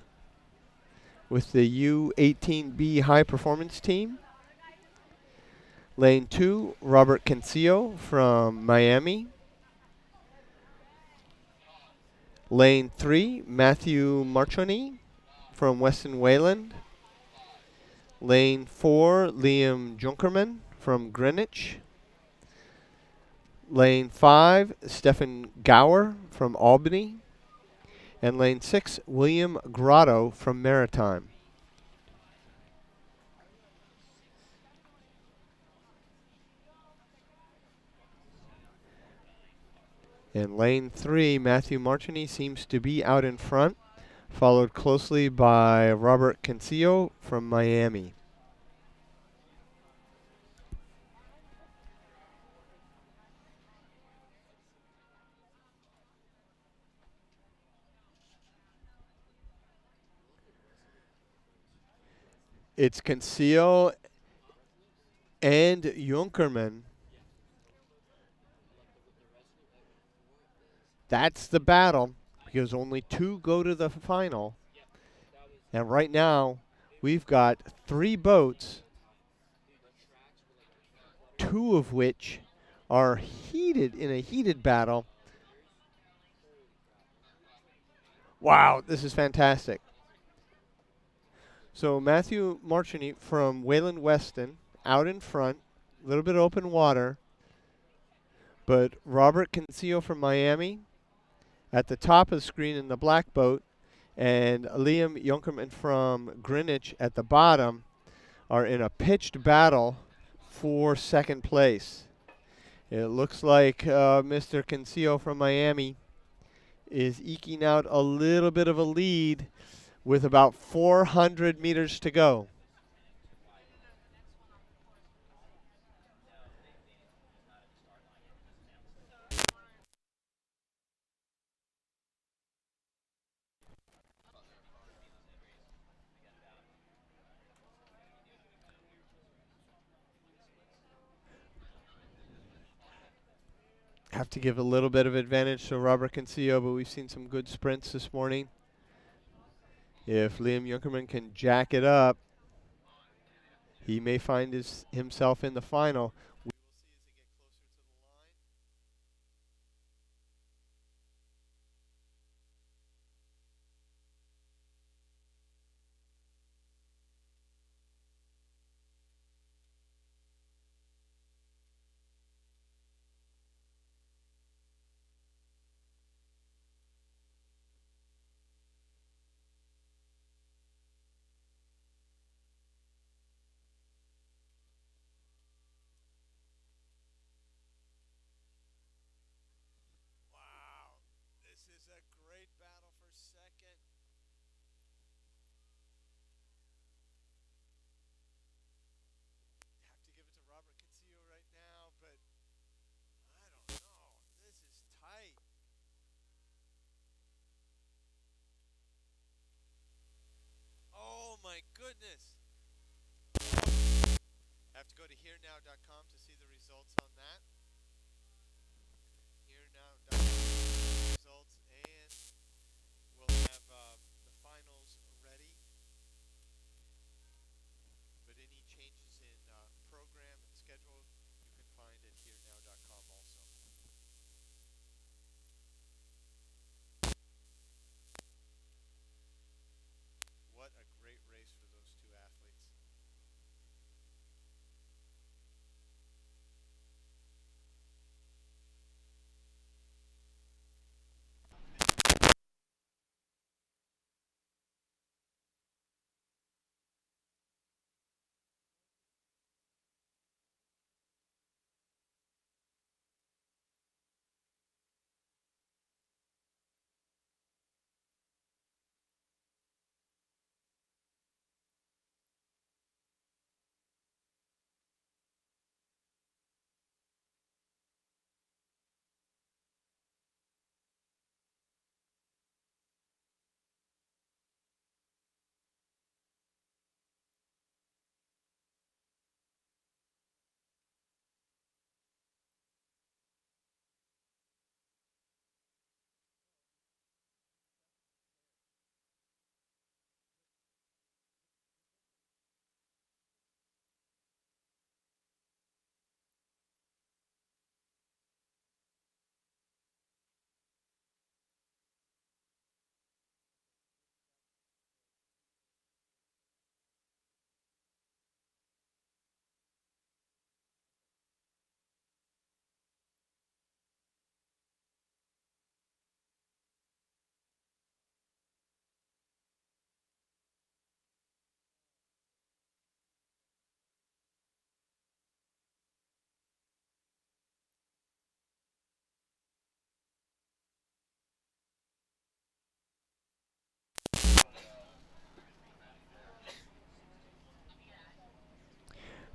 Speaker 1: with the U18B high performance team. Lane 2, Robert Cancillo from Miami. Lane 3, Matthew Marchoni from Weston Wayland. Lane 4, Liam Junkerman from Greenwich. Lane 5, Stephen Gower from Albany. And lane 6, William Grotto from Maritime. In lane 3, Matthew Marchini seems to be out in front, followed closely by Robert Cancillo from Miami. It's Cancillo and Junkerman. That's the battle because only 2 go to the final. And right now, we've got 3 boats, 2 of which are heated in a heated battle. Wow, this is fantastic. So Matthew Marchini from Wayland Weston out in front, a little bit open water. But Robert Cancillo from Miami at the top of the screen in the black boat, and Liam Junkerman from Greenwich at the bottom are in a pitched battle for second place. It looks like Mr. Cancillo from Miami is eking out a little bit of a lead with about 400 meters to go. Have to give a little bit of advantage to Robert Cancillo, but we've seen some good sprints this morning. If Liam Junkerman can jack it up, he may find himself in the final. go to herenow.com to see the results on that. Herenow.com results, and we'll have the finals ready. But any changes in program and schedule, you can find at herenow.com also. What a great race for those two athletes.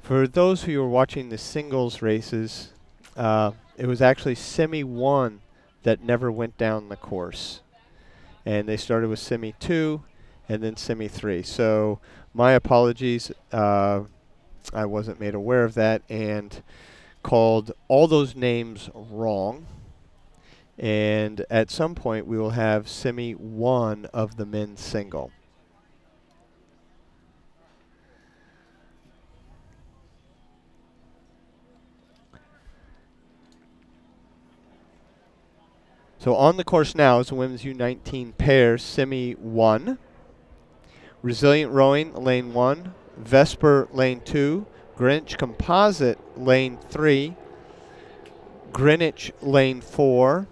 Speaker 1: For those who are watching the singles races, it was actually Semi 1 that never went down the course. And they started with Semi 2 and then Semi 3. So my apologies. I wasn't made aware of that and called all those names wrong. And at some point, we will have Semi 1 of the men's single. So on the course now is the women's U19 pair, Semi 1. Resilient Rowing, lane 1. Vesper, lane 2. Greenwich Composite, lane 3. Greenwich, lane 4.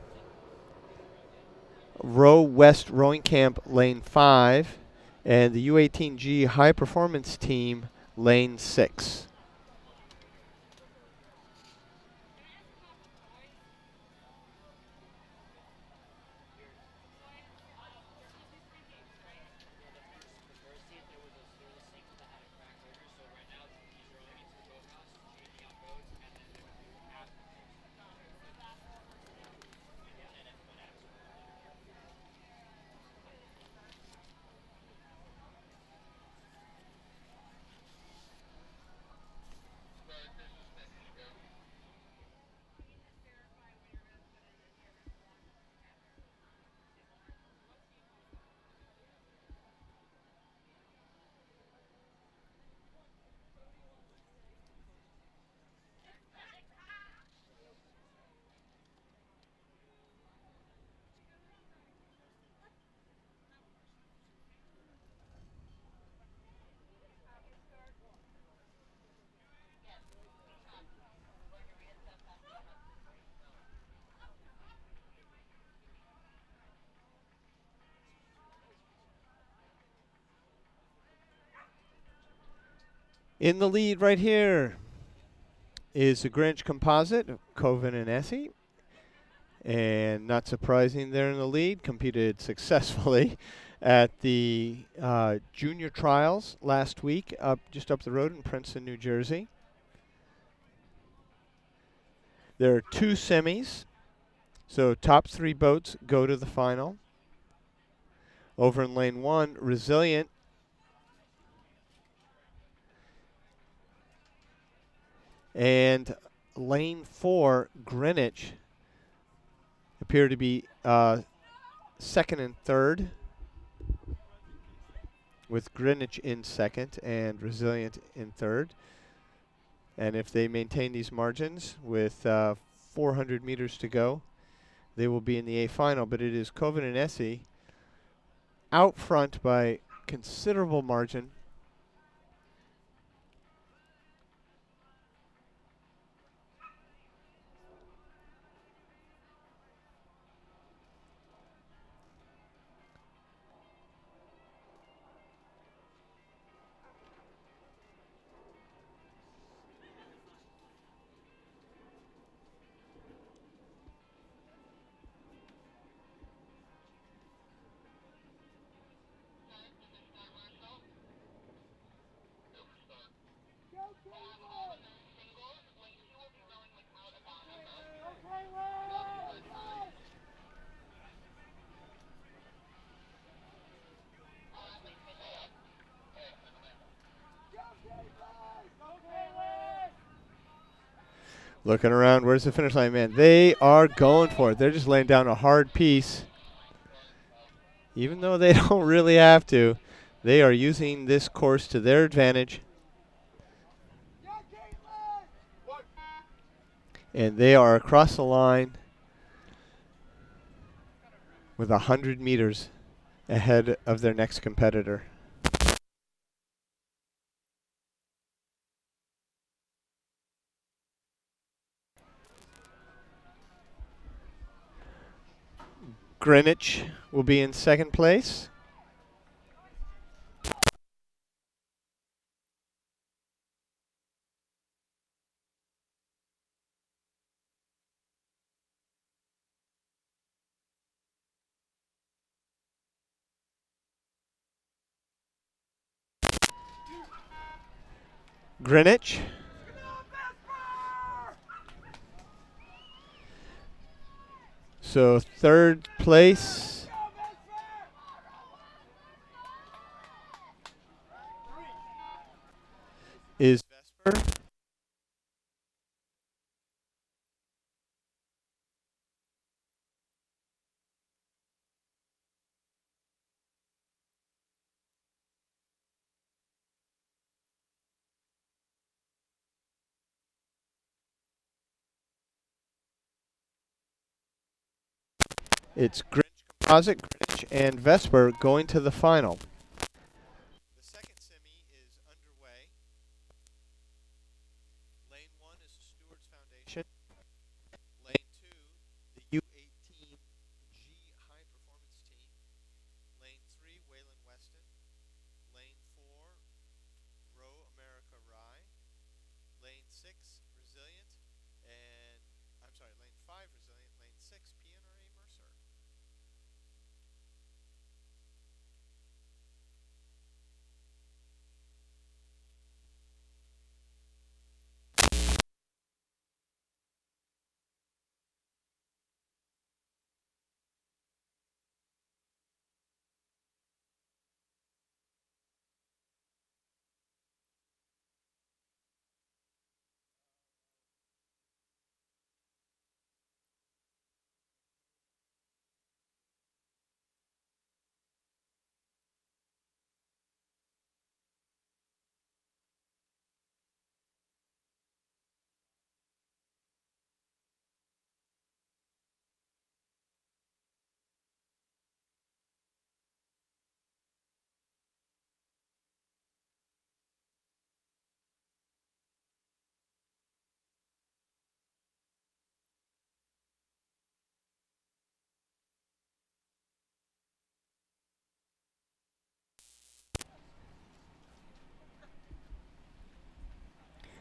Speaker 1: Row West Rowing Camp, lane 5. And the U18G High Performance Team, lane 6. In the lead right here is the Greenwich Composite, Coven and Essie. And not surprising, they're in the lead. Competed successfully at the junior trials last week, just up the road in Princeton, New Jersey. There are 2 semis, so top 3 boats go to the final. Over in lane 1, Resilient And lane 4, Greenwich, appear to be second and third, with Greenwich in second and Resilient in third. And if they maintain these margins with 400 meters to go, they will be in the A final. But it is Coven and Essie out front by considerable margin. Looking around, where's the finish line, man? They are going for it. They're just laying down a hard piece. Even though they don't really have to, they are using this course to their advantage. And they are across the line with 100 meters ahead of their next competitor. Greenwich will be in second place. Greenwich. So third place is Vesper. It's Greenwich Composite, Greenwich, and Vesper going to the final. The second semi is underway. Lane 1 is the Stewart's Foundation. Lane 2, the U18 G High Performance Team. Lane 3, Waylon Weston. Lane 4, Row America Rye. Lane 6, Resilient. And, I'm sorry, Lane 5, Resilient. Lane 6, PNRA Mercer.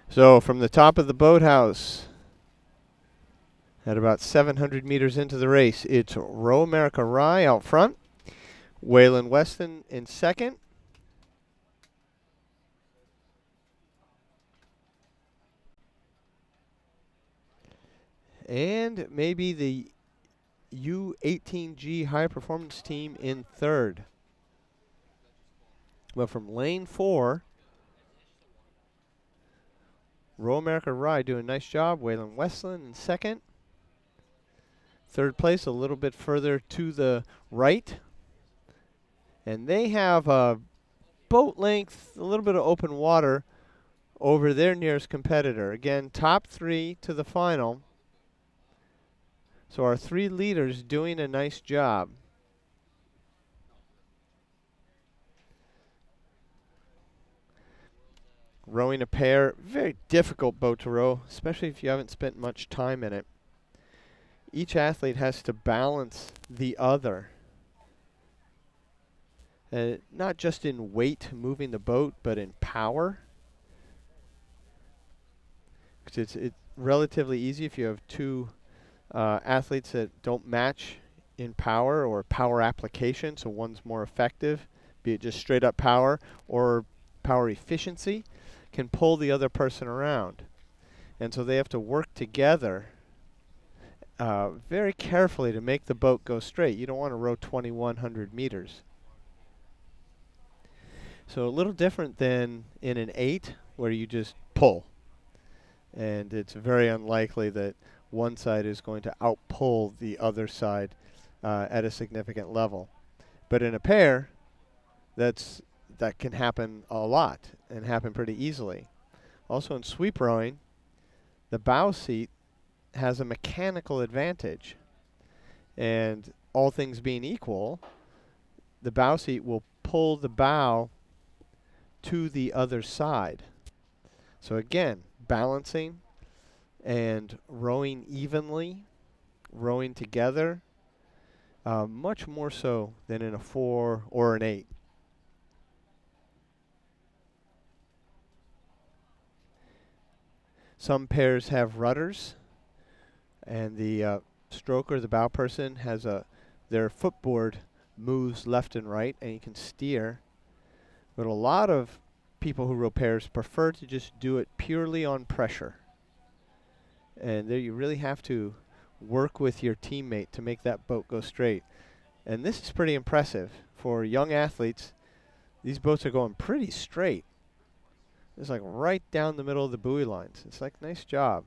Speaker 1: So from the top of the boathouse, at about 700 meters into the race, it's Row America Rye out front. Waylon Weston in second. And maybe the U18G High Performance Team in third. But from lane 4, Row America Rye doing a nice job. Waylon Westland in second. Third place a little bit further to the right. And they have a boat length, a little bit of open water over their nearest competitor. Again, top three to the final. So our three leaders doing a nice job. Rowing a pair, very difficult boat to row, especially if you haven't spent much time in it. Each athlete has to balance the other. Not just in weight moving the boat, but in power. Because it's relatively easy if you have two athletes that don't match in power or power application, so one's more effective, be it just straight up power or power efficiency, can pull the other person around. And so they have to work together very carefully to make the boat go straight. You don't want to row 2,100 meters. So a little different than in an 8 where you just pull. And it's very unlikely that one side is going to outpull the other side at a significant level. But in a pair, that can happen a lot and happen pretty easily. Also in sweep rowing, the bow seat has a mechanical advantage. And all things being equal, the bow seat will pull the bow to the other side. So again, balancing and rowing evenly, rowing together, much more so than in a 4 or an 8. Some pairs have rudders, and the stroker, the bow person, has their footboard moves left and right, and you can steer. But a lot of people who row pairs prefer to just do it purely on pressure. And there you really have to work with your teammate to make that boat go straight. And this is pretty impressive. For young athletes, these boats are going pretty straight. It's like right down the middle of the buoy lines. It's like, nice job.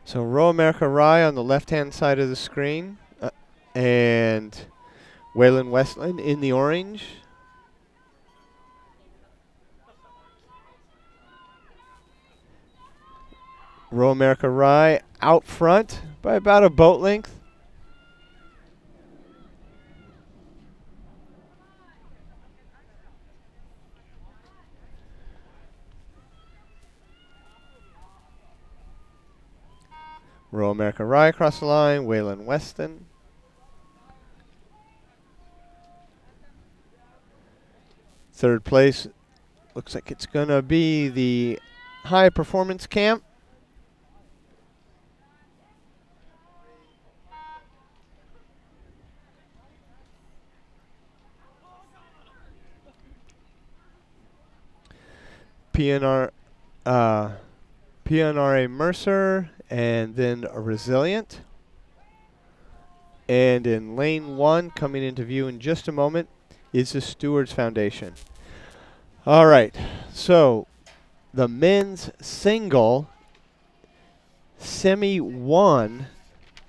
Speaker 1: So Row America Rye on the left-hand side of the screen, and Waylon Westland in the orange. Row America Rye out front by about a boat length. Row America Rye across the line, Waylon Weston. Third place looks like it's going to be the high performance camp. PNRA Mercer, and then a Resilient. And in lane 1, coming into view in just a moment, is the Stewards Foundation. All right, so the men's single Semi 1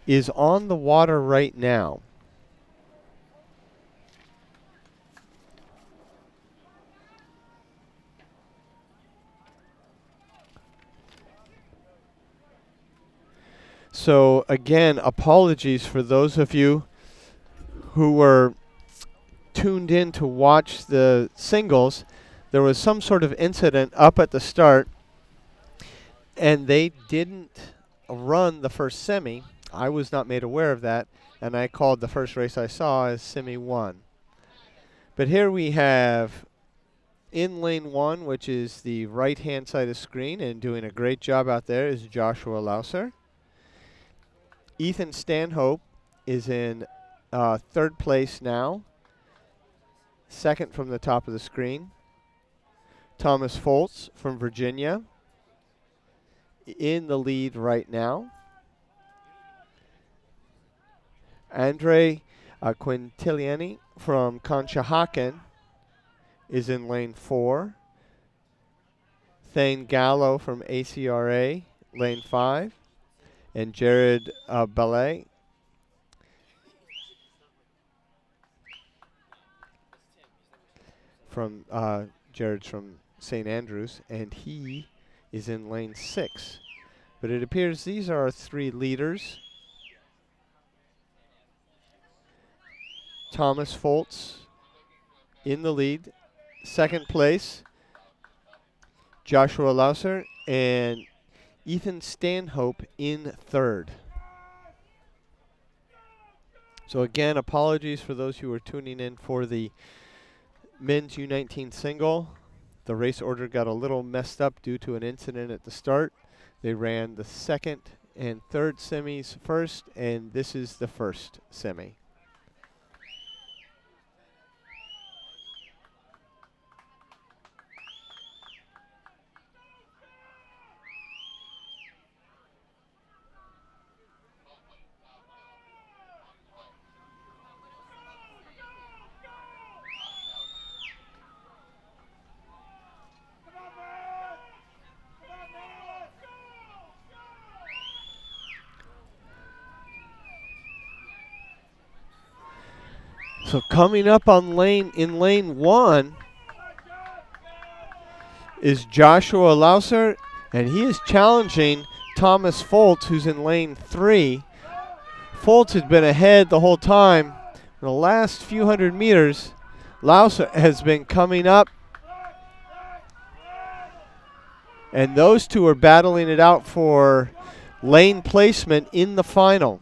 Speaker 1: is on the water right now. So again, apologies for those of you who were tuned in to watch the singles. There was some sort of incident up at the start, And they didn't run the first semi. I was not made aware of that, and I called the first race I saw as Semi 1. But here we have in lane 1, which is the right-hand side of the screen, and doing a great job out there is Joshua Lauser. Ethan Stanhope is in third place now, second from the top of the screen. Thomas Foltz from Virginia in the lead right now. Andre Quintiliani from Conshohocken is in lane 4. Thane Gallo from ACRA, lane 5. And Jared Ballet from Jared's from St. Andrews, and he is in lane 6. But it appears these are our 3 leaders. Thomas Foltz in the lead. Second place, Joshua Lauser, and Ethan Stanhope in third. So again, apologies for those who are tuning in for the men's U19 single. The race order got a little messed up due to an incident at the start. They ran the second and third semis first, and this is the first semi. So coming up on lane 1 is Joshua Lauser, and he is challenging Thomas Foltz, who's in lane 3. Foltz had been ahead the whole time. In the last few hundred meters, Lauser has been coming up, and those two are battling it out for lane placement in the final.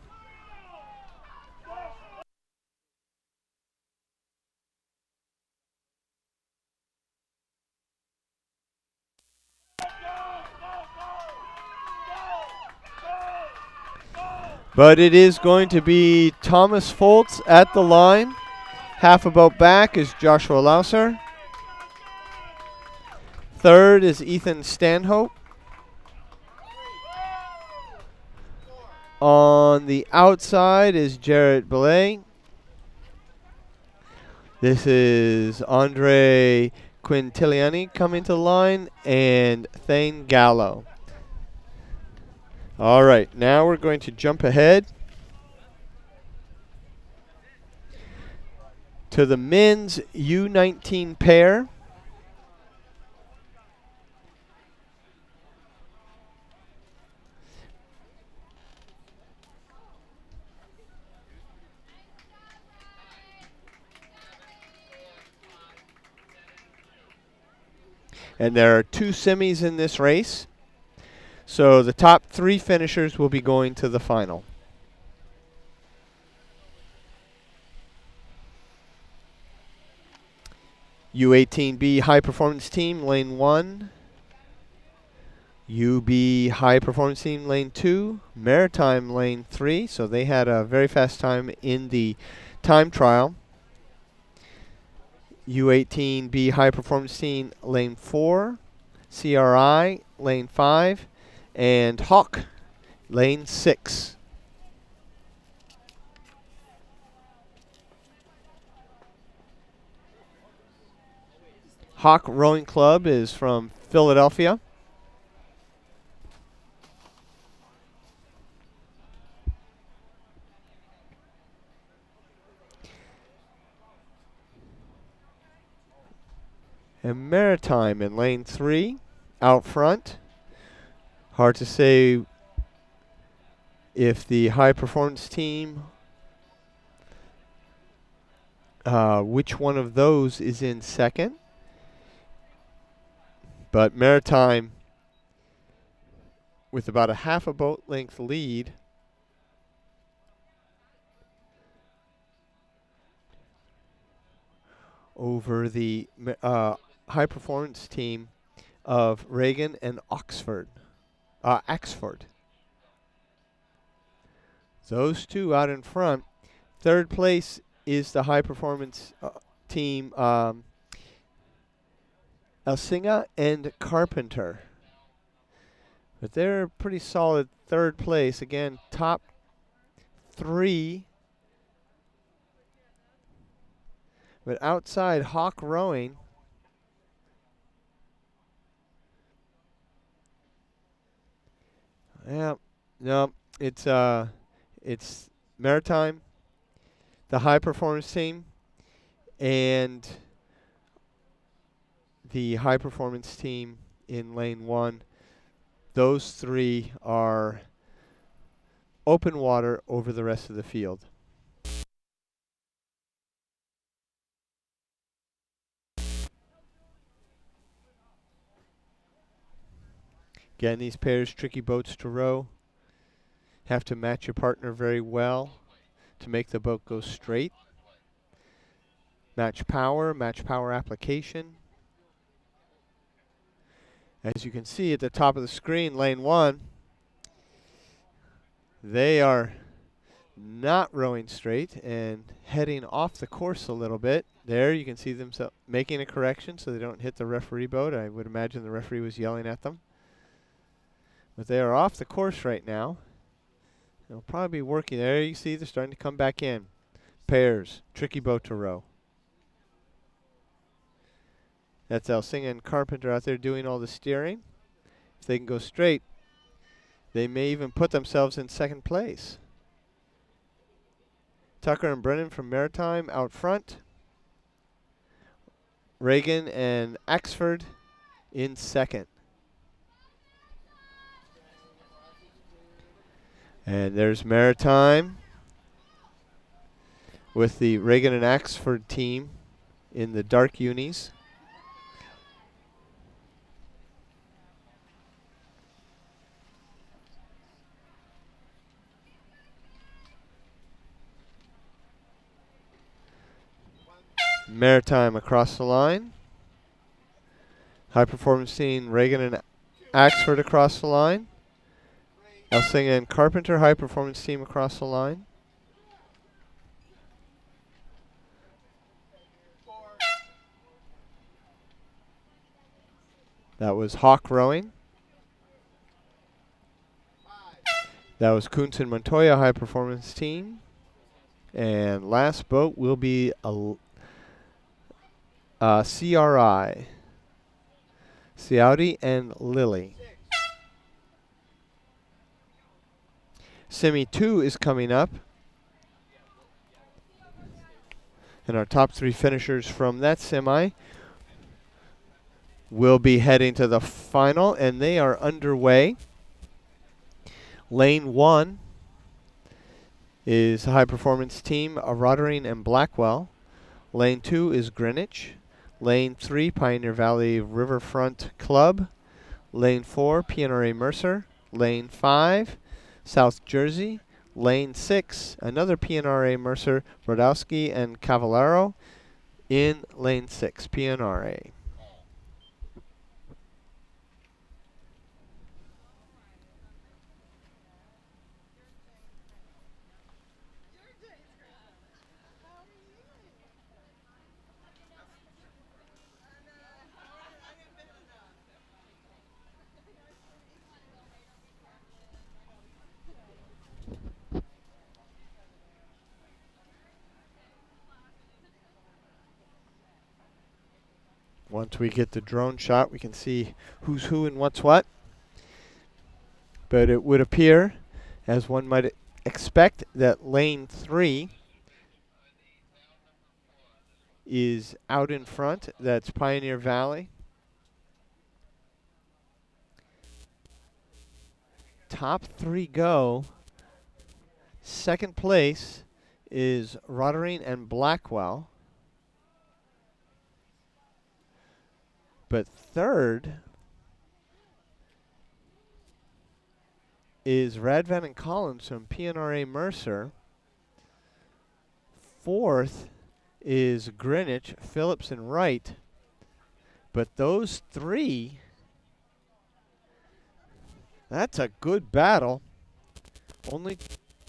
Speaker 1: But it is going to be Thomas Foltz at the line. Half a boat back is Joshua Lauser. Third is Ethan Stanhope. On the outside is Jarrett Belay. This is Andre Quintiliani coming to the line, and Thane Gallo. All right, now we're going to jump ahead to the men's U19 pair. And there are 2 semis in this race. So the top 3 finishers will be going to the final. U18B High Performance Team, lane 1. UB High Performance Team, lane 2. Maritime, lane 3. So they had a very fast time in the time trial. U18B High Performance Team, lane 4. CRI, lane 5. And Hawk, lane 6. Hawk Rowing Club is from Philadelphia. And Maritime in lane 3, out front. Hard to say if the high performance team, which one of those is in second. But Maritime with about a half a boat length lead. Over the high performance team of Reagan and Oxford. Axford. Those two out in front. Third place is the high performance team, Elsinga and Carpenter. But they're pretty solid third place. Again, top three. But outside, Hawk Rowing. Yeah, no, it's Maritime, the high performance team, and the high performance team in lane one. Those three are open water over the rest of the field. Again, these pairs, tricky boats to row. Have to match your partner very well to make the boat go straight. Match power application. As you can see at the top of the screen, lane one, they are not rowing straight and heading off the course a little bit. There you can see them making a correction so they don't hit the referee boat. I would imagine the referee was yelling at them. But they are off the course right now. They'll probably be working. There you see they're starting to come back in. Pairs, tricky boat to row. That's Elsinga and Carpenter out there doing all the steering. If they can go straight, they may even put themselves in second place. Tucker and Brennan from Maritime out front. Reagan and Axford in second. And there's Maritime with the Reagan and Axford team in the dark unis. Maritime across the line. High performance team, Reagan and Axford across the line. Elsinga and Carpenter, high performance team across the line. That was Hawk Rowing. That was Kuntz and Montoya, high performance team. And last boat will be a CRI. Ciauti and Lilly. Semi 2 is coming up. And our top three finishers from that semi will be heading to the final, and they are underway. Lane 1 is a high performance team, Rottering and Blackwell. Lane 2 is Greenwich. Lane 3, Pioneer Valley Riverfront Club. Lane 4, PNRA Mercer. Lane 5, South Jersey. Lane 6, another PNRA Mercer, Brodowski and Cavallaro. In Lane 6, PNRA. Once we get the drone shot, we can see who's who and what's what. But it would appear, as one might expect, that lane 3 is out in front. That's Pioneer Valley. Top 3 go. Second place is Rottering and Blackwell. But third is Radvan and Collins from PNRA Mercer. Fourth is Greenwich, Phillips, and Wright. But those three, that's a good battle. Only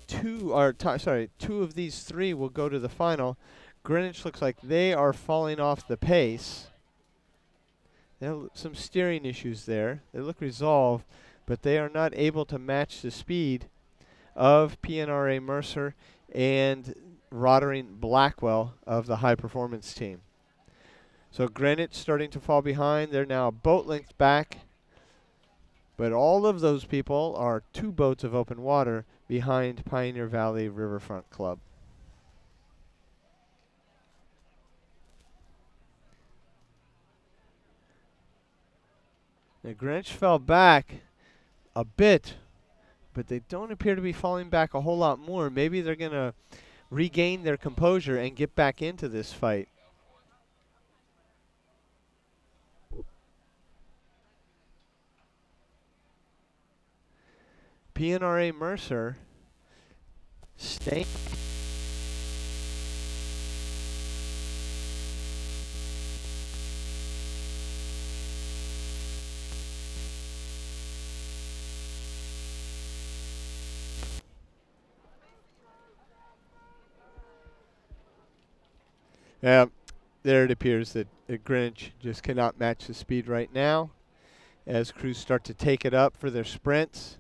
Speaker 1: two of these three will go to the final. Greenwich looks like they are falling off the pace. There are some steering issues there. They look resolved, but they are not able to match the speed of PNRA Mercer and Roddering Blackwell of the high performance team. So Greenwich starting to fall behind. They're now a boat length back. But all of those people are 2 boats of open water behind Pioneer Valley Riverfront Club. Now Greenwich fell back a bit, but they don't appear to be falling back a whole lot more. Maybe they're going to regain their composure and get back into this fight. PNRA Mercer staying. Yeah, there it appears that Greenwich just cannot match the speed right now as crews start to take it up for their sprints.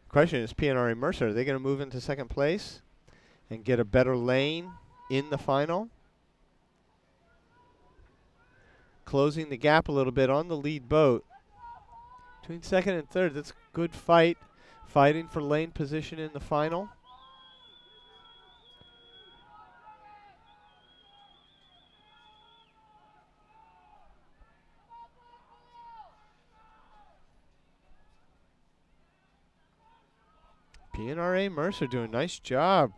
Speaker 1: Question is, PNRA Mercer, are they going to move into second place and get a better lane in the final? Closing the gap a little bit on the lead boat. Between second and third, that's a good fight. Fighting for lane position in the final. PNRA Mercer doing a nice job.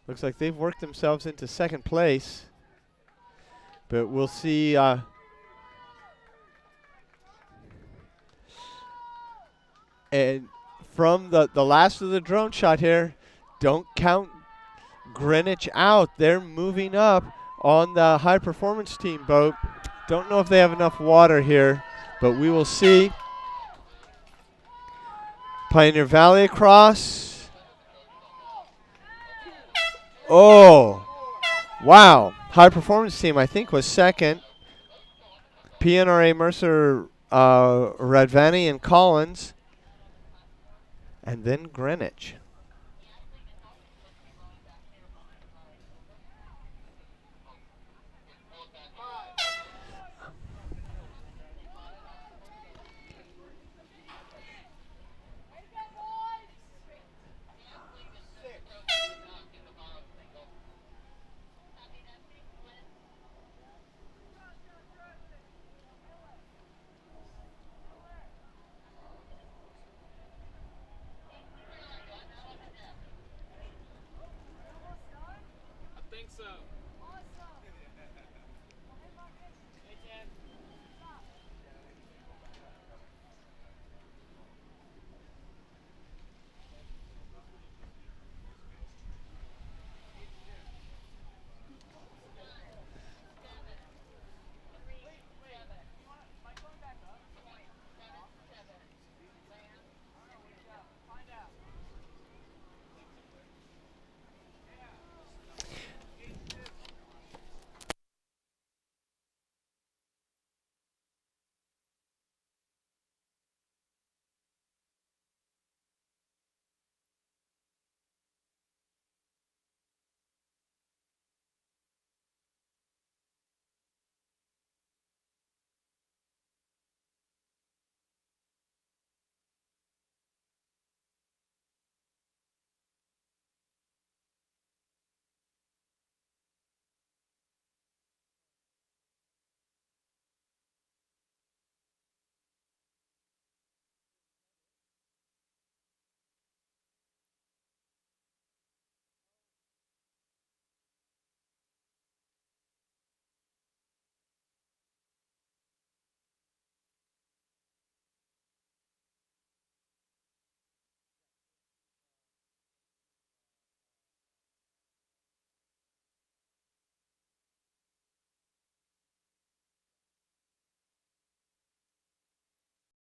Speaker 1: Looks like they've worked themselves into second place. But we'll see. And from the last of the drone shot here, don't count Greenwich out. They're moving up on the high performance team boat. Don't know if they have enough water here, but we will see. Pioneer Valley across. Oh, wow. High performance team, I think, was second. PNRA Mercer, Radvani and Collins. And then Greenwich.